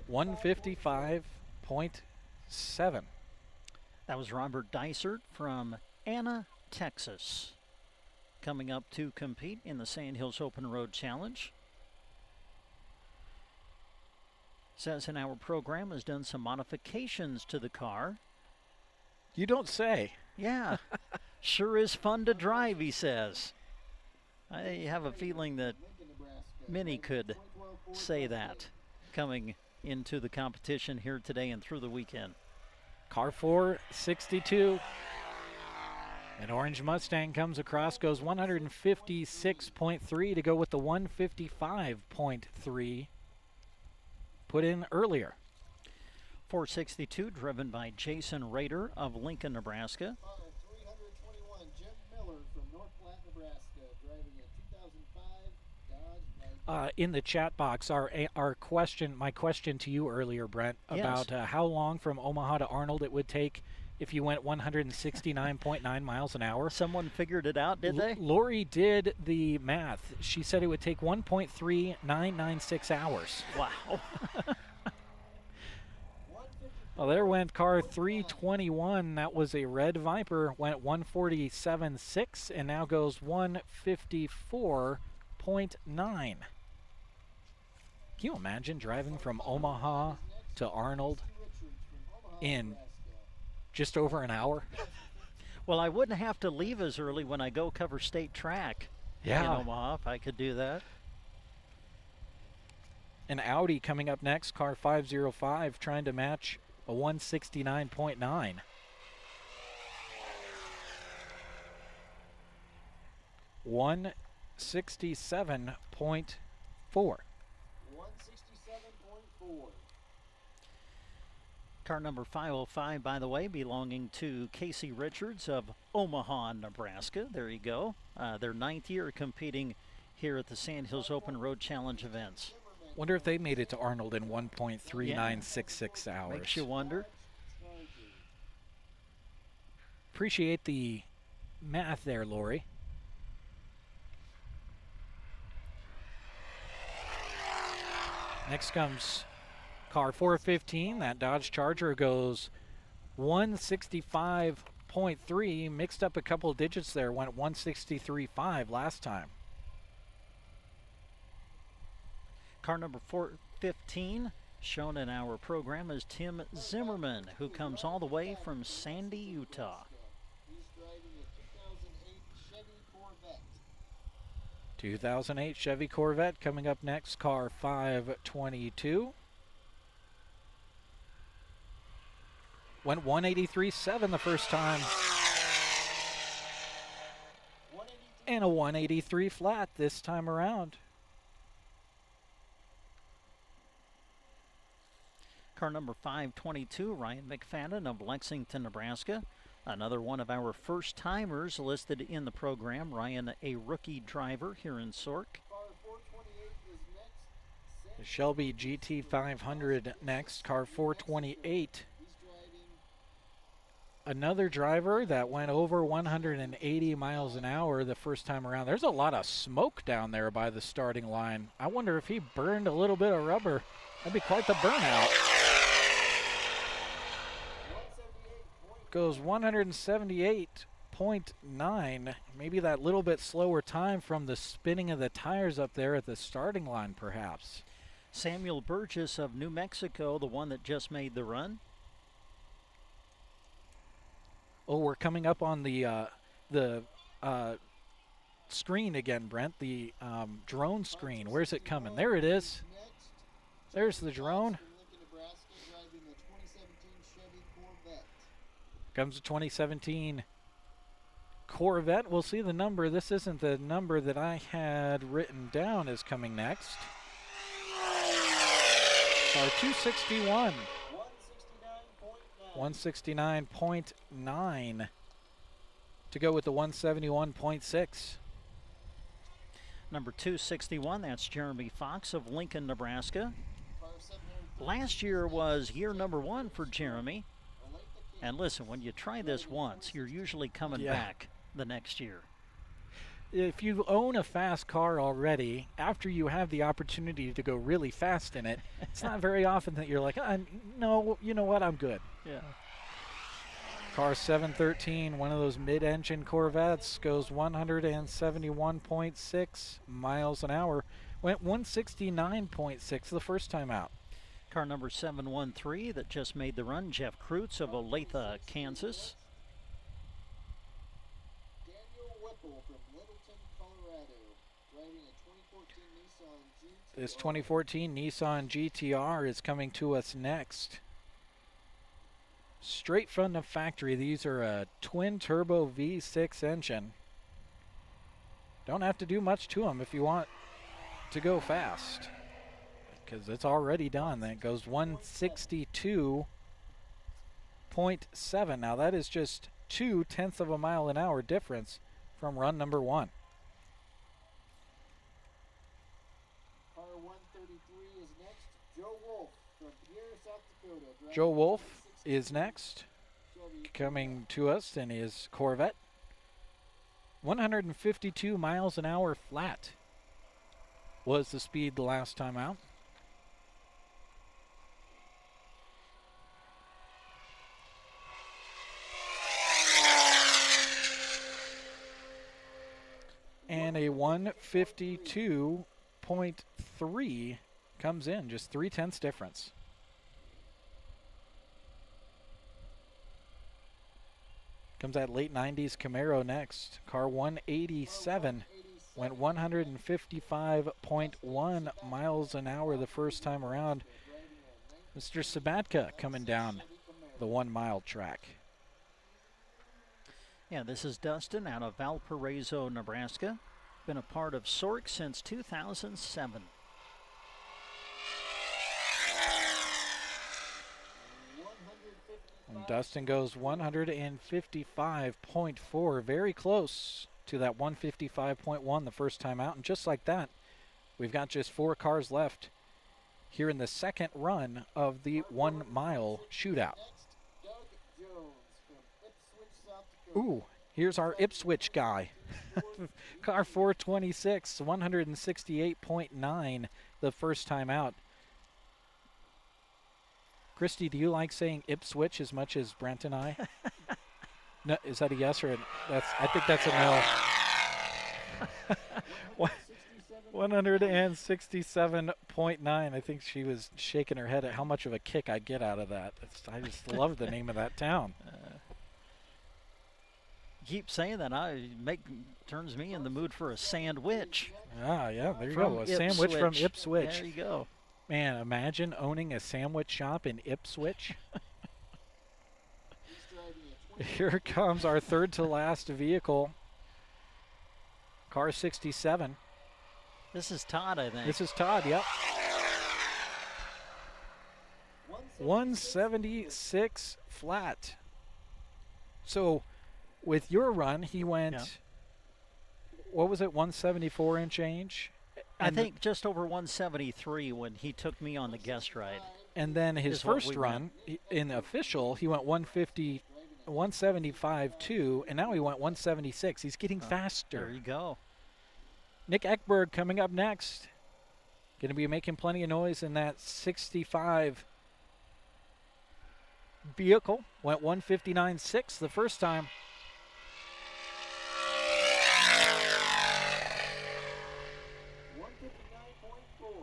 155.7. That was Robert Dysert from Anna, Texas, coming up to compete in the Sandhills Open Road Challenge. Says in our program has done some modifications to the car. You don't say. Yeah, sure is fun to drive, he says. I have a feeling that many could say that coming into the competition here today and through the weekend. Car 462. An orange Mustang comes across, goes 156.3 to go with the 155.3 put in earlier. 462 driven by Jason Rader of Lincoln, Nebraska. 321, Jim Miller from North Platte, Nebraska, driving a 2005 Dodge Viper. In the chat box, our question, my question to you earlier, Brent, Yes. about how long from Omaha to Arnold it would take if you went 169.9 miles an hour. Someone figured it out, did they? Lori did the math. She said it would take 1.3996 hours. Wow. Well, there went car 321. That was a red Viper. Went 147.6 and now goes 154.9. Can you imagine driving from Omaha to Arnold in just over an hour? Well, I wouldn't have to leave as early when I go cover state track in Omaha if I could do that. An Audi coming up next, car 505, trying to match a 169.9. $167.4. 167.4. Car number 505, by the way, belonging to Casey Richards of Omaha, Nebraska. There you go. Their 9th year competing here at the Sandhills Open Road Challenge events. Wonder if they made it to Arnold in 1.3966 hours. Makes you wonder. Appreciate the math there, Lori. Next comes car 415. That Dodge Charger goes 165.3. Mixed up a couple digits there. Went 163.5 last time. Car number 415, shown in our program, is Tim Zimmerman, who comes all the way from Sandy, Utah. He's driving a 2008 Chevy Corvette. 2008 Chevy Corvette coming up next, car 522. Went 183.7 the first time. And a 183 flat this time around. Car number 522, Ryan McFadden of Lexington, Nebraska. Another one of our first timers listed in the program. Ryan, a rookie driver here in Sork. Car 428 is next. The Shelby GT500 next, car 428. He's driving Another driver that went over 180 miles an hour the first time around. There's a lot of smoke down there by the starting line. I wonder if he burned a little bit of rubber. That'd be quite the burnout. Goes 178.9. Maybe that little bit slower time from the spinning of the tires up there at the starting line, perhaps. Samuel Burgess of New Mexico, the one that just made the run. Oh, we're coming up on the screen again, Brent, the drone screen. Where's it coming? There it is. There's the drone. Comes the 2017 Corvette. We'll see the number. This isn't the number that I had written down as coming next. Our 261. 169.9 to go with the 171.6. Number 261, that's Jeremy Fox of Lincoln, Nebraska. Last year was year number 1 for Jeremy. And listen, when you try this once, you're usually coming back the next year. If you own a fast car already, after you have the opportunity to go really fast in it, it's not very often that you're like, no, you know what, I'm good. Yeah. Car 713, one of those mid-engine Corvettes, goes 171.6 miles an hour. Went 169.6 the first time out. Car number 713 that just made the run, Jeff Kreutz of Olathe, Kansas. Daniel Whipple from Littleton, Colorado, driving a 2014 Nissan GTR. This 2014 Nissan GTR is coming to us next. Straight from the factory, these are a twin-turbo V6 engine. Don't have to do much to them if you want to go fast, because it's already done. That goes 162.7. Now that is just 0.2 of a mile an hour difference from run number 1. Car 133 is next. Joe Wolf from Pierre, South Dakota. Joe Wolf is next, coming to us in his Corvette. 152 miles an hour flat was the speed the last time out. And a 152.3 comes in, just 0.3 difference. Comes that late 90s Camaro next. Car 187 went 155.1 miles an hour the first time around. Mr. Sabatka coming down the 1 mile track. Yeah, this is Dustin out of Valparaiso, Nebraska. Been a part of Sork since 2007. And Dustin goes 155.4, very close to that 155.1 the first time out. And just like that, we've got just 4 cars left here in the second run of the 1 mile shootout. Ooh, here's our Ipswich guy. Car 426, 168.9 the first time out. Christy, do you like saying Ipswich as much as Brent and I? No, is that a yes or a that's? I think that's a no. 167.9. I think she was shaking her head at how much of a kick I get out of that. I just love the name of that town. Keep saying that, turns me in the mood for a sandwich. Ah, yeah, there you go. A sandwich from Ipswich. There you go. Man, imagine owning a sandwich shop in Ipswich. Here comes our third to last vehicle. Car 67. This is Todd, I think. This is Todd, yep. 176 flat. So with your run, he went, what was it, 174 and change? I think just over 173 when he took me on the guest ride. And then his first run in the official, he went 175.2, and now he went 176. He's getting faster. There you go. Nick Ekberg coming up next. Going to be making plenty of noise in that 65 vehicle. Went 159.6 the first time.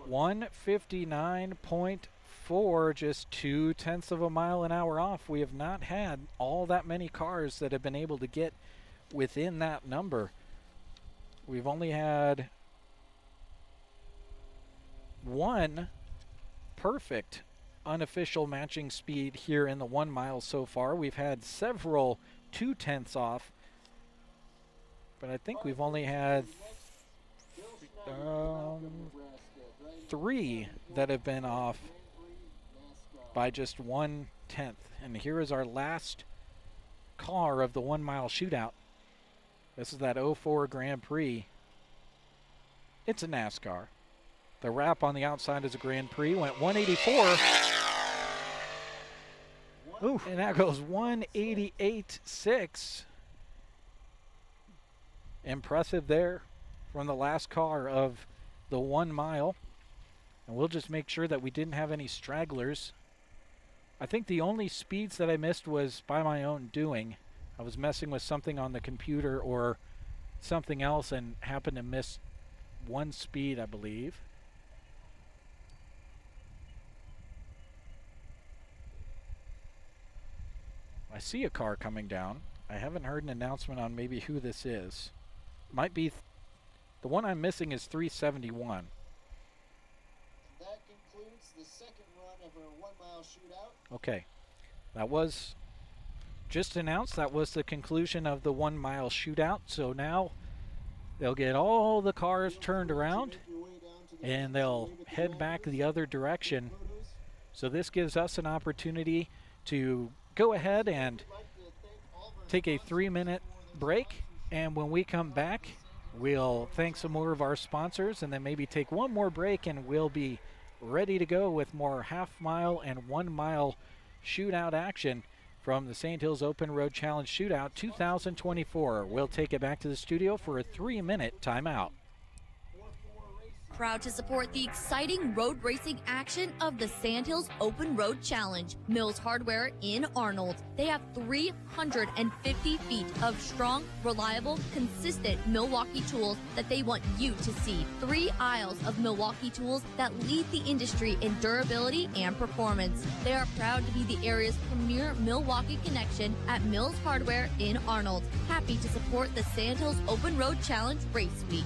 159.4, just 0.2 of a mile an hour off. We have not had all that many cars that have been able to get within that number. we've only had one perfect unofficial matching speed here in the 1 mile so far. We've had several 0.2 off, but I think we've only had 3 that have been off by just 1/10. And here is our last car of the 1 mile shootout. This is that 04 Grand Prix. It's a NASCAR. The wrap on the outside is a Grand Prix. Went 184. Ooh. And that goes 188.6. Impressive there from the last car of the 1 mile. And we'll just make sure that we didn't have any stragglers. I think the only speeds that I missed was by my own doing. I was messing with something on the computer or something else and happened to miss one speed, I believe. I see a car coming down. I haven't heard an announcement on maybe who this is. Might be the one I'm missing is 371. That concludes the second run of our 1 mile shootout. Okay, that was just announced. That was the conclusion of the 1 mile shootout. So now they'll get all the cars turned around and they'll head back the other direction. So this gives us an opportunity to go ahead and take a 3-minute break. And when we come back, we'll thank some more of our sponsors and then maybe take one more break, and we'll be ready to go with more half-mile and 1 mile shootout action from the Sand Hills Open Road Challenge Shootout 2024. We'll take it back to the studio for a 3-minute timeout. Proud to support the exciting road racing action of the Sand Hills Open Road Challenge. Mills Hardware in Arnold. They have 350 feet of strong, reliable, consistent Milwaukee tools that they want you to see. 3 aisles of Milwaukee tools that lead the industry in durability and performance. They are proud to be the area's premier Milwaukee connection at Mills Hardware in Arnold. Happy to support the Sand Hills Open Road Challenge Race Week.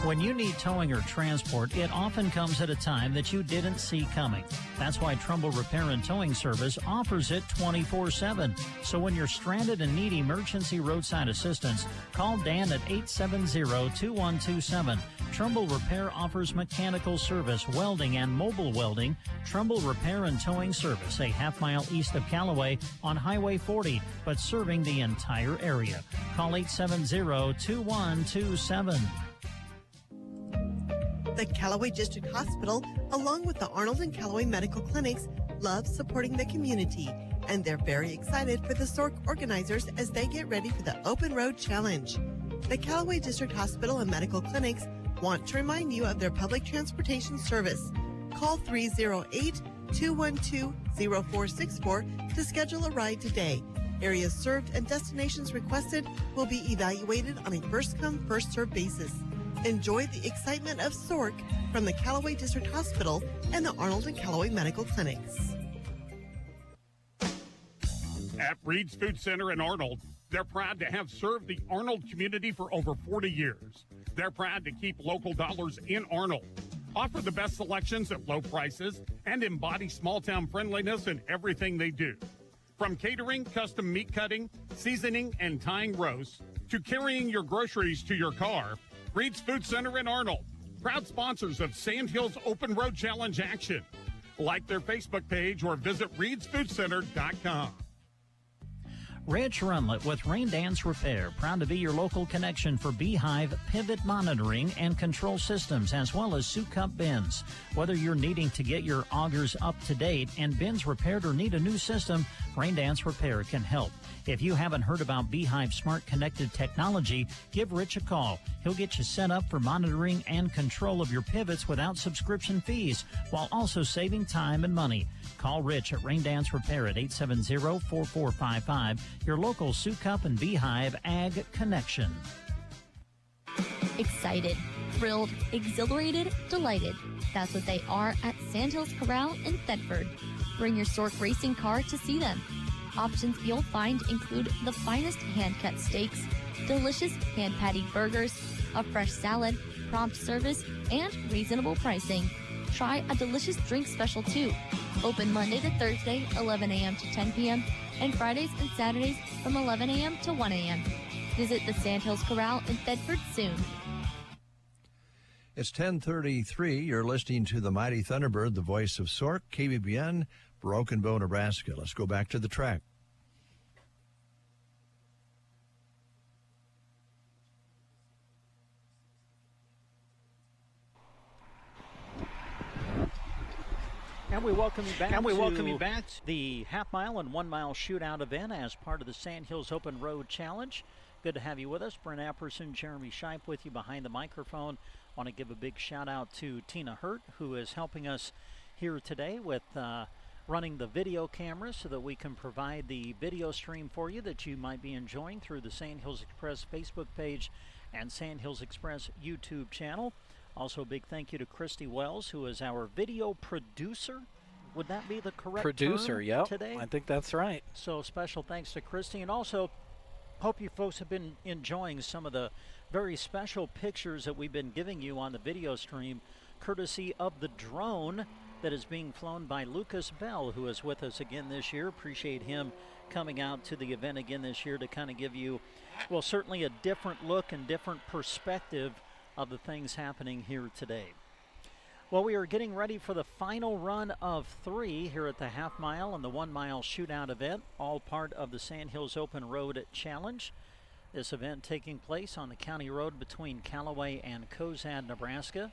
When you need towing or transport, it often comes at a time that you didn't see coming. That's why Trumbull Repair and Towing Service offers it 24/7. So when you're stranded and need emergency roadside assistance, call Dan at 870-2127. Trumbull Repair offers mechanical service, welding, and mobile welding. Trumbull Repair and Towing Service, a half-mile east of Callaway on Highway 40, but serving the entire area. Call 870-2127. The Callaway District Hospital, along with the Arnold and Callaway Medical Clinics, love supporting the community, and they're very excited for the SORC organizers as they get ready for the Open Road Challenge. The Callaway District Hospital and Medical Clinics want to remind you of their public transportation service. Call 308-212-0464 to schedule a ride today. Areas served and destinations requested will be evaluated on a first-come, first-served basis. Enjoy the excitement of SORC from the Callaway District Hospital and the Arnold and Callaway Medical Clinics. At Reed's Food Center in Arnold, they're proud to have served the Arnold community for over 40 years. They're proud to keep local dollars in Arnold, offer the best selections at low prices, and embody small-town friendliness in everything they do. From catering, custom meat cutting, seasoning, and tying roasts, to carrying your groceries to your car, Reed's Food Center in Arnold, proud sponsors of Sand Hills Open Road Challenge action. Like their Facebook page or visit reedsfoodcenter.com. Rich Runlet with Rain Dance Repair, proud to be your local connection for beehive, pivot monitoring, and control systems, as well as soup cup bins. Whether you're needing to get your augers up to date and bins repaired or need a new system, Rain Dance Repair can help. If you haven't heard about Beehive Smart Connected Technology, give Rich a call. He'll get you set up for monitoring and control of your pivots without subscription fees, while also saving time and money. Call Rich at Rain Dance Repair at 870-4455, your local Soup Cup and Beehive Ag Connection. Excited, thrilled, exhilarated, delighted. That's what they are at Sand Hills Corral in Thetford. Bring your SORC racing car to see them. Options you'll find include the finest hand-cut steaks, delicious hand-patted burgers, a fresh salad, prompt service, and reasonable pricing. Try a delicious drink special too. Open Monday to Thursday, 11 a.m. to 10 p.m., and Fridays and Saturdays from 11 a.m. to 1 a.m. Visit the Sandhills Corral in Thedford soon. It's 10:33. You're listening to the mighty Thunderbird, the voice of Sork, KBBN, Broken Bow, Nebraska. Let's go back to the track. And we welcome you back to the half-mile and 1 mile shootout event as part of the Sandhills Open Road Challenge. Good to have you with us. Brent Apperson, Jeremy Scheib with you behind the microphone. Want to give a big shout-out to Tina Hurt, who is helping us here today with running the video camera so that we can provide the video stream for you that you might be enjoying through the Sandhills Express Facebook page and Sandhills Express YouTube channel. Also, a big thank you to Christy Wells, who is our video producer. Would that be the correct producer? term Yep, today? I think that's right. So special thanks to Christy, and also hope you folks have been enjoying some of the very special pictures that we've been giving you on the video stream, courtesy of the drone that is being flown by Lucas Bell, who is with us again this year. Appreciate him coming out to the event again this year to kind of give you, well, certainly a different look and different perspective of the things happening here today. Well, we are getting ready for the final run of 3 here at the half mile and the 1 mile shootout event, all part of the Sandhills Open Road Challenge. This event taking place on the county road between Callaway and Cozad, Nebraska,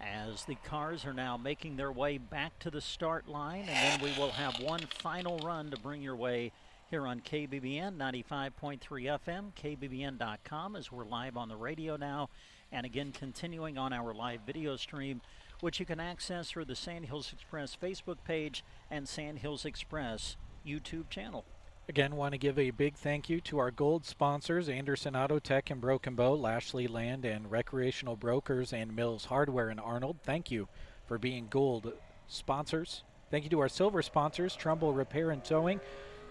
as the cars are now making their way back to the start line, and then we will have one final run to bring your way here on KBBN 95.3 FM, KBBN.com, as we're live on the radio now, and again continuing on our live video stream, which you can access through the Sandhills Express Facebook page and Sandhills Express YouTube channel. Again, want to give a big thank you to our gold sponsors, Anderson Auto Tech in Broken Bow, Lashley Land and Recreational Brokers, and Mills Hardware in Arnold. Thank you for being gold sponsors. Thank you to our silver sponsors, Trumbull Repair and Towing,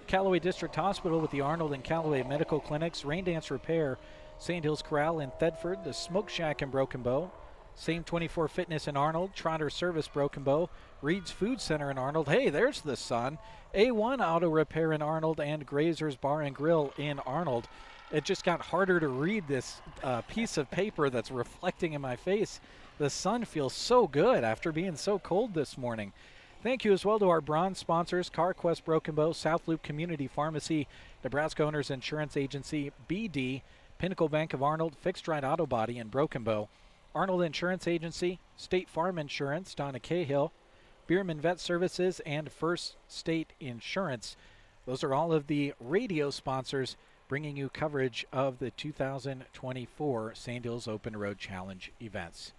Callaway District Hospital with the Arnold and Callaway Medical Clinics, Rain Dance Repair, Sandhills Corral in Thedford, the Smoke Shack in Broken Bow, Same 24 Fitness in Arnold, Trotter Service Broken Bow, Reed's Food Center in Arnold. Hey, there's the sun. A1 Auto Repair in Arnold, and Grazer's Bar and Grill in Arnold. It just got harder to read this piece of paper that's reflecting in my face. The sun feels so good after being so cold this morning. Thank you as well to our bronze sponsors, CarQuest Broken Bow, South Loop Community Pharmacy, Nebraska Owners Insurance Agency, BD, Pinnacle Bank of Arnold, Fixed Right Auto Body in Broken Bow, Arnold Insurance Agency, State Farm Insurance, Donna Cahill, Bierman Vet Services, and First State Insurance. Those are all of the radio sponsors bringing you coverage of the 2024 Sandhills Open Road Challenge events.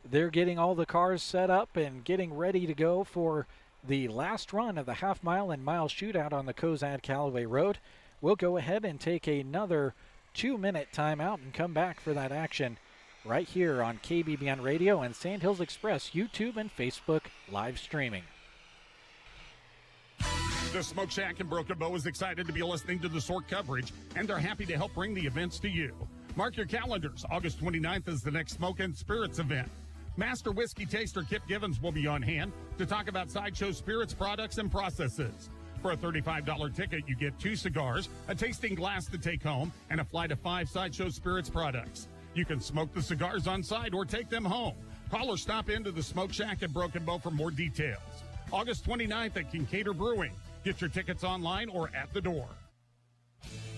They're getting all the cars set up and getting ready to go for the last run of the half mile and mile shootout on the Cozad-Callaway Road. We'll go ahead and take another 2-minute timeout and come back for that action right here on KBBN Radio and Sandhills Express YouTube and Facebook live streaming. The Smoke Shack in Broken Bow is excited to be listening to the Sork coverage, and they're happy to help bring the events to you. Mark your calendars. August 29th is the next Smoke and Spirits event. Master Whiskey Taster Kip Givens will be on hand to talk about Sideshow Spirits products and processes. For a $35 ticket, you get 2 cigars, a tasting glass to take home, and a flight of 5 Sideshow Spirits products. You can smoke the cigars on site or take them home. Call or stop into the Smoke Shack at Broken Bow for more details. August 29th at Kincaid Brewing. Get your tickets online or at the door.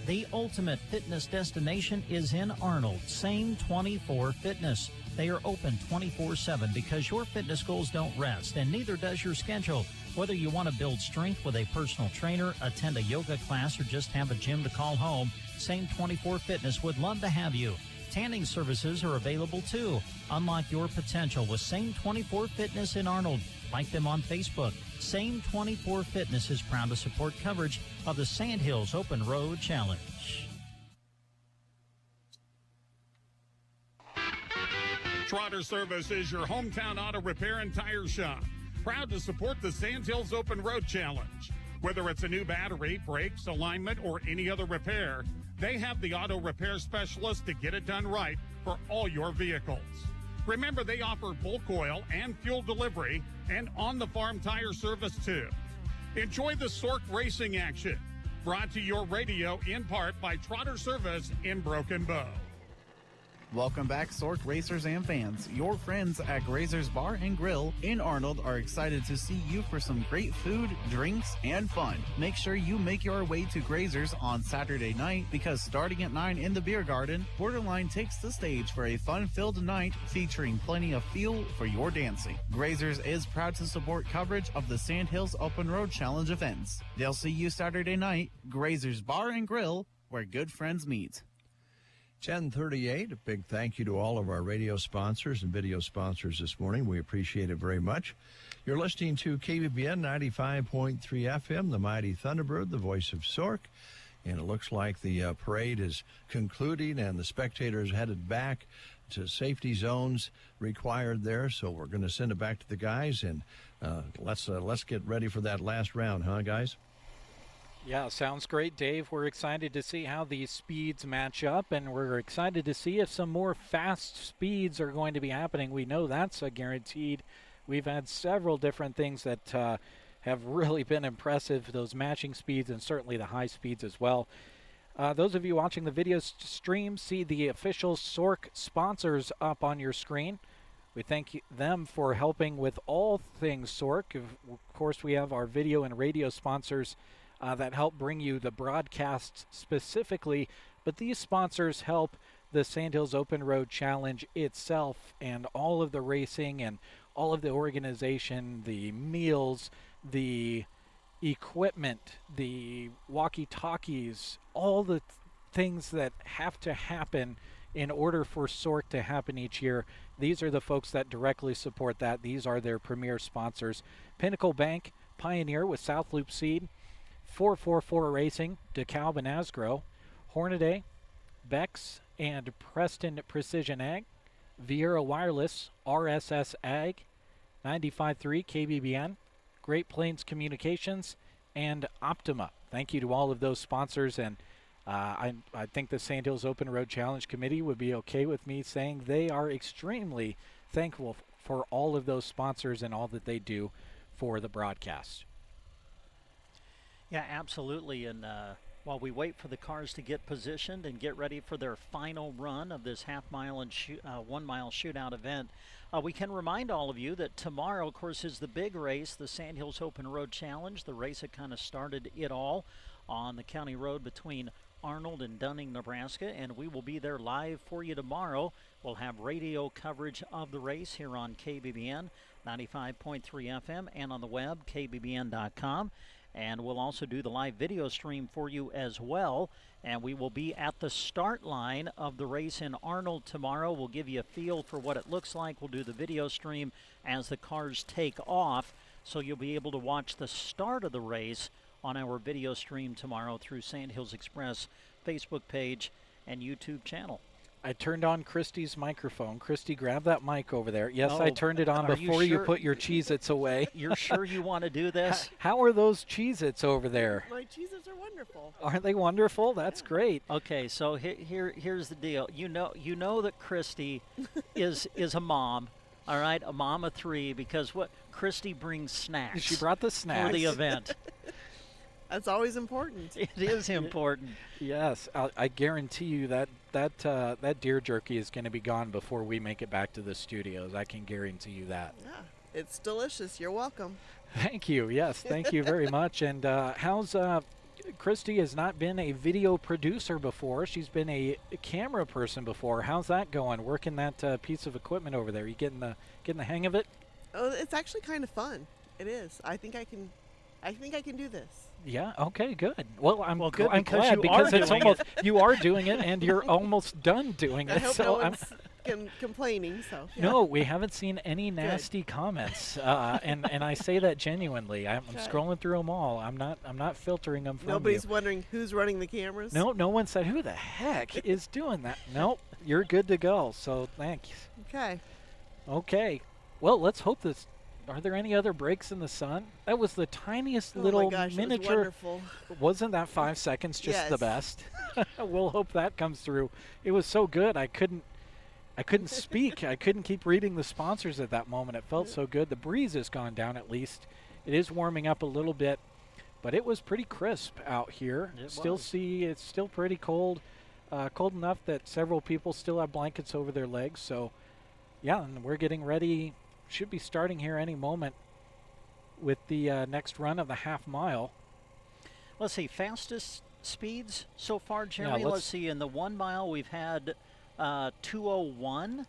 The ultimate fitness destination is in Arnold, Same 24 Fitness. They are open 24/7 because your fitness goals don't rest, and neither does your schedule. Whether you want to build strength with a personal trainer, attend a yoga class, or just have a gym to call home, Same 24 Fitness would love to have you. Tanning services are available too. Unlock your potential with Same 24 Fitness in Arnold. Like them on Facebook. Same 24 Fitness is proud to support coverage of the Sandhills Open Road Challenge. Trotter Service is your hometown auto repair and tire shop. Proud to support the Sandhills Open Road Challenge. Whether it's a new battery, brakes, alignment, or any other repair, They have the auto repair specialist to get it done right for all your vehicles. Remember, they offer bulk oil and fuel delivery and on-the-farm tire service, too. Enjoy the Sork racing action. Brought to your radio in part by Trotter Service in Broken Bow. Welcome back, Sork racers and fans. Your friends at Grazer's Bar and Grill in Arnold are excited to see you for some great food, drinks, and fun. Make sure you make your way to Grazer's on Saturday night because starting at 9 in the beer garden, Borderline takes the stage for a fun-filled night featuring plenty of fuel for your dancing. Grazer's is proud to support coverage of the Sandhills Open Road Challenge events. They'll see you Saturday night, Grazer's Bar and Grill, where good friends meet. 10:38. A big thank you to all of our radio sponsors and video sponsors this morning. We appreciate it very much. You're listening to KBBN 95.3 FM, the mighty Thunderbird, the voice of Sork. And it looks like the parade is concluding and the spectators headed back to safety zones required there. So we're going to send it back to the guys and let's get ready for that last round, huh, guys? Yeah, sounds great, Dave. We're excited to see how these speeds match up, and we're excited to see if some more fast speeds are going to be happening. We know that's a guaranteed. We've had several different things that have really been impressive, those matching speeds and certainly the high speeds as well. Those of you watching the video stream see the official Sork sponsors up on your screen. We thank them for helping with all things Sork. Of course, we have our video and radio sponsors that help bring you the broadcasts specifically, but these sponsors help the Sandhills Open Road Challenge itself and all of the racing and all of the organization, the meals, the equipment, the walkie-talkies, all the things that have to happen in order for Sork to happen each year. These are the folks that directly support that. These are their premier sponsors. Pinnacle Bank, Pioneer with South Loop Seed, 444 Racing, DeKalb and Asgrow, Hornaday, Bex and Preston Precision Ag, Viera Wireless, RSS Ag, 95.3 KBBN, Great Plains Communications, and Optima. Thank you to all of those sponsors, and I think the Sandhills Open Road Challenge Committee would be okay with me saying they are extremely thankful for all of those sponsors and all that they do for the broadcast. Yeah, absolutely. And while we wait for the cars to get positioned and get ready for their final run of this half-mile and 1-mile shootout event, we can remind all of you that tomorrow, of course, is the big race, the Sandhills Open Road Challenge, the race that kind of started it all on the county road between Arnold and Dunning, Nebraska, and we will be there live for you tomorrow. We'll have radio coverage of the race here on KBBN 95.3 FM and on the web, kbbn.com. And we'll also do the live video stream for you as well. And we will be at the start line of the race in Arnold tomorrow. We'll give you a feel for what it looks like. We'll do the video stream as the cars take off. So you'll be able to watch the start of the race on our video stream tomorrow through Sandhills Express Facebook page and YouTube channel. I turned on Christy's microphone. Christy, grab that mic over there. Yes, I turned it on before you put your Cheez-Its away. You're sure you want to do this? How are those Cheez-Its over there? My Cheez-Its are wonderful. Aren't they wonderful? That's great. Okay, so here's the deal. You know that Christy is a mom. All right, a mom of three, because what Christy brings snacks. She brought the snacks for the event. That's always important. It is important. Yes, I guarantee you that deer jerky is going to be gone before we make it back to the studios. I can guarantee you that. Yeah, it's delicious. You're welcome. Thank you. Yes, thank you very much. And how's Christy has not been a video producer before. She's been a camera person before. How's that going? Working that piece of equipment over there. You getting the hang of it? Oh, it's actually kind of fun. It is. I think I can do this. Yeah. Okay. Good. Well, I'm good I'm glad because it's almost you are doing it and you're almost done doing it. I hope no one's complaining. So. Yeah. No, we haven't seen any nasty comments, and I say that genuinely. I'm scrolling through them all. I'm not filtering them from Nobody's wondering who's running the cameras. No one said who the heck is doing that. Nope. You're good to go. So thanks. Okay. Okay. Well, let's hope this are there any other breaks in the sun? That was the tiniest Oh little my gosh, it was miniature. wonderful. Wasn't that 5 seconds just the Yes. best? We'll hope that comes through. It was so good. I couldn't speak. I couldn't keep reading the sponsors at that moment. It felt so good. The breeze has gone down at least. It is warming up a little bit, but it was pretty crisp out here. It was. It's still pretty cold. Cold enough that several people still have blankets over their legs. So, yeah, and we're getting ready. Should be starting here any moment with the next run of the half mile. Let's see, fastest speeds so far, Jeremy. let's Let's see, in the 1 mile we've had 2:01.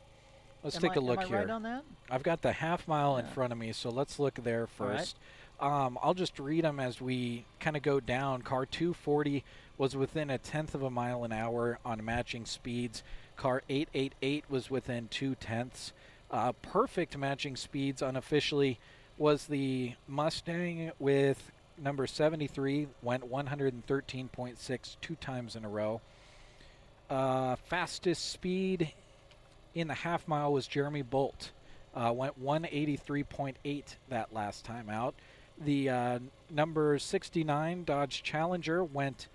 Let's Am take a I- look am I here. right on that? I've got the half mile in front of me, so let's look there All right. first. I'll just read them as we kind of go down. Car 240 was within 1/10 of a mile an hour on matching speeds. Car 888 was within 2/10. Perfect matching speeds unofficially was the Mustang with number 73, went 113.6 2 times in a row. Fastest speed in the half mile was Jeremy Bolt. Went 183.8 that last time out. The number 69 Dodge Challenger went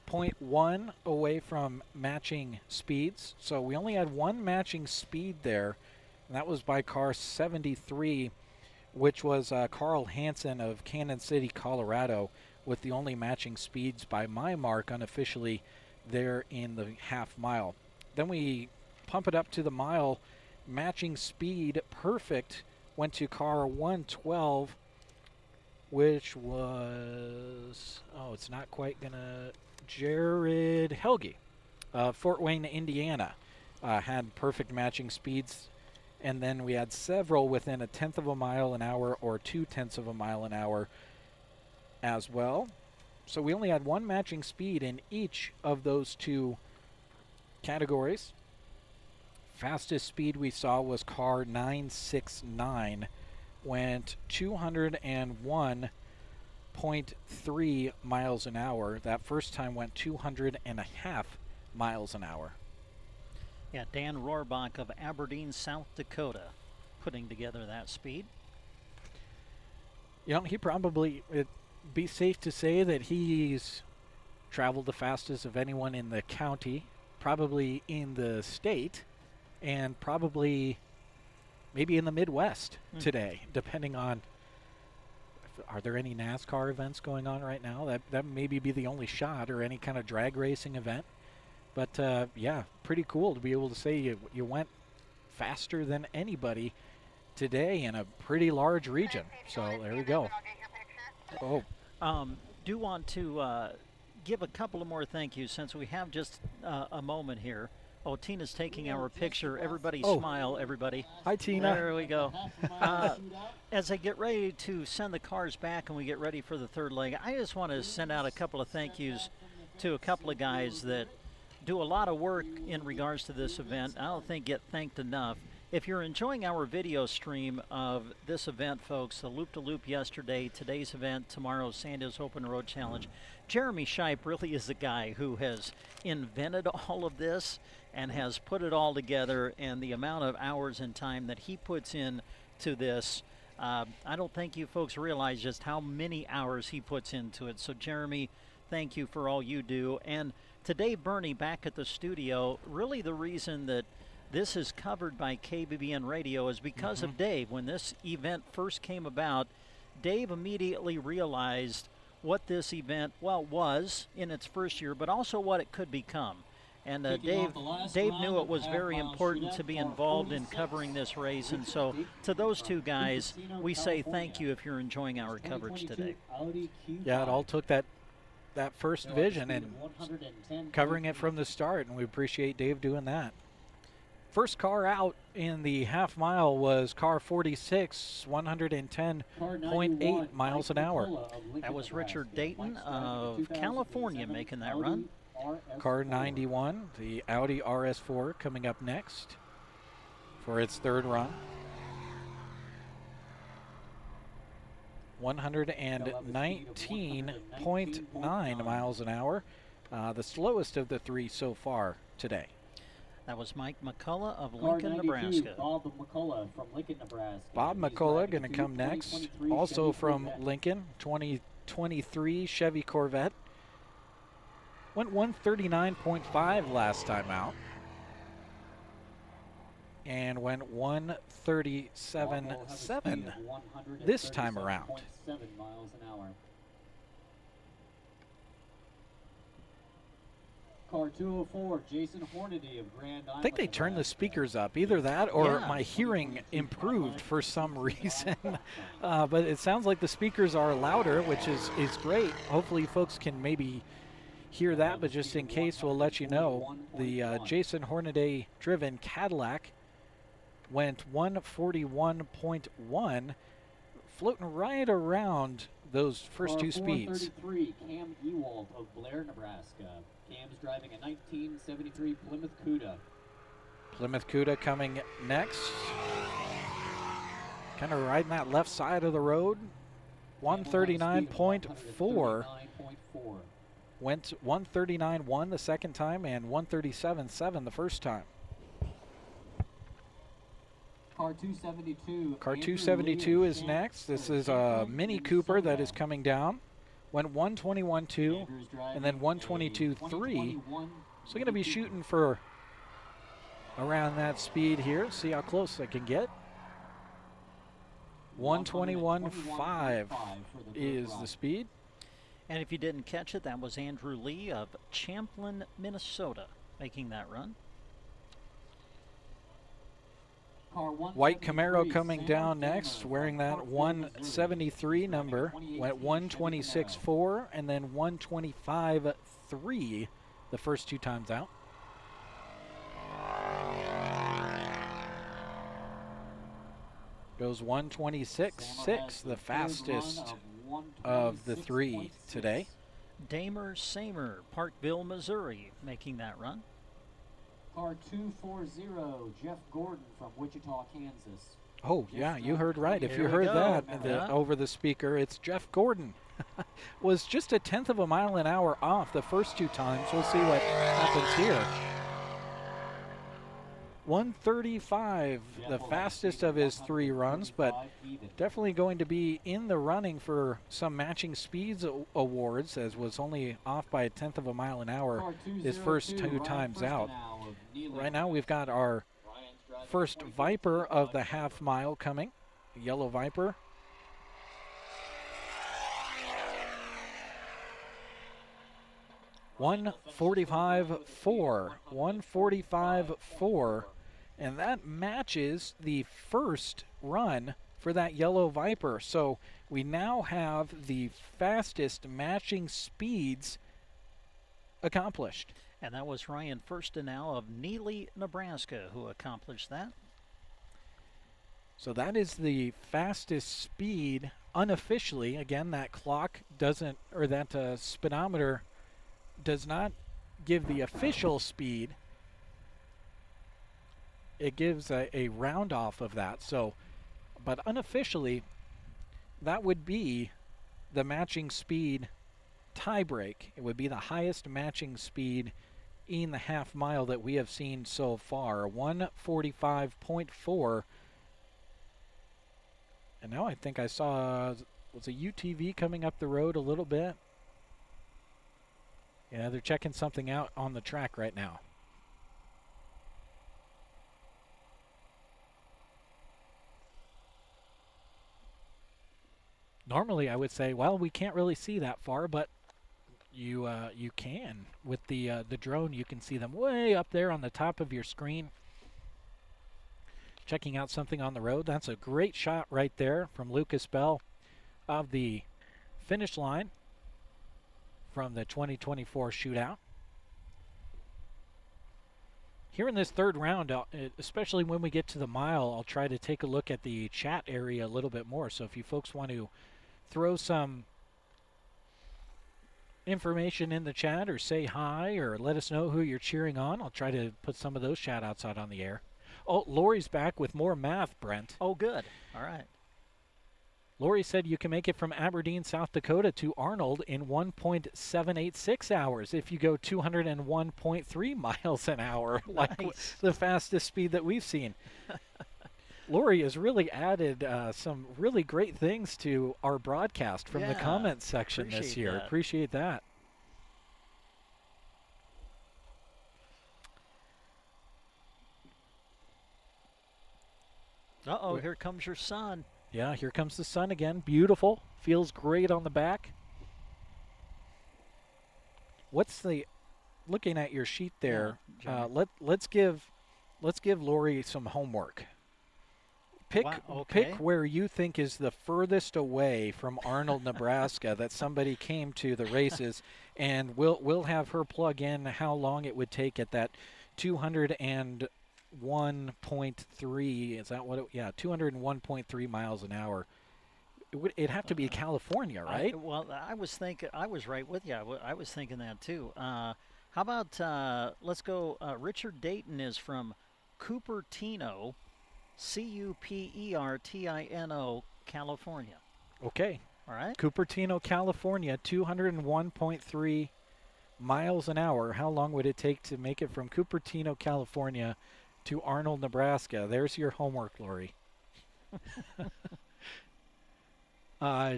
0.1 away from matching speeds. So we only had one matching speed there, and that was by car 73, which was Carl Hansen of Cannon City, Colorado, with the only matching speeds by my mark unofficially there in the half mile. Then we pump it up to the mile. Matching speed perfect went to car 112, which was, it's not quite gonna, Jared Helge, Fort Wayne, Indiana, had perfect matching speeds. And then we had several within 1/10 of a mile an hour or 2/10 of a mile an hour as well. So we only had one matching speed in each of those two categories. Fastest speed we saw was car 969, went 201.3 miles an hour. That first time went 200.5 miles an hour. Yeah, Dan Rohrbach of Aberdeen, South Dakota, putting together that speed. You know, he probably, it'd be safe to say that he's traveled the fastest of anyone in the county, probably in the state, and probably maybe in the Midwest today, depending on, are there any NASCAR events going on right now? That maybe be the only shot, or any kind of drag racing event. But yeah, pretty cool to be able to say you went faster than anybody today in a pretty large region. So there we go. Oh, Do want to give a couple of more thank yous since we have just a moment here. Oh, Tina's taking our picture. Everybody smile, everybody. Hi, Tina. There we go. As I get ready to send the cars back and we get ready for the third leg, I just want to send out a couple of thank yous to a couple of guys that do a lot of work in regards to this event. I don't think get thanked enough. If you're enjoying our video stream of this event, folks, the Loop-to-Loop yesterday, today's event, tomorrow's Sandhills Open Road Challenge, Jeremy Shipe really is the guy who has invented all of this and has put it all together, and the amount of hours and time that he puts in to this, I don't think you folks realize just how many hours he puts into it. So, Jeremy, thank you for all you do. And to Dave Burney back at the studio, really the reason that this is covered by KBBN Radio is because of Dave. When this event first came about, Dave immediately realized what this event, was in its first year, but also what it could become. And Dave knew it was very important to be involved in covering this race. And so to those two guys, we say thank you if you're enjoying our coverage today. Yeah, it all took that first vision and covering it from the start, and we appreciate Dave doing that. First car out in the half mile was car 46, 110.8 miles an hour. That was Richard Dayton of California making that run. Car 91, the Audi RS4, coming up next for its third run. 119.9 miles an hour, the slowest of the three so far today. That was Mike McCullough of Car Lincoln, 92, Nebraska. Bob McCullough from Lincoln, Nebraska. Bob He's McCullough driving going to a come next. 2023 Also Chevy from Corvette. Lincoln, 2023 Chevy Corvette. Went 139.5 last time out. And went 137.7 this time around. 7 miles an hour. Car 204, Jason Hornady of Grand Island. I think they turned the speakers up. Either that or Yeah. my hearing improved for some reason. But it sounds like the speakers are louder, which is great. Hopefully folks can maybe hear that, but just in case, we'll let you know. The Jason Hornaday driven Cadillac went 141.1, floating right around those first two speeds. 433, Cam Ewald of Blair, Nebraska. Cam's driving a 1973 Plymouth Cuda. Plymouth Cuda coming next. Kind of riding that left side of the road. 139.4. Went 139.1 the second time and 137.7 the first time. Car 272. Car Andrew 272 Lee is of next. This Shan- is a Mini Cooper that is coming down. Went 121.2 Andrew's driving and then a 122.3. 2021 So going to be shooting for around that speed here. See how close I can get. 121.5 is the speed. And if you didn't catch it, that was Andrew Lee of Champlin, Minnesota, making that run. White Camaro coming down next, wearing that 173 number. Went 126.4 and then 125.3 the first two times out. Goes 126.6, the fastest of the three today. Damer Samer, Parkville, Missouri, making that run. Car 240, Jeff Gordon from Wichita, Kansas. Oh, yeah, you heard right. If Here you we heard go. that over the speaker, it's Jeff Gordon. Was just a tenth of a mile an hour off the first two times. We'll see what happens here. 135, the fastest of his three runs, but definitely going to be in the running for some matching speeds awards, as was only off by a tenth of a mile an hour his first two times out. Right now we've got our first Viper of the half mile coming, the yellow Viper. $145.4, and that matches the first run for that yellow Viper. So we now have the fastest matching speeds accomplished. And that was Ryan Firstenau of Neely, Nebraska, who accomplished that. So that is the fastest speed unofficially. Again, that clock doesn't, or that speedometer does not give the official speed. It gives a round off of that. So, but unofficially, that would be the matching speed tie break. It would be the highest matching speed in the half mile that we have seen so far, 145.4. And now I think I saw, was a UTV coming up the road a little bit? Yeah, they're checking something out on the track right now. Normally I would say, well, we can't really see that far, but you can. With the drone, you can see them way up there on the top of your screen. Checking out something on the road. That's a great shot right there from Lucas Bell of the finish line from the 2024 Shootout. Here in this third round, especially when we get to the mile, I'll try to take a look at the chat area a little bit more. So if you folks want to throw some information in the chat or say hi or let us know who you're cheering on, I'll try to put some of those shout outs out on the air. Oh, Lori's back with more math, Brent. Oh, good. All right. Lori said you can make it from Aberdeen, South Dakota to Arnold in 1.786 hours if you go 201.3 miles an hour, like the fastest speed that we've seen. Lori has really added some really great things to our broadcast from the comments section this year. Appreciate that. Uh-oh, here comes your son. Yeah, here comes the sun again. Beautiful. Feels great on the back. What's the, looking at your sheet there, let's give Lori some homework. Pick where you think is the furthest away from Arnold, Nebraska that somebody came to the races, and we'll have her plug in how long it would take at that 201.3. Is that what it? Yeah, 201.3 miles an hour. It'd have to be California, right? I was right with you. I was thinking that too. How about let's go? Richard Dayton is from Cupertino, Cupertino, California. Okay. All right. Cupertino, California, 201.3 miles an hour. How long would it take to make it from Cupertino, California to Arnold, Nebraska? There's your homework, Lori.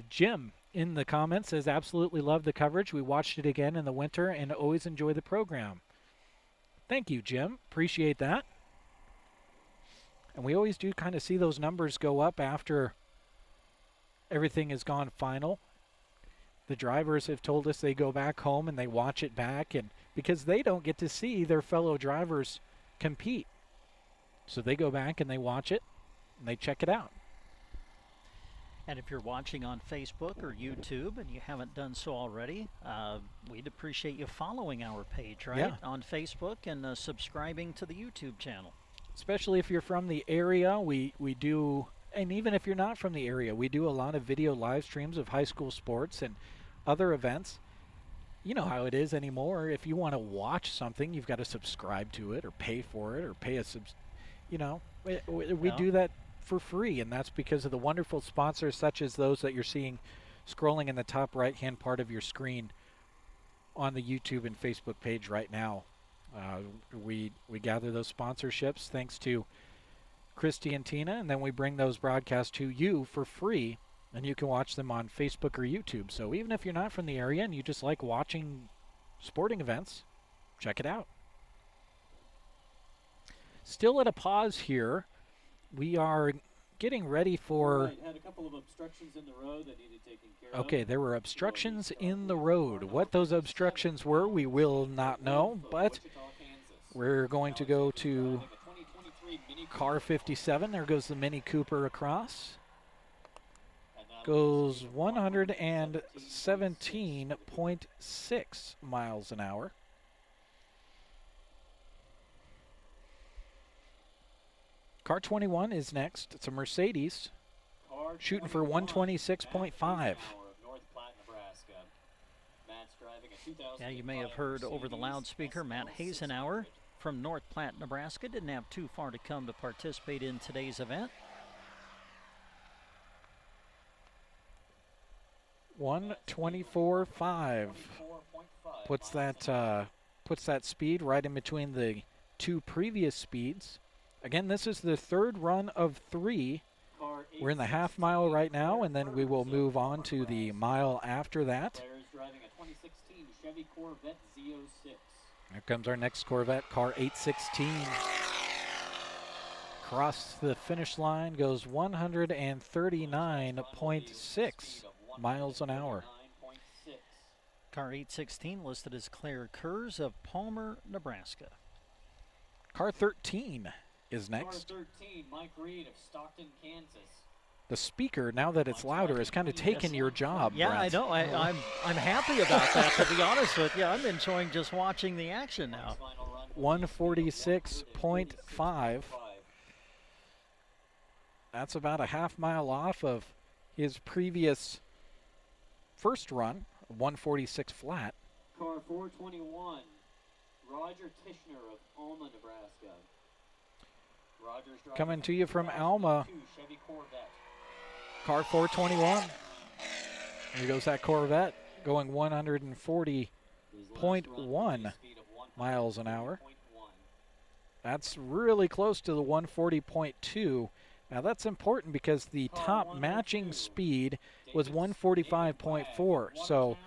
Jim in the comments says, absolutely love the coverage. We watched it again in the winter and always enjoy the program. Thank you, Jim. Appreciate that. And we always do kind of see those numbers go up after everything has gone final. The drivers have told us they go back home and they watch it back, and because they don't get to see their fellow drivers compete. So they go back and they watch it and they check it out. And if you're watching on Facebook or YouTube and you haven't done so already, we'd appreciate you following our page, right? Yeah. On Facebook and subscribing to the YouTube channel. Especially if you're from the area, we do, and even if you're not from the area, we do a lot of video live streams of high school sports and other events. You know how it is anymore. If you want to watch something, you've got to subscribe to it or pay for it or pay a we do that for free, and that's because of the wonderful sponsors such as those that you're seeing scrolling in the top right-hand part of your screen on the YouTube and Facebook page right now. We gather those sponsorships thanks to Christy and Tina, and then we bring those broadcasts to you for free, and you can watch them on Facebook or YouTube. So even if you're not from the area and you just like watching sporting events, check it out. Still at a pause here. We are getting ready for... Had a couple of obstructions in the road that needed taken care of. Okay, there were obstructions in the road. What those obstructions were, we will not know, but we're going to go to car 57. There goes the Mini Cooper across. Goes 117.6 miles an hour. Car 21 is next. It's a Mercedes, shooting for 126.5. Yeah, you may have heard over the loudspeaker, Matt Hazenauer from North Platte, Nebraska. Didn't have too far to come to participate in today's event. 124.5 puts that speed right in between the two previous speeds. Again, this is the third run of 3. We're in the half mile right now, and then we will move on to the mile after that. Driving a 2016 Chevy Corvette Z06. Here comes our next Corvette, car 816. Across the finish line goes 139.6 miles an hour. Car 816 listed as Claire Kurz of Palmer, Nebraska. Car 13 is next. Car 13, Mike Reed of Stockton, Kansas. The speaker, now that it's louder, has kind of taken your job, Yeah, Brent. I know. I'm happy about that, to be honest with you. I'm enjoying just watching the action now. 146.5. That's about a half mile off of his previous first run, 146 flat. Car 421, Roger Tishner of Alma, Nebraska. Coming to you from Alma. Chevy Corvette. Car 421. There goes that Corvette going 140.1 miles an hour. That's really close to the 140.2. Now that's important because the top matching speed was 145.4. So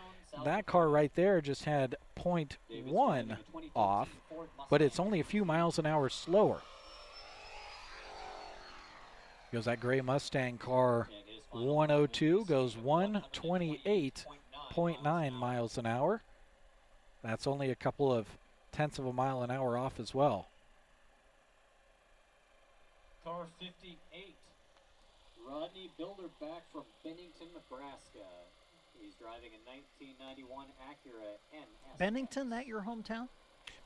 that car right there just had 0.1 off, but it's only a few miles an hour slower. Goes that gray Mustang car 102, goes 128.9 miles an hour. That's only a couple of tenths of a mile an hour off as well. Car 58, Rodney Bilderback from Bennington, Nebraska. He's driving a 1991 Acura NS. Bennington, that your hometown?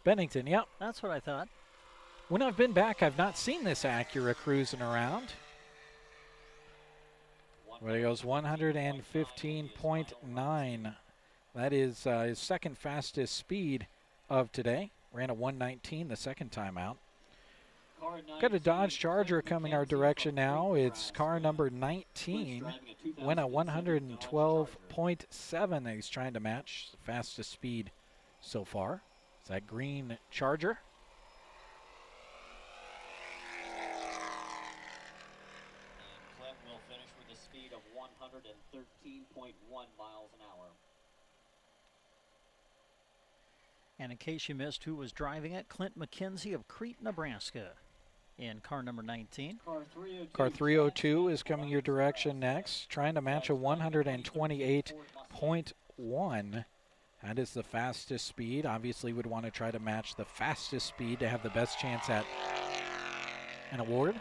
Bennington, yep. That's what I thought. When I've been back, I've not seen this Acura cruising around. Well, he goes 115.9. That is his second fastest speed of today. Ran a 119 the second time out. Got a Dodge Charger coming our direction now. It's car number 19. Went a 112.7 that he's trying to match. The fastest speed so far. It's that green Charger. Clint will finish with a speed of 113.1 miles an hour. And in case you missed who was driving it, Clint McKenzie of Crete, Nebraska, in car number 19. Car 302 is coming your direction next, trying to match a 128.1. That is the fastest speed. Obviously would want to try to match the fastest speed to have the best chance at an award.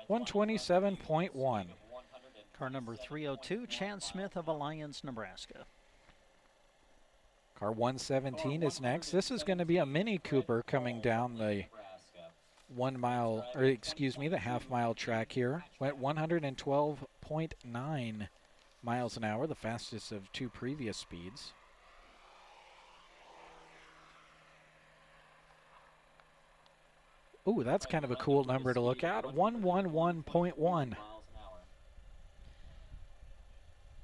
127.1. Car number 302, Chad Smith of Alliance, Nebraska. Car 117 is next. This is going to be a Mini Cooper coming down the the half-mile track here. Went 112.9 miles an hour, the fastest of two previous speeds. Ooh, that's kind of a cool number to look at. 111.1.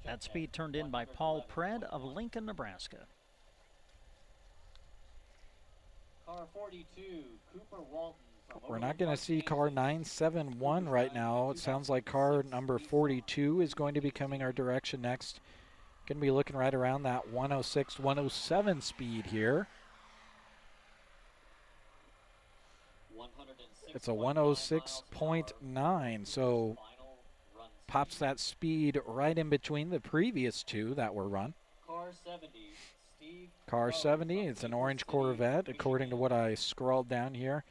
That speed turned in by Paul Pred of Lincoln, Nebraska. Car 42, Cooper Walton. We're not going to see car 971 right now. It sounds like car number 42 is going to be coming our direction next. Going to be looking right around that 106, 107 speed here. It's a 106.9, so pops that speed right in between the previous two that were run. Car 70, it's an orange Corvette, according to what I scrolled down here.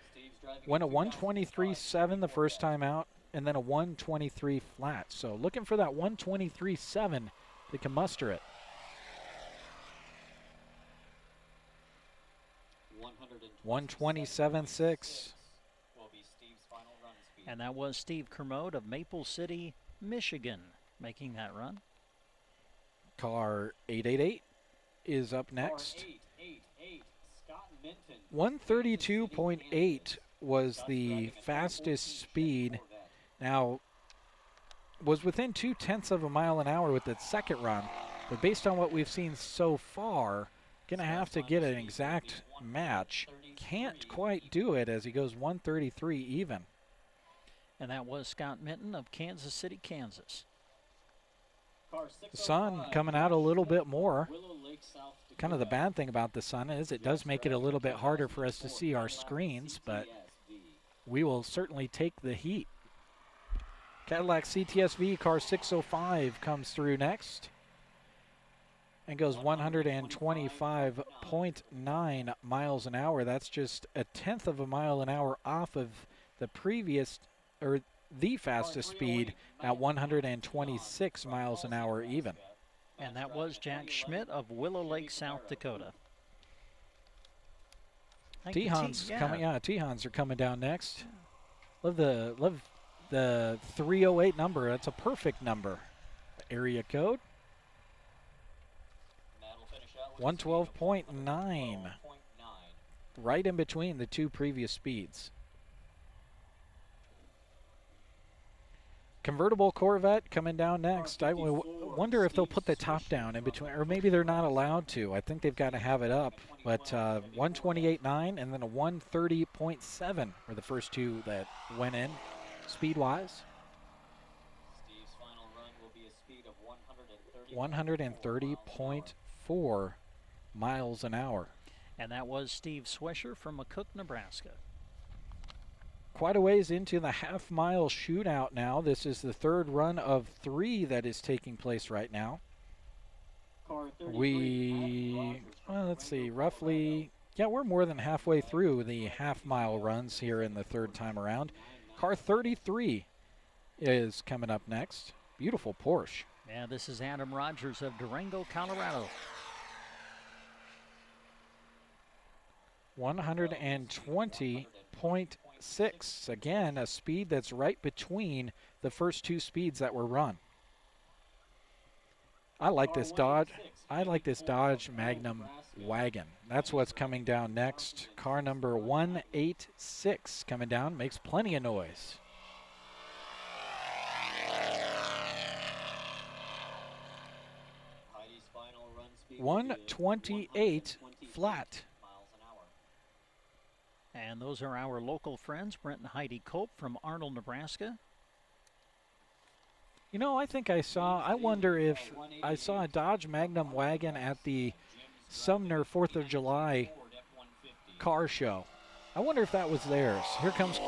Went a 123.7 the first time out, and then a 123 flat. So looking for that 123.7 that can muster it. 127.6. And that was Steve Kermode of Maple City, Michigan, making that run. Car 888 is up next. 132.8 was the fastest speed. Now, was within 0.2 of a mile an hour with the second run, but based on what we've seen so far, gonna have to get an exact match. Can't quite do it as he goes 133 even. And that was Scott Minton of Kansas City, Kansas. The sun coming out a little bit more. Kind of the bad thing about the sun is it does make it a little bit harder for us to see our screens, but we will certainly take the heat. Cadillac CTSV car 605 comes through next and goes 125.9 miles an hour. That's just a tenth of a mile an hour off of the previous, or the fastest speed at 126 miles an hour even. And that was Jack Schmidt of Willow Lake, South Dakota. Tehans coming out. Tehans are coming down next. Love the 308 number. That's a perfect number. Area code 112.9. Right in between the two previous speeds. Convertible Corvette coming down next. I wonder if they'll put the top down in between, or maybe they're not allowed to. I think they've got to have it up. But 128.9 and then a 130.7 were the first two that went in speed-wise. Steve's final run will be a speed of 130.4 miles an hour. And that was Steve Swisher from McCook, Nebraska. Quite a ways into the half-mile shootout now. This is the third run of 3 that is taking place right now. Let's see, roughly, we're more than halfway through the half-mile runs here in the third time around. Car 33 is coming up next. Beautiful Porsche. Yeah, this is Adam Rogers of Durango, Colorado. 120.6. Again, a speed that's right between the first 2 speeds that were run. I like this Dodge Magnum wagon. That's what's coming down next. Car number 186 coming down, makes plenty of noise. Heidi's final run speed 128 flat. And those are our local friends, Brent and Heidi Cope from Arnold, Nebraska. You know, I wonder if I saw a Dodge Magnum wagon at the Sumner 4th of July car show. I wonder if that was theirs. Here comes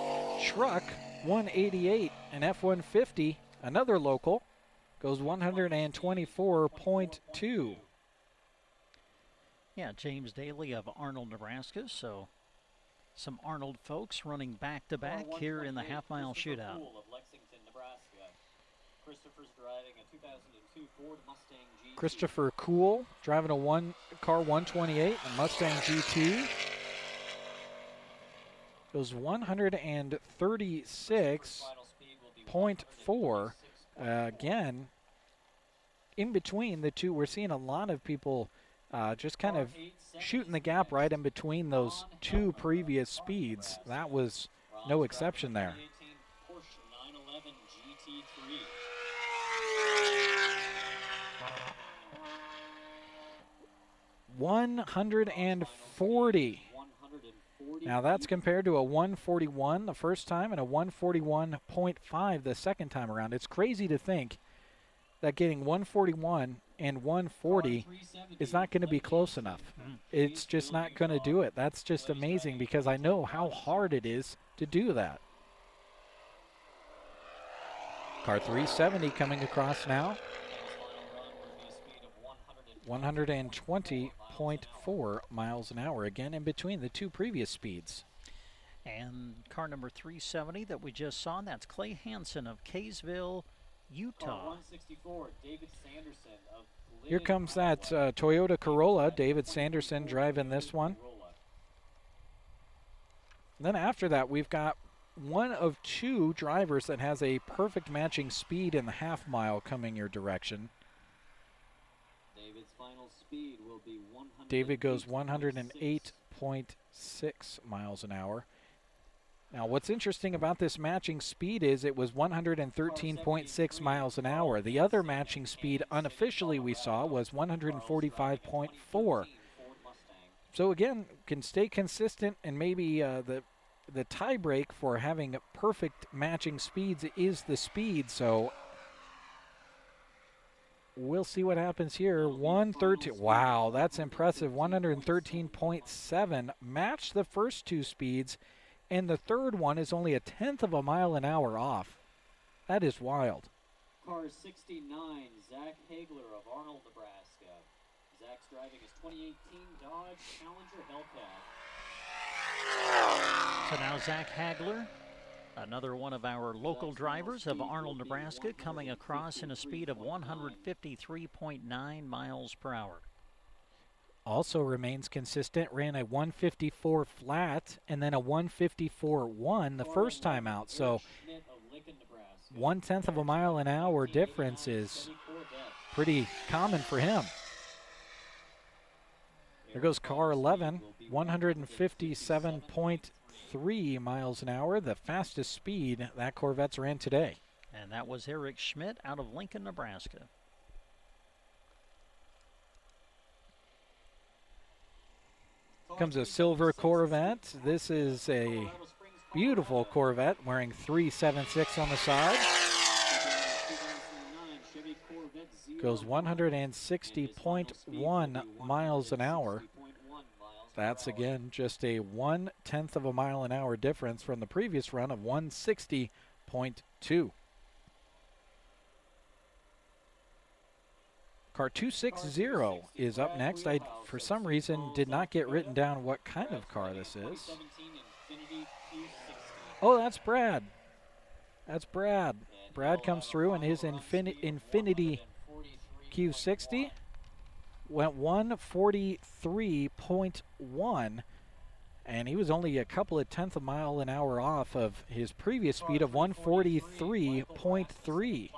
Truck 188, an F-150, another local, goes 124.2. Yeah, James Daly of Arnold, Nebraska, so some Arnold folks running back-to-back here in the half-mile shootout. Christopher's driving a 2002 Ford Mustang GT. Christopher Cool driving a car 128, a Mustang GT. Goes 136.4. Again, in between the two, we're seeing a lot of people just kind of shooting the gap right in between those 2 previous speeds. That was no exception there. 140. Now that's compared to a 141 the first time and a 141.5 the second time around. It's crazy to think that getting 141 and 140 is not going to be close enough. It's just not going to do it. That's just amazing because I know how hard it is to do that. Car 370 coming across now. 120.4 miles an hour, again in between the 2 previous speeds. And car number 370 that we just saw, that's Clay Hansen of Kaysville, Utah. 164, David Sanderson of Here comes that Toyota Corolla. David Sanderson driving this one. And then after that, we've got one of 2 drivers that has a perfect matching speed in the half mile coming your direction. David's final speed will be 100. David goes 108.6 miles an hour. Now, what's interesting about this matching speed is it was 113.6 miles an hour. The other matching speed unofficially we saw was 145.4. So again, can stay consistent, and maybe the tie break for having perfect matching speeds is the speed. So we'll see what happens here. 113. Wow, that's impressive. 113.7 matched the first 2 speeds, and the third one is only 1/10 of a mile an hour off. That is wild. Car 69, Zach Hagler of Arnold, Nebraska. Zach's driving his 2018 Dodge Challenger Hellcat. So now Zach Hagler, another one of our local drivers of Arnold, Nebraska, coming across in a speed of 153.9 miles per hour. Also remains consistent, ran a 154 flat and then a 154.1 the first time out. So 1/10 of a mile an hour difference is pretty common for him. There goes car 11, 157.3 miles an hour, the fastest speed that Corvette's ran today. And that was Eric Schmidt out of Lincoln, Nebraska. Comes a silver Corvette. This is a beautiful Corvette wearing 376 on the side. Goes 160.1 miles an hour. That's again just a 1/10 of a mile an hour difference from the previous run of 160.2. Car 260 is up next. I, for some reason, did not get written down what kind of car this is. Oh, that's Brad. That's Brad. Brad comes through in his Infinity Q60. Went 143.1, and he was only a couple of tenths of a mile an hour off of his previous speed of 143.3.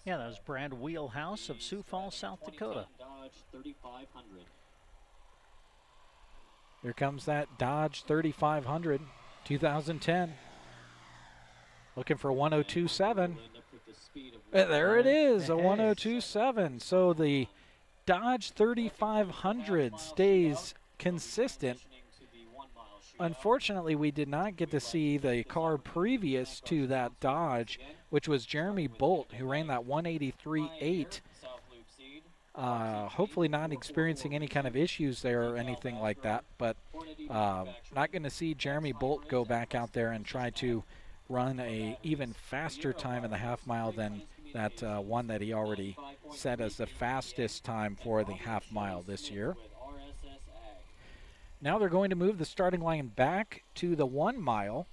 Yeah, that was Brad Wheelhouse of Sioux Falls, South Dakota. Here comes that Dodge 3500, 2010. Looking for 102.7. There it is, a 102.7. So the Dodge 3500 stays consistent. Unfortunately, we did not get to see the car previous to that Dodge, which was Jeremy Bolt, who ran that 183.8. Hopefully not experiencing any kind of issues there or anything like that, but not going to see Jeremy Bolt go back out there and try to run a even faster time in the half mile than that one that he already set as the fastest time for the half mile this year. Now they're going to move the starting line back to the 1 mile.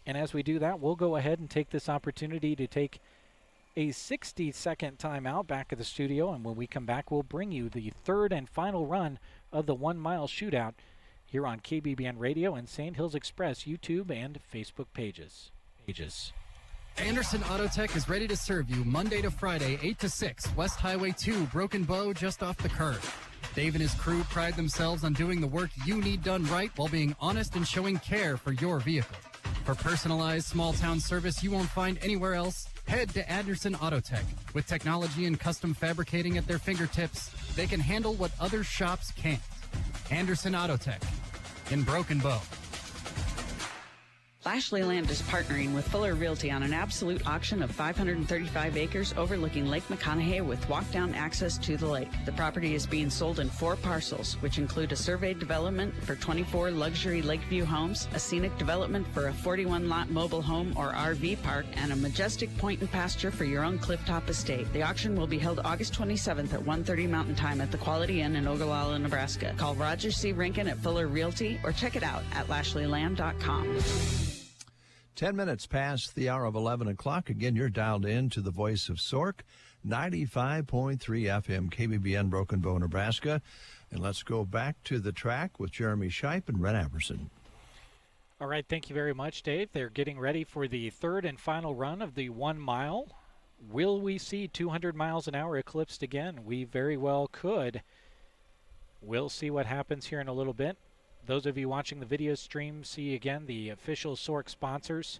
And as we do that, we'll go ahead and take this opportunity to take a 60-second timeout back at the studio. And when we come back, we'll bring you the third and final run of the 1 mile shootout here on KBBN Radio and Sand Hills Express YouTube and Facebook pages. Anderson Auto Tech is ready to serve you Monday to Friday, 8 to 6, West Highway 2, Broken Bow, just off the curve. Dave and his crew pride themselves on doing the work you need done right while being honest and showing care for your vehicle. For personalized small-town service you won't find anywhere else, head to Anderson Auto Tech. With technology and custom fabricating at their fingertips, they can handle what other shops can't. Anderson Auto Tech in Broken Bow. Lashley Land is partnering with Fuller Realty on an absolute auction of 535 acres overlooking Lake McConaughey with walk-down access to the lake. The property is being sold in 4 parcels, which include a surveyed development for 24 luxury Lakeview homes, a scenic development for a 41-lot mobile home or RV park, and a majestic point and pasture for your own clifftop estate. The auction will be held August 27th at 1:30 Mountain Time at the Quality Inn in Ogallala, Nebraska. Call Roger C. Rinkin at Fuller Realty or check it out at LashleyLand.com. 10 minutes past the hour of 11 o'clock. Again, you're dialed in to the voice of Sork, 95.3 FM, KBBN, Broken Bow, Nebraska. And let's go back to the track with Jeremy Shipe and Ren Aberson. All right, thank you very much, Dave. They're getting ready for the third and final run of the 1 mile. Will we see 200 miles an hour eclipsed again? We very well could. We'll see what happens here in a little bit. Those of you watching the video stream see again the official Sork sponsors,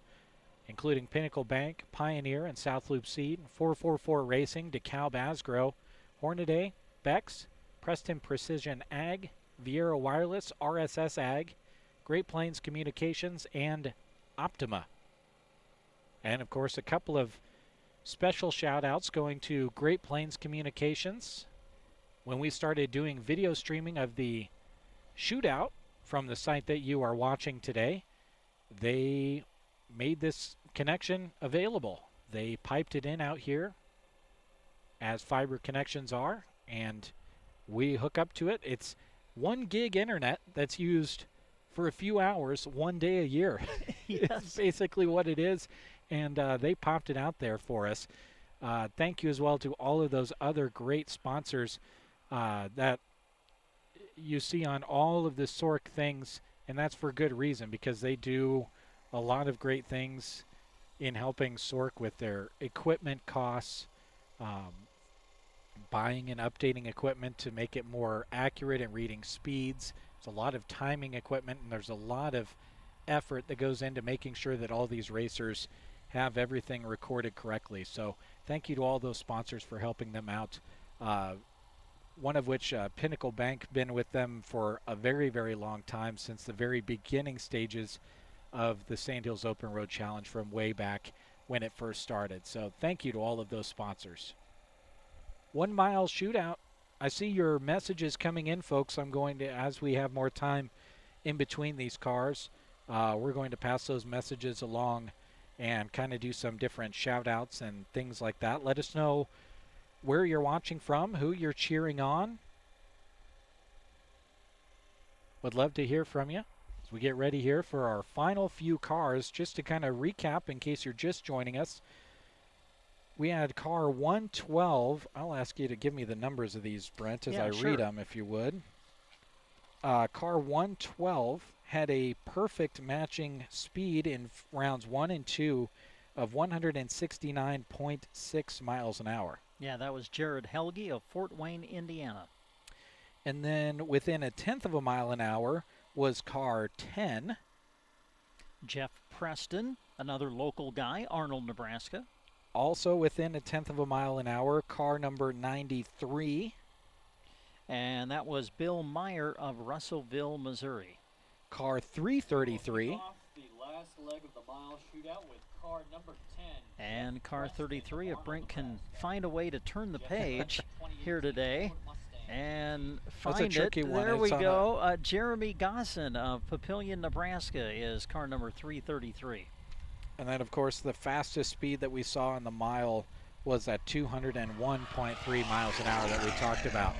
including Pinnacle Bank, Pioneer, and South Loop Seed, 444 Racing, DeKalb Asgrow, Hornaday, Bex, Preston Precision Ag, Viera Wireless, RSS Ag, Great Plains Communications, and Optima. And, of course, a couple of special shout-outs going to Great Plains Communications. When we started doing video streaming of the shootout from the site that you are watching today, they made this connection available. They piped it in out here, as fiber connections are, and we hook up to it. It's 1 gig internet that's used for a few hours, 1 day a year. Yes. It's basically what it is, and they popped it out there for us. Thank you as well to all of those other great sponsors that you see on all of the Sork things, and that's for good reason, because they do a lot of great things in helping Sork with their equipment costs, buying and updating equipment to make it more accurate and reading speeds. There's a lot of timing equipment, and there's a lot of effort that goes into making sure that all these racers have everything recorded correctly. So thank you to all those sponsors for helping them out. One of which, Pinnacle Bank, been with them for a very, very long time, since the very beginning stages of the Sand Hills Open Road Challenge from way back when it first started. So thank you to all of those sponsors. 1 mile shootout. I see your messages coming in, folks. I'm going to, as we have more time in between these cars, we're going to pass those messages along and kind of do some different shout outs and things like that. Let us know where you're watching from, who you're cheering on. Would love to hear from you as we get ready here for our final few cars. Just to kind of recap in case you're just joining us, we had car 112. I'll ask you to give me the numbers of these, Brent, as I read them, if you would. Car 112 had a perfect matching speed in rounds 1 and 2 of 169.6 miles an hour. Yeah, that was Jared Helge of Fort Wayne, Indiana. And then within a tenth of a mile an hour was car 10. Jeff Preston, another local guy, Arnold, Nebraska. Also within a tenth of a mile an hour, car number 93. And that was Bill Meyer of Russellville, Missouri. Car 333. Off the last leg of the mile shootout with car number 10. And car 33, if Brent can find a way to turn the page here today and find That's a tricky it. one. There we go. Jeremy Gosson of Papillion, Nebraska is car number 333. And then, of course, the fastest speed that we saw in the mile was at 201.3 miles an hour that we talked about.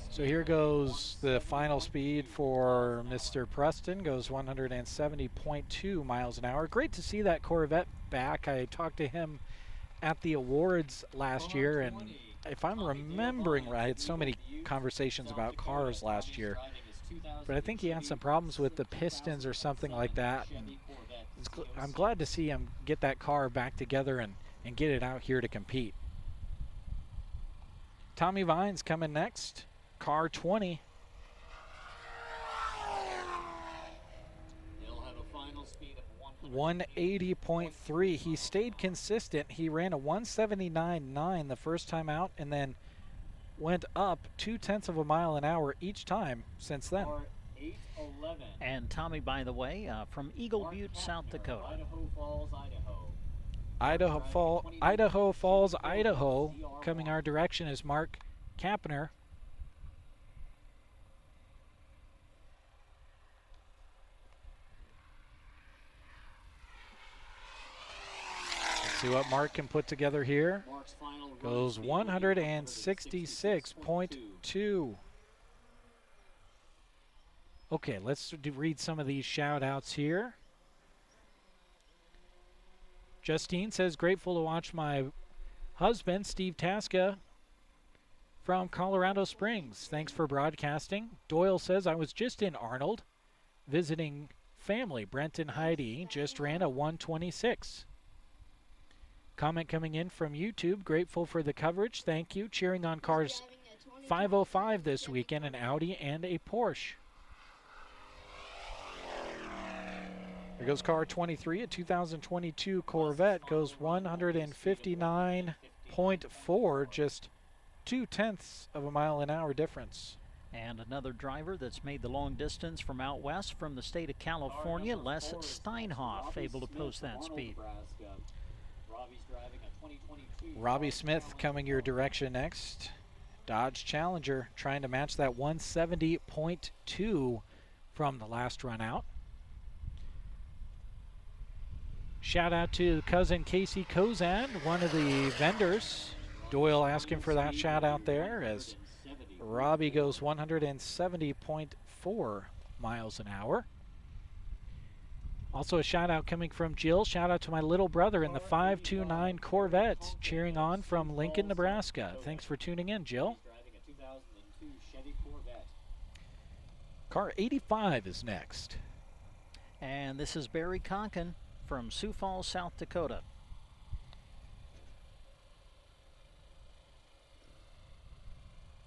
So here goes the final speed for Mr. Preston, goes 170.2 miles an hour. Great to see that Corvette back. I talked to him at the awards last year, and if I'm remembering right, I had so many conversations about cars last year, but I think he had some problems with the pistons or something like that. And I'm glad to see him get that car back together and get it out here to compete. Tommy Vines coming next. Car 20. He'll have a final speed of 180.3. He stayed consistent. He ran a 179.9 the first time out and then went up 0.2 of a mile an hour each time since then. Car 811. And Tommy, by the way, from Eagle Butte, South Dakota. Idaho Falls, Idaho. Idaho Falls, Idaho. Coming our direction is Mark Kappner. See what Mark can put together here. Goes 166.2. Okay, let's read some of these shout outs here. Justine says, grateful to watch my husband, Steve Tasca, from Colorado Springs. Thanks for broadcasting. Doyle says, I was just in Arnold visiting family. Brent and Heidi just ran a 126. Comment coming in from YouTube. Grateful for the coverage. Thank you. Cheering on cars 505 this weekend, an Audi and a Porsche. There goes car 23, a 2022 Corvette. Goes 159.4, just 0.2 of a mile an hour difference. And another driver that's made the long distance from out west from the state of California, Les Steinhoff, able to post that speed. Robbie Smith coming your direction next. Dodge Challenger trying to match that 170.2 from the last run out. Shout out to cousin Casey Cozad, one of the vendors. Doyle asking for that shout out there as Robbie goes 170.4 miles an hour. Also a shout out coming from Jill. Shout out to my little brother in the 529 Corvette, cheering on from Lincoln, Nebraska. Thanks for tuning in, Jill. Car 85 is next. And this is Barry Conkin from Sioux Falls, South Dakota.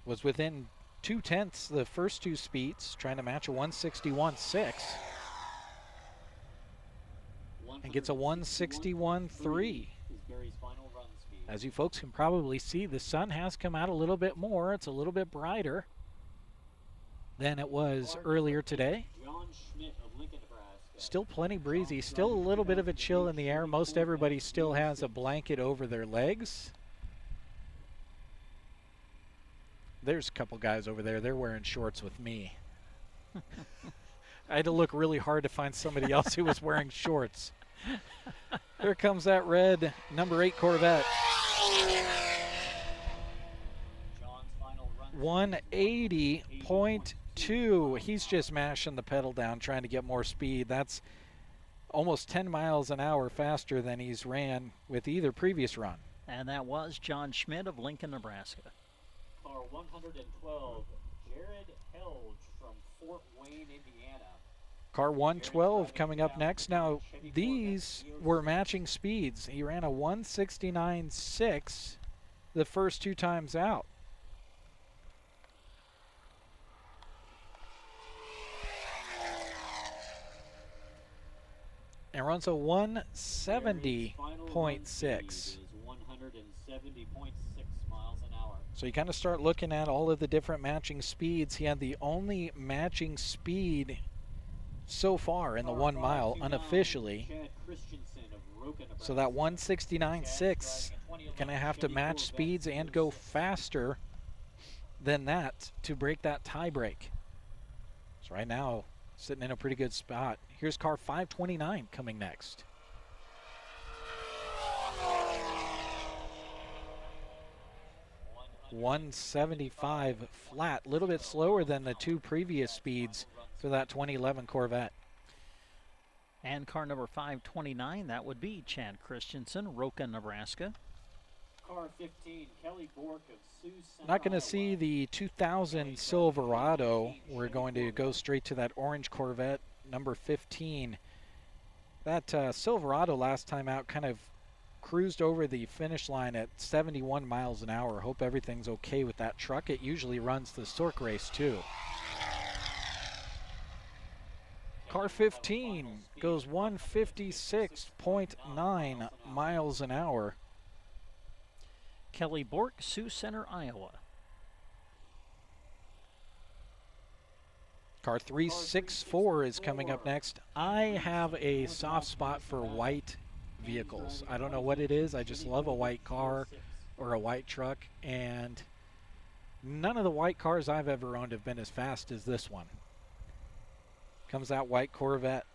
Was within 0.2 the first two speeds, trying to match a 161.6. and gets a 161.3. As you folks can probably see, the sun has come out a little bit more. It's a little bit brighter than it was earlier today. Still plenty breezy, still a little bit of a chill in the air. Most everybody still has a blanket over their legs. There's a couple guys over there, they're wearing shorts with me. I had to look really hard to find somebody else who was wearing shorts. Here comes that red number 8 Corvette. 180.2. He's just mashing the pedal down, trying to get more speed. That's almost 10 miles an hour faster than he's ran with either previous run. And that was John Schmidt of Lincoln, Nebraska. Car 112, Jared Helge from Fort Wayne, Indiana. Car 112 coming up next. Now, these were matching speeds. He ran a 169.6 the first 2 times out. And runs a 170.6. 170.6 miles an hour. So you kind of start looking at all of the different matching speeds. He had the only matching speed so far in the 1 mile unofficially. So that 169.6, you're going to have to match speeds and go faster than that to break that tie break. So right now, sitting in a pretty good spot. Here's car 529 coming next. .175 flat, a little bit slower than the 2 previous speeds for that 2011 Corvette. And car number 529, that would be Chad Christensen, Roca, Nebraska. Car 15, Kelly Bork of Sioux Center, Not going to see the 2000 Silverado. We're going to go straight to that orange Corvette, number 15. That Silverado last time out kind of cruised over the finish line at 71 miles an hour. Hope everything's okay with that truck. It usually runs the Stork race too. Car 15 goes 156.9 miles an hour. Kelly Bork, Sioux Center, Iowa. Car 364 is coming up next. I have a soft spot for white vehicles. I don't know what it is. I just love a white car or a white truck, and none of the white cars I've ever owned have been as fast as this one. Comes that white Corvette.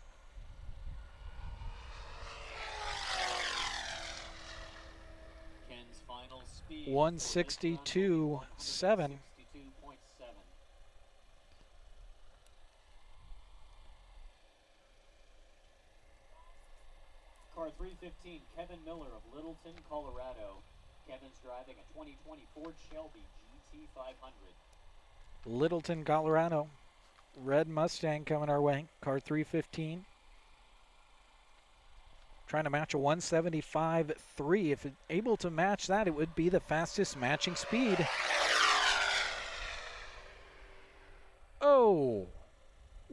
Ken's final speed 162.7. Car 315, Kevin Miller of Littleton, Colorado. Kevin's driving a 2020 Ford Shelby GT500. Littleton, Colorado. Red Mustang coming our way. Car 315. Trying to match a 175.3. If it's able to match that, it would be the fastest matching speed. Oh,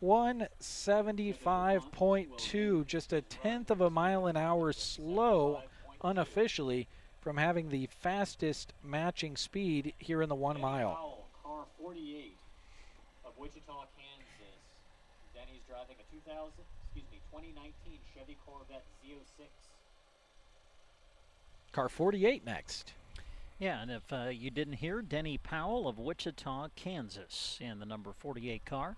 175.2, just a tenth of a mile an hour slow unofficially from having the fastest matching speed here in the 1 mile. Car 48 of Wichita, Kansas. Denny's driving a 2019 Chevy Corvette Z06. Car 48 next. Yeah, and if you didn't hear, Denny Powell of Wichita, Kansas in the number 48 car.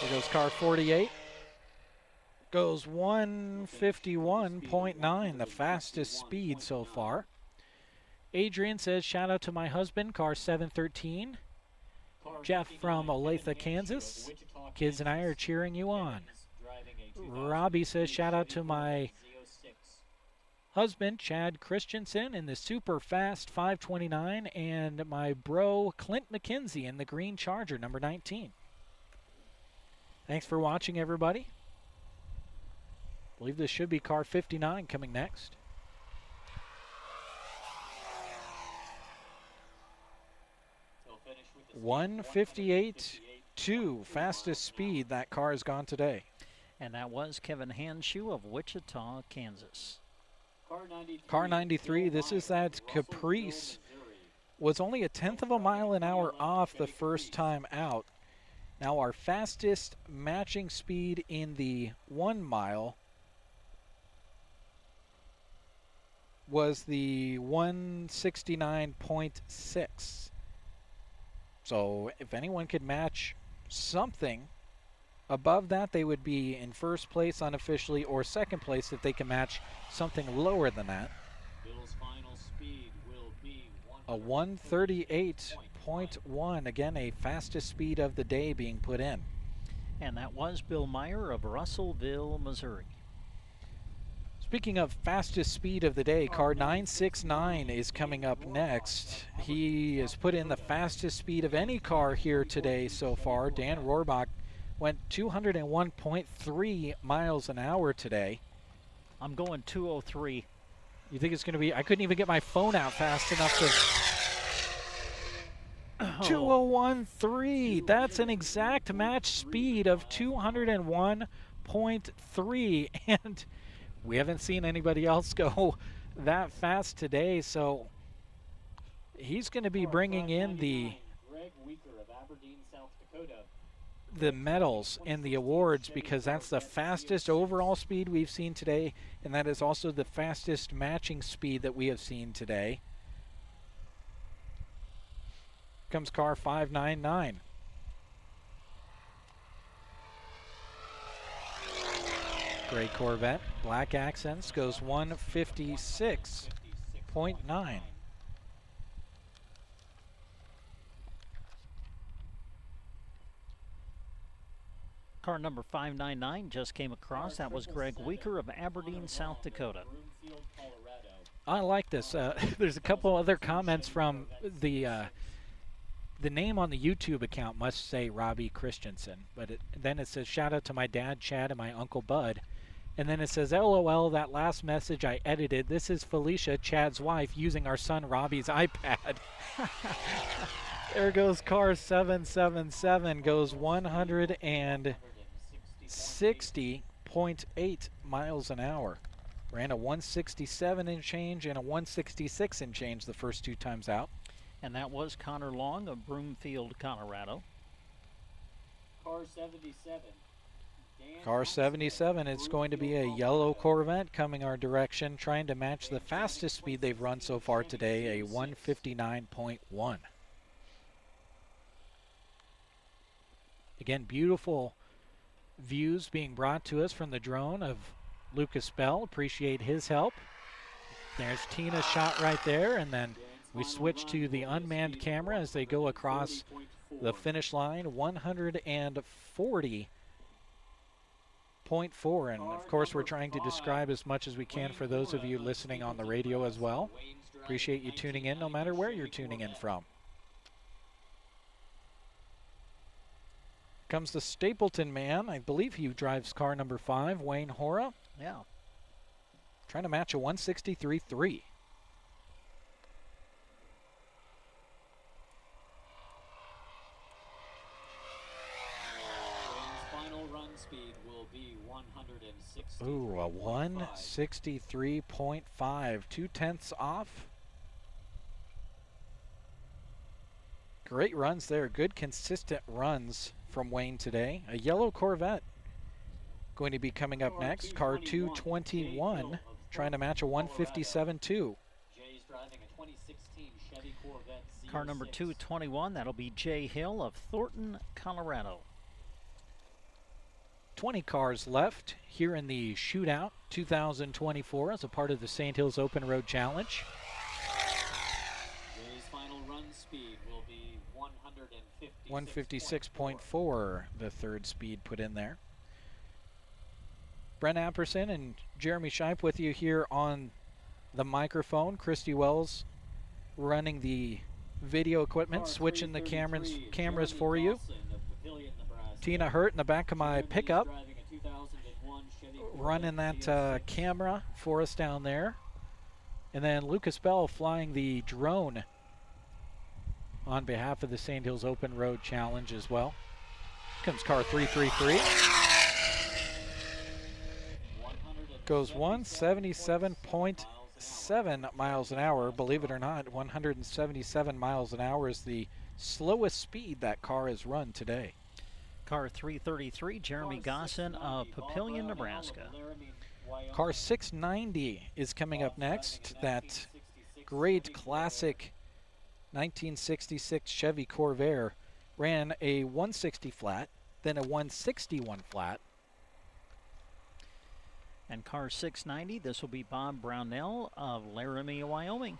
There goes car 48. Goes 151.9, the fastest speed so far. Adrian says, shout out to my husband, car 713. Jeff from Olathe, Kansas. Kids and I are cheering you on. Robbie says, shout out to my husband, Chad Christensen, in the super fast 529, and my bro, Clint McKenzie, in the green Charger, number 19. Thanks for watching, everybody. I believe this should be car 59 coming next. He'll finish with the 1:58.2, fastest speed that car has gone today. And that was Kevin Hanshoe of Wichita, Kansas. Car 93, this is that Caprice. Was only a 1/10 of a mile an hour off the first time out. Now our fastest matching speed in the 1 mile was the 169.6. So if anyone could match something above that, they would be in first place unofficially, or second place if they can match something lower than that. Bill's final speed will be A 138.1, again a fastest speed of the day being put in. And that was Bill Meyer of Russellville, Missouri. Speaking of fastest speed of the day, car 969 is coming up next. He has put in the fastest speed of any car here today so far. Dan Rohrbach went 201.3 miles an hour today. I'm going 203. You think it's going to be? I couldn't even get my phone out fast enough to. 201.3. That's an exact match speed of 201.3, and we haven't seen anybody else go that fast today. So he's going to be bringing in the medals and the awards, because that's the fastest overall speed we've seen today, and that is also the fastest matching speed that we have seen today. Comes car 599. Gray Corvette, black accents, goes 156.9. Car number 599 just came across. That was Greg Weaker of Aberdeen, South Dakota. I like this. There's a couple other comments from the name on the YouTube account must say Robbie Christensen, but then it says shout out to my dad Chad and my uncle Bud, and then it says LOL, that last message I edited. This is Felicia, Chad's wife, using our son Robbie's iPad. There goes car 777, goes 160.8 miles an hour. Ran a 167 and change and a 166 and change the first two times out. And that was Connor Long of Broomfield, Colorado. Car 77. Car 77 is going to be a yellow Corvette coming our direction, trying to match the fastest speed they've run so far today, a 159.1. Again, beautiful views being brought to us from the drone of Lucas Bell. Appreciate his help. There's Tina's shot right there, and then we switch to the unmanned camera as they go across the finish line, 140.4. And of course, we're trying to describe as much as we can for those of you listening on the radio as well. Appreciate you tuning in no matter where you're tuning in from. Comes the Stapleton man. I believe he drives car number 5, Wayne Hora. Yeah. Trying to match a 163.3. Final run speed will be 160. Ooh, a 163.5, 0.2 off. Great runs there, good consistent runs from Wayne today. A yellow Corvette going to be coming up next. Car 221, trying to match a 157.2. Car number 221, that'll be Jay Hill of Thornton, Colorado. 20 cars left here in the Shootout 2024 as a part of the St. Hills Open Road Challenge. Jay's final run speed will be 156.4, the third speed put in there. Brent Apperson and Jeremy Scheib with you here on the microphone. Christy Wells running the video equipment, switching the cameras for you. Tina Hurt in the back of my pickup, running that camera for us down there. And then Lucas Bell flying the drone on behalf of the Sand Hills Open Road Challenge as well. Comes car 333. Goes 177.7 miles an hour. Believe it or not, 177 miles an hour is the slowest speed that car has run today. Car 333, Jeremy Gosson of Papillion, Nebraska. Car 690 is coming up next. That great classic 1966 Chevy Corvair ran a 160 flat, then a 161 flat. And car 690, this will be Bob Brownell of Laramie, Wyoming.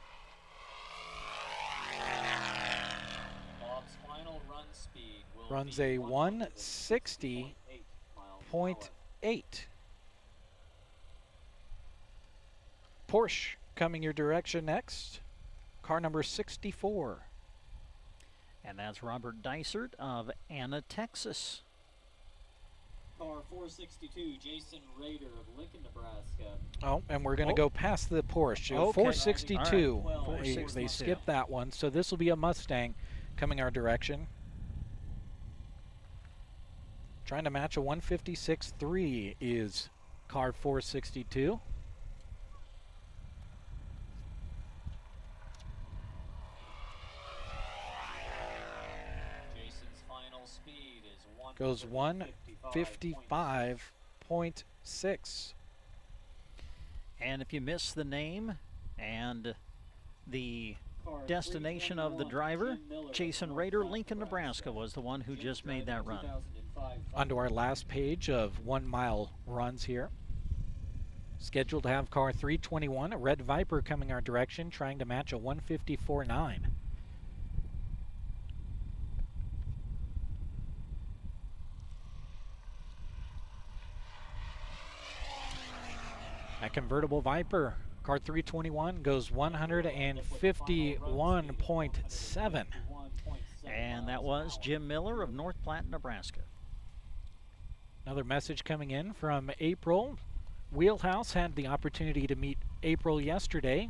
Bob's final run speed will Runs be a 160.8. Porsche coming your direction next. Car number 64. And that's Robert Dysert of Anna, Texas. Car 462, Jason Rader of Lincoln, Nebraska. Oh, and we're going to go past the Porsche. Okay. 462. All right. They 462. skipped that one. So this will be a Mustang coming our direction. Trying to match a 156.3 is car 462. Jason's final speed is Goes 155.6. And if you miss the name and the destination of the driver, Jason Rader, Lincoln, Nebraska, was the one who just made that run. Onto our last page of 1 mile runs here. Scheduled to have car 321, a red Viper coming our direction, trying to match a 154.9. That convertible Viper, car 321, goes 151.7. And that was Jim Miller of North Platte, Nebraska. Another message coming in from April. Wheelhouse had the opportunity to meet April yesterday.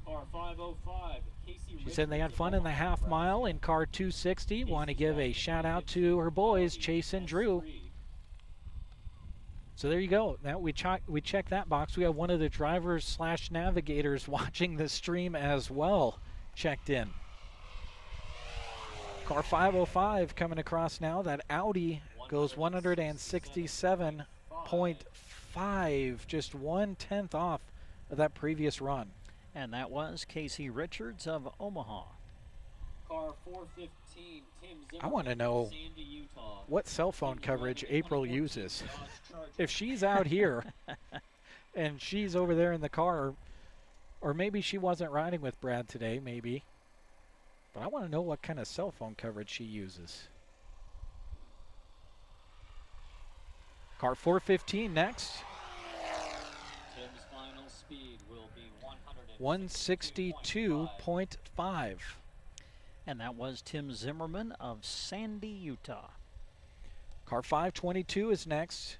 Car 505, She said they had fun in the half mile in car 260. Want to give a shout out to her boys, Chase and Drew. So there you go. Now we check that box. We have one of the drivers / navigators watching the stream as well checked in. Car 505 coming across now. That Audi goes 167.5, just 1/10 off of that previous run. And that was Casey Richards of Omaha. Car 415, Tim Zimmerman, I want to know Sandy, Utah. what cell phone coverage April uses. If she's out here and she's over there in the car, or maybe she wasn't riding with Brad today, maybe. But I want to know what kind of cell phone coverage she uses. Car 415 next. Tim's final speed will be 162.5. And that was Tim Zimmerman of Sandy, Utah. Car 522 is next.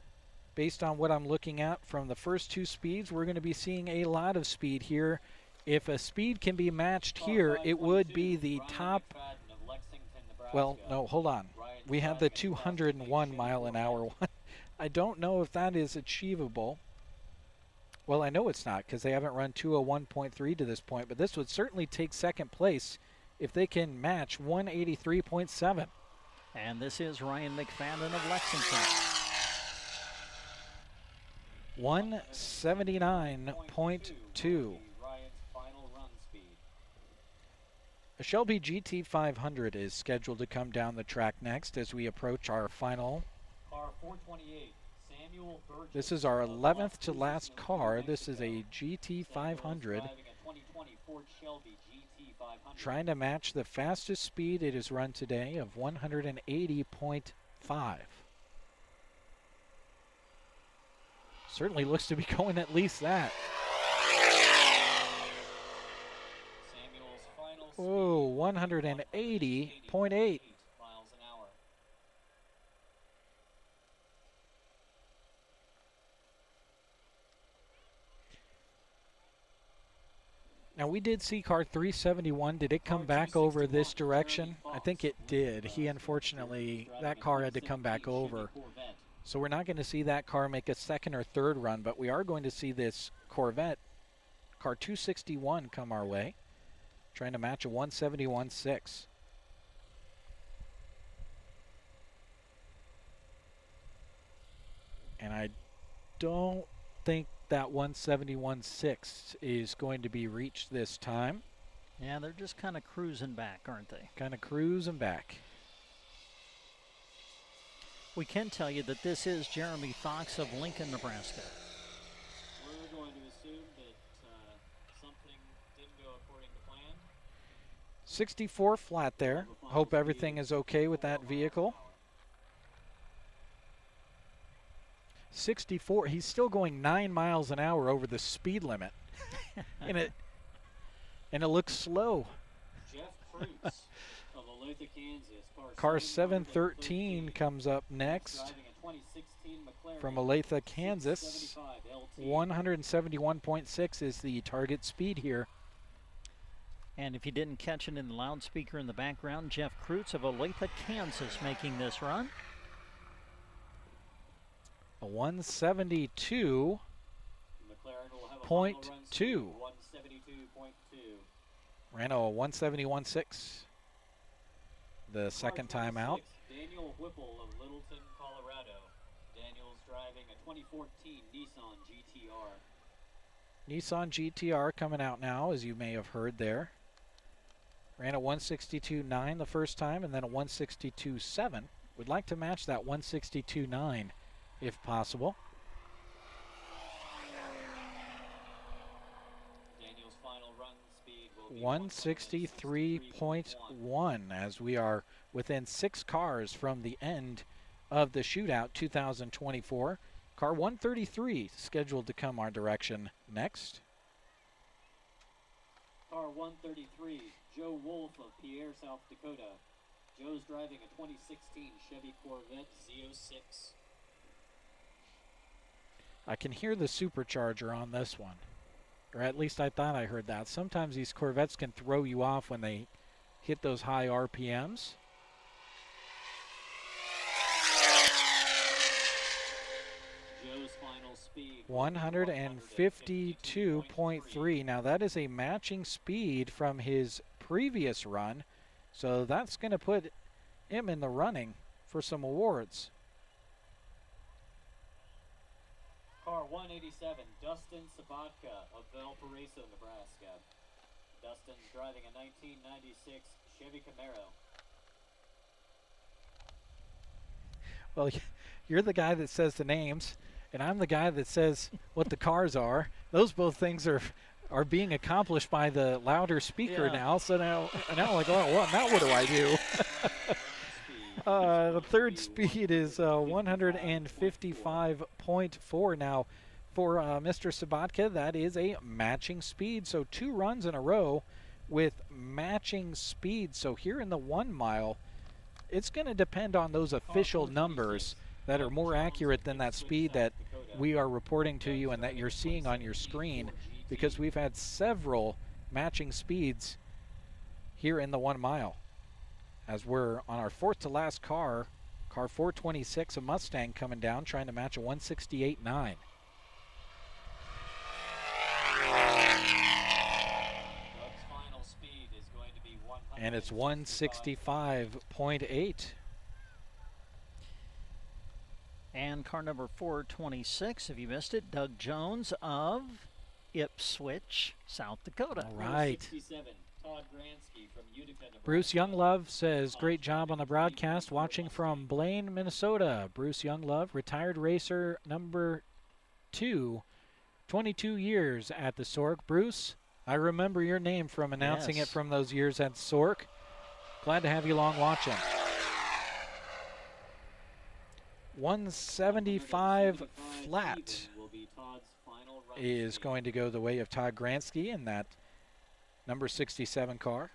Based on what I'm looking at from the first two speeds, we're going to be seeing a lot of speed here. If a speed can be matched here, it would be the top. Well, no, hold on. We have the 201 mile an hour one. I don't know if that is achievable. Well, I know it's not because they haven't run 201.3 to this point, but this would certainly take second place if they can match 183.7. And this is Ryan McFadden of Lexington. 179.2. A Shelby GT500 is scheduled to come down the track next as we approach our final. Car 428, Samuel Burgess. This is our 11th to last car. This is a GT500. Trying to match the fastest speed it has run today of 180.5. Certainly looks to be going at least that. Oh, 180.8. Now, we did see car 371. Did it come back over this direction? I think it did. He unfortunately, that car had to come back over. So we're not going to see that car make a second or third run, but we are going to see this Corvette, car 261, come our way, trying to match a 171.6. And I don't think that 171.6 is going to be reached this time. Yeah, they're just kind of cruising back, aren't they? Kind of cruising back. We can tell you that this is Jeremy Fox of Lincoln, Nebraska. We're going to assume that something didn't go according to plan. 64 flat there. Hope everything is okay with that vehicle. 64. He's still going 9 miles an hour over the speed limit. and it looks slow. Jeff Kreutz of Olathe, Kansas. Car 713 comes up next from Olathe, Kansas. 171.6 is the target speed here. And if you didn't catch it in the loudspeaker in the background, Jeff Kreutz of Olathe, Kansas making this run. A 172.2. Ran a 171.6 the second time out. Daniel Whipple of Littleton, Colorado. Daniel's driving a 2014 Nissan GTR. Nissan GTR coming out now, as you may have heard there. Ran a 162.9 the first time and then a 162.7. We'd like to match that 162.9 if possible. Daniel's final run speed will be 163.1 as we are within 6 cars from the end of the Shootout 2024. Car 133 scheduled to come our direction next. Car 133, Joe Wolf of Pierre, South Dakota. Joe's driving a 2016 Chevy Corvette Z06. I can hear the supercharger on this one, or at least I thought I heard that. Sometimes these Corvettes can throw you off when they hit those high RPMs. Joe's final speed 152.3. Now that is a matching speed from his previous run, so that's going to put him in the running for some awards. Car 187, Dustin Sabatka of Valparaiso, Nebraska. Dustin's driving a 1996 Chevy Camaro. Well, you're the guy that says the names, and I'm the guy that says what the cars are. Those both things are being accomplished by the louder speaker now. So now like, oh, well, now what do I do? The third speed is 155.4. Now, for Mr. Sabatka, that is a matching speed. So 2 runs in a row with matching speed. So here in the 1 mile, it's going to depend on those official numbers that are more accurate than that speed that we are reporting to you and that you're seeing on your screen, because we've had several matching speeds here in the 1 mile. As we're on our 4th to last car, car 426, a Mustang coming down, trying to match a 168.9. And it's 165.8. And car number 426, if you missed it, Doug Jones of Ipswich, South Dakota. All right. 67, Todd Gransky from Utica, Nebraska. Bruce Younglove says, great job on the broadcast. Watching from Blaine, Minnesota. Bruce Younglove, retired racer number 2, 22 years at the Sork. Bruce, I remember your name from announcing it from those years at Sork. Glad to have you along watching. 175 flat is going to go the way of Todd Gransky in that number 67 car.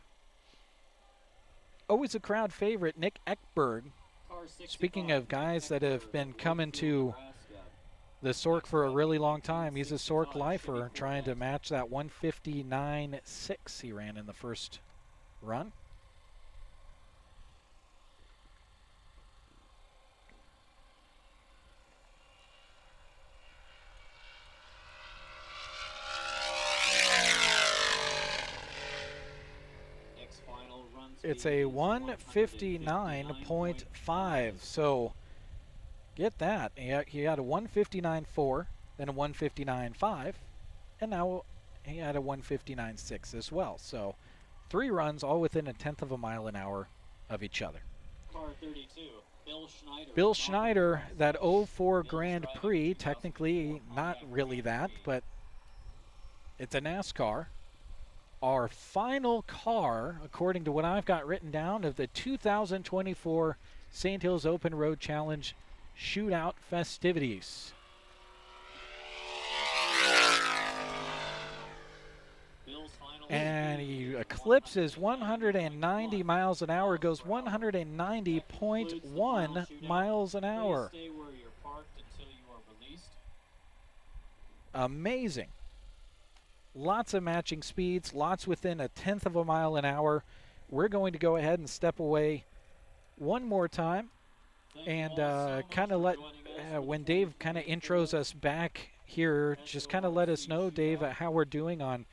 Always a crowd favorite, Nick Ekberg. Speaking of guys that have been coming to the Sork for a really long time. He's a Sork lifer, trying to match that 159.6 he ran in the first run. It's a 159.5. So get that. He had a 159.4, then a 159.5, and now he had a 159.6 as well. So 3 runs all within a tenth of a mile an hour of each other. Car 32, Bill Schneider. Bill Schneider, that 04 Grand Prix, technically not really that, but it's a NASCAR. Our final car, according to what I've got written down, of the 2024 Sand Hills Open Road Challenge Shootout festivities. And he eclipses 190 miles an hour, goes 190.1 miles an hour. Amazing. Lots of matching speeds, lots within a tenth of a mile an hour. We're going to go ahead and step away one more time and kind of let, when Dave kind of intros us back here, just kind of let us know, Dave, how we're doing on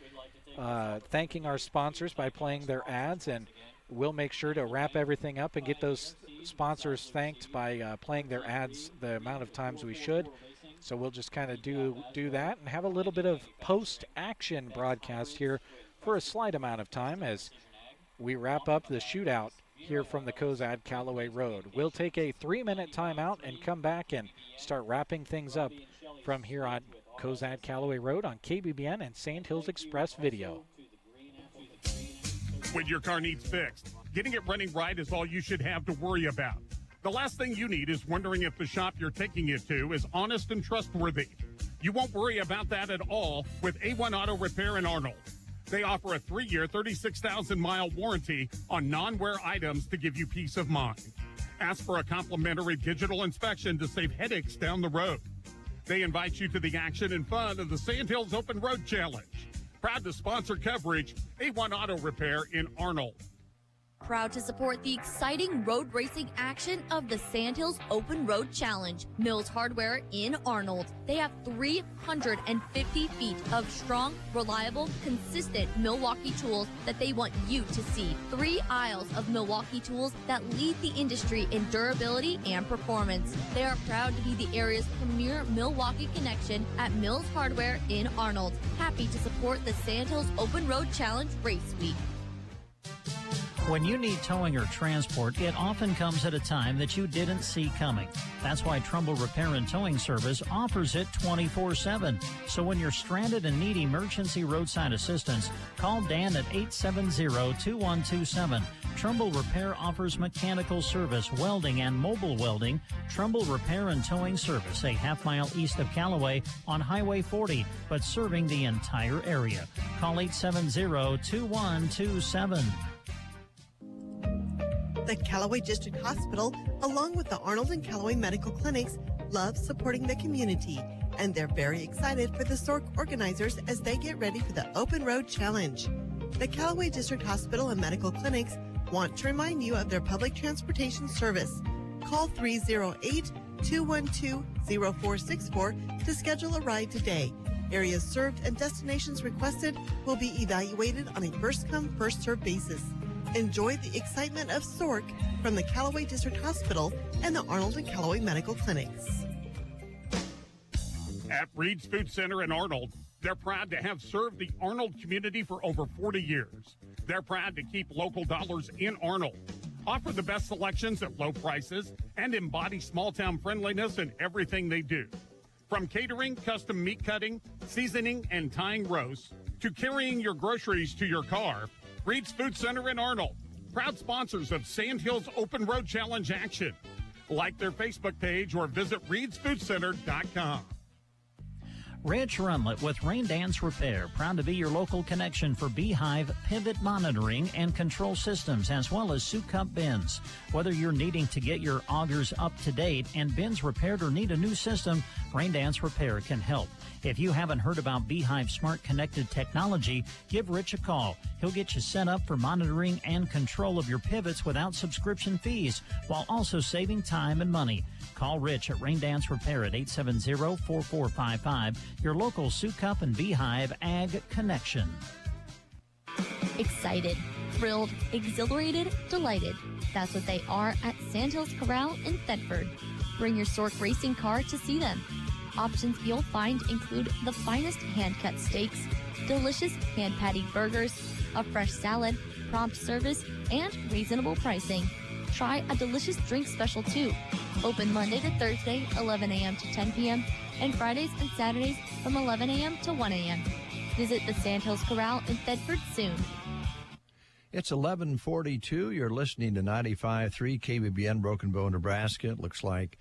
thanking our sponsors by playing their ads, and we'll make sure to wrap everything up and get those sponsors thanked by playing their ads the amount of times we should. So we'll just kind of do that and have a little bit of post-action broadcast here for a slight amount of time as we wrap up the shootout here from the Cozad-Callaway Road. We'll take a 3-minute timeout and come back and start wrapping things up from here on Cozad-Callaway Road on KBBN and Sand Hills Express Video. When your car needs fixed, getting it running right is all you should have to worry about. The last thing you need is wondering if the shop you're taking it to is honest and trustworthy. You won't worry about that at all with A1 Auto Repair in Arnold. They offer a 3-year, 36,000-mile warranty on non-wear items to give you peace of mind. Ask for a complimentary digital inspection to save headaches down the road. They invite you to the action and fun of the Sand Hills Open Road Challenge. Proud to sponsor coverage, A1 Auto Repair in Arnold. Proud to support the exciting road racing action of the Sand Hills Open Road Challenge. Mills Hardware in Arnold. They have 350 feet of strong, reliable, consistent Milwaukee tools that they want you to see. 3 aisles of Milwaukee tools that lead the industry in durability and performance. They are proud to be the area's premier Milwaukee connection at Mills Hardware in Arnold. Happy to support the Sand Hills Open Road Challenge Race Week. When you need towing or transport, it often comes at a time that you didn't see coming. That's why Trumbull Repair and Towing Service offers it 24/7. So when you're stranded and need emergency roadside assistance, call Dan at 870-2127. Trumbull Repair offers mechanical service, welding, and mobile welding. Trumbull Repair and Towing Service, a half-mile east of Callaway on Highway 40, but serving the entire area. Call 870-2127. The Callaway District Hospital, along with the Arnold and Callaway Medical Clinics, love supporting the community, and they're very excited for the SORC organizers as they get ready for the Open Road Challenge. The Callaway District Hospital and Medical Clinics want to remind you of their public transportation service. Call 308-212-0464 to schedule a ride today. Areas served and destinations requested will be evaluated on a first-come, first-served basis. Enjoy the excitement of SORC from the Callaway District Hospital and the Arnold and Callaway Medical Clinics. At Reed's Food Center in Arnold, they're proud to have served the Arnold community for over 40 years. They're proud to keep local dollars in Arnold, offer the best selections at low prices, and embody small-town friendliness in everything they do. From catering, custom meat cutting, seasoning, and tying roasts, to carrying your groceries to your car, Reed's Food Center in Arnold, proud sponsors of Sand Hills Open Road Challenge action. Like their Facebook page or visit reedsfoodcenter.com. Rich Runlet with Rain Dance Repair, proud to be your local connection for Beehive pivot monitoring and control systems, as well as soup cup bins. Whether you're needing to get your augers up to date and bins repaired or need a new system, Rain Dance Repair can help. If you haven't heard about Beehive Smart Connected Technology, give Rich a call. He'll get you set up for monitoring and control of your pivots without subscription fees, while also saving time and money. Call Rich at Rain Dance Repair at 870-4455, your local Soup Cup and Beehive Ag Connection. Excited, thrilled, exhilarated, delighted. That's what they are at Sandhills Corral in Thetford. Bring your Sork racing car to see them. Options you'll find include the finest hand-cut steaks, delicious hand-patted burgers, a fresh salad, prompt service, and reasonable pricing. Try a delicious drink special too. Open Monday to Thursday, 11 a.m. to 10 p.m., and Fridays and Saturdays from 11 a.m. to 1 a.m. Visit the Sandhills Corral in Thetford soon. It's 11:42. You're listening to 95.3 KBBN, Broken Bow, Nebraska. It looks like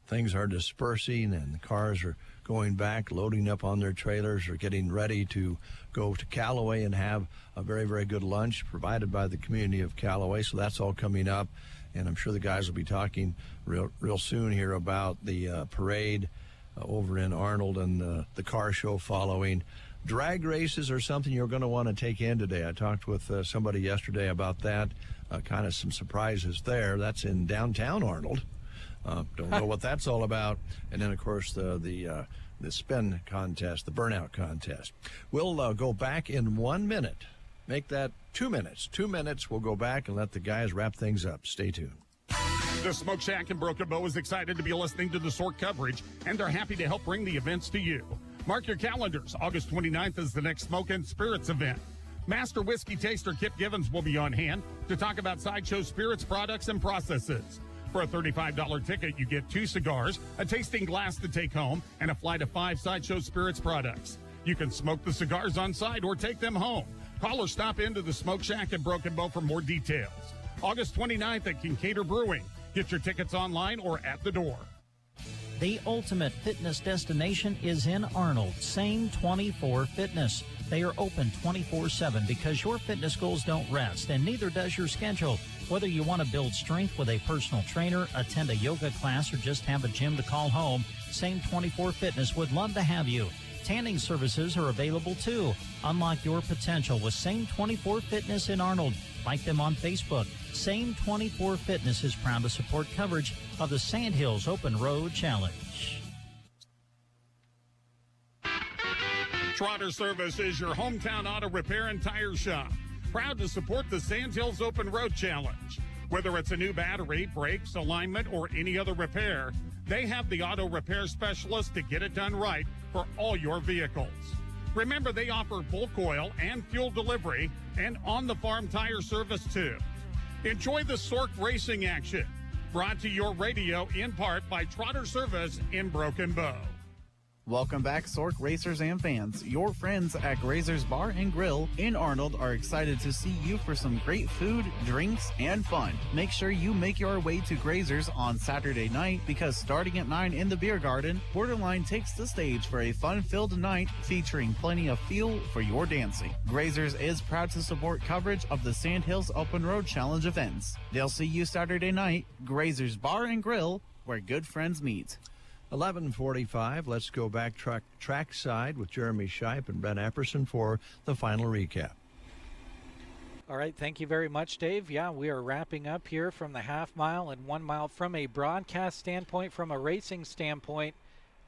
things are dispersing and the cars are going back, loading up on their trailers, or getting ready to go to Callaway and have a very, very good lunch provided by the community of Callaway. So that's all coming up. And I'm sure the guys will be talking real soon here about the parade over in Arnold and the car show following. Drag races are something you're going to want to take in today. I talked with somebody yesterday about that. Kind of some surprises there. That's in downtown Arnold. Don't know what that's all about. And then, of course, the spin contest, the burnout contest. We'll go back in 1 minute. Make that 2 minutes. 2 minutes, we'll go back and let the guys wrap things up. Stay tuned. The Smoke Shack in Broken Bow is excited to be listening to the Sork coverage, and they're happy to help bring the events to you. Mark your calendars. August 29th is the next Smoke and Spirits event. Master Whiskey Taster Kip Givens will be on hand to talk about Sideshow Spirits products and processes. For a $35 ticket, you get 2 cigars, a tasting glass to take home, and a flight of 5 Sideshow Spirits products. You can smoke the cigars on site or take them home. Call or stop into the Smoke Shack in Broken Bow for more details. August 29th at Kincaid Brewing. Get your tickets online or at the door. The ultimate fitness destination is in Arnold, Same 24 Fitness. They are open 24/7 because your fitness goals don't rest, and neither does your schedule. Whether you want to build strength with a personal trainer, attend a yoga class, or just have a gym to call home, Same 24 Fitness would love to have you. Tanning services are available too. Unlock your potential with Same 24 Fitness in Arnold. Like them on Facebook. Same 24 Fitness is proud to support coverage of the Sandhills Open Road Challenge. Trotter Service is your hometown auto repair and tire shop. Proud to support the Sandhills Open Road Challenge. Whether it's a new battery, brakes, alignment, or any other repair, they have the auto repair specialist to get it done right for all your vehicles. Remember, they offer bulk oil and fuel delivery and on-the-farm tire service, too. Enjoy the Sork racing action. Brought to your radio in part by Trotter Service in Broken Bow. Welcome back, Sork racers and fans. Your friends at Grazer's Bar and Grill in Arnold are excited to see you for some great food, drinks, and fun. Make sure you make your way to Grazer's on Saturday night because starting at 9 in the beer garden, Borderline takes the stage for a fun-filled night featuring plenty of fuel for your dancing. Grazer's is proud to support coverage of the Sandhills Open Road Challenge events. They'll see you Saturday night, Grazer's Bar and Grill, where good friends meet. 11:45. Let's go back trackside with Jeremy Shipe and Ben Epperson for the final recap. All right, thank you very much, Dave. Yeah, we are wrapping up here from the half mile and 1 mile. From a broadcast standpoint, from a racing standpoint,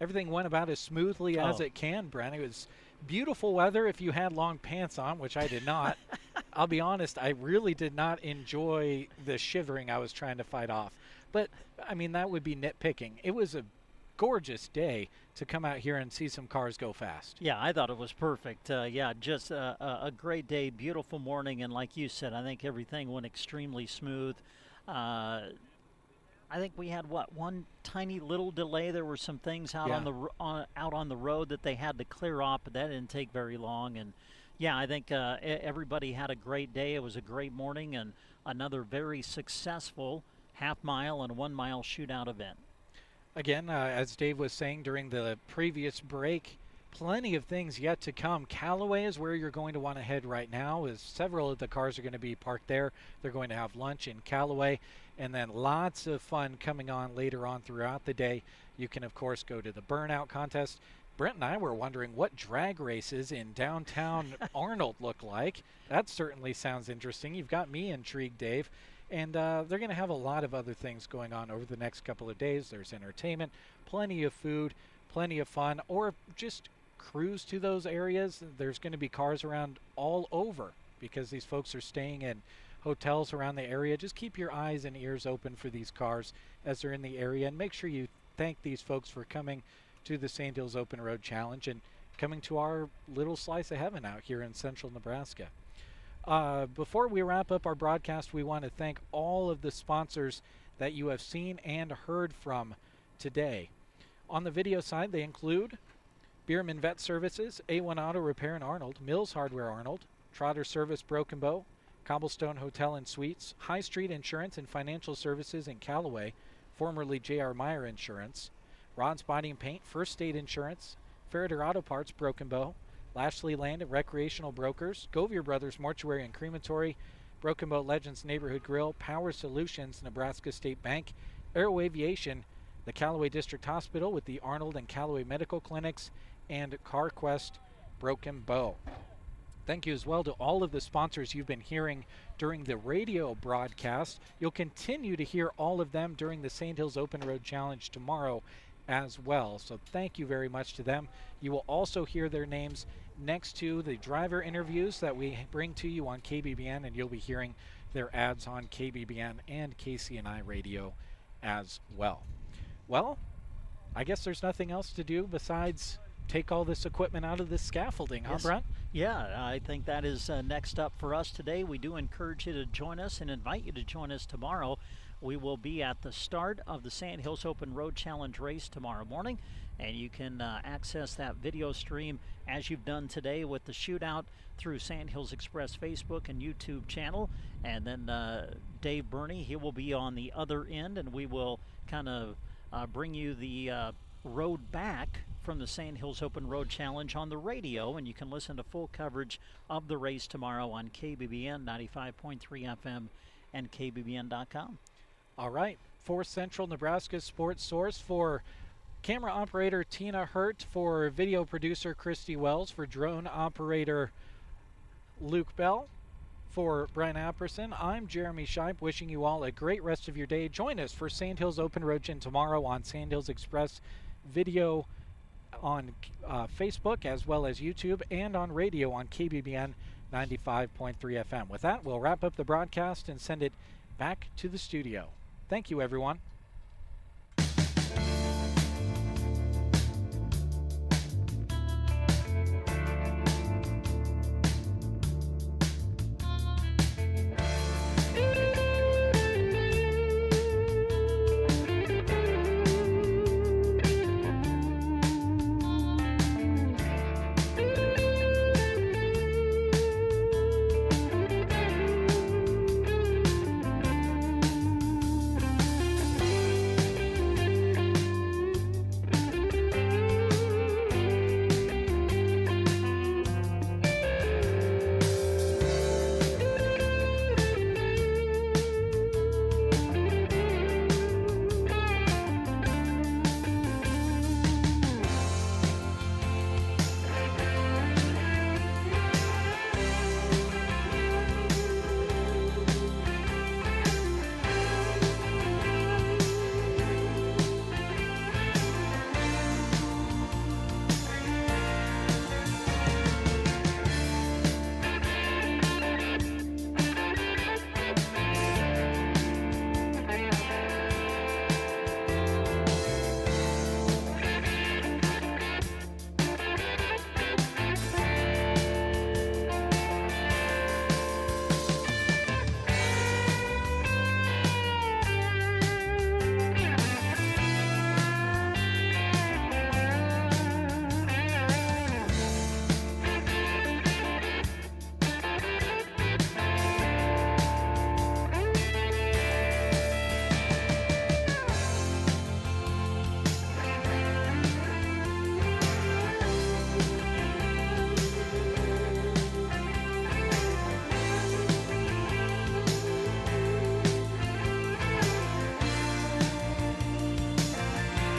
everything went about as smoothly as it can, Brent. It was beautiful weather if you had long pants on, which I did not. I'll be honest, I really did not enjoy the shivering I was trying to fight off. But, I mean, that would be nitpicking. It was a gorgeous day to come out here and see some cars go fast. Yeah, I thought it was perfect. Just a great day, beautiful morning, and like you said, I think everything went extremely smooth. I think we had one tiny little delay. There were some things out on the road that they had to clear off, but that didn't take very long. And yeah, I think everybody had a great day. It was a great morning and another very successful half mile and 1 mile shootout event. Again, as Dave was saying during the previous break, plenty of things yet to come. Callaway is where you're going to want to head right now, as several of the cars are going to be parked there. They're going to have lunch in Callaway, and then lots of fun coming on later on throughout the day. You can, of course, go to the Burnout Contest. Brent and I were wondering what drag races in downtown Arnold look like. That certainly sounds interesting. You've got me intrigued, Dave. And they're going to have a lot of other things going on over the next couple of days. There's entertainment, plenty of food, plenty of fun, or just cruise to those areas. There's going to be cars around all over because these folks are staying in hotels around the area. Just keep your eyes and ears open for these cars as they're in the area, and make sure you thank these folks for coming to the Sand Hills Open Road Challenge and coming to our little slice of heaven out here in central Nebraska. Before we wrap up our broadcast, we want to thank all of the sponsors that you have seen and heard from today. On the video side, they include Bierman Vet Services, A1 Auto Repair in Arnold, Mills Hardware Arnold, Trotter Service Broken Bow, Cobblestone Hotel and Suites, High Street Insurance and Financial Services in Callaway, formerly J.R. Meyer Insurance, Rod's Body and Paint, First State Insurance, Ferreter Auto Parts Broken Bow, Lashley Land and Recreational Brokers, Govier Brothers Mortuary and Crematory, Broken Bow Legends Neighborhood Grill, Power Solutions, Nebraska State Bank, Aero Aviation, the Callaway District Hospital with the Arnold and Callaway Medical Clinics, and CarQuest Broken Bow. Thank you as well to all of the sponsors you've been hearing during the radio broadcast. You'll continue to hear all of them during the Sand Hills Open Road Challenge tomorrow as well. So thank you very much to them. You will also hear their names next to the driver interviews that we bring to you on KBBN, and you'll be hearing their ads on KBBN and KCNI radio as well. Well, I guess there's nothing else to do besides take all this equipment out of the scaffolding, huh, Brent? Yeah, I think that is next up for us today. We do encourage you to join us and invite you to join us tomorrow. We will be at the start of the Sand Hills Open Road Challenge race tomorrow morning, and you can access that video stream as you've done today with the shootout through Sand Hills Express Facebook and YouTube channel. And then Dave Burney, he will be on the other end, and we will kind of bring you the road back from the Sand Hills Open Road Challenge on the radio, and you can listen to full coverage of the race tomorrow on KBBN 95.3 FM and KBBN.com. All right, for Central Nebraska Sports Source, for camera operator Tina Hurt, for video producer Christy Wells, for drone operator Luke Bell, for Brian Apperson, I'm Jeremy Scheib, wishing you all a great rest of your day. Join us for Sand Hills Open Road tomorrow on Sand Hills Express video on Facebook as well as YouTube, and on radio on KBBN 95.3 FM. With that, we'll wrap up the broadcast and send it back to the studio. Thank you, everyone.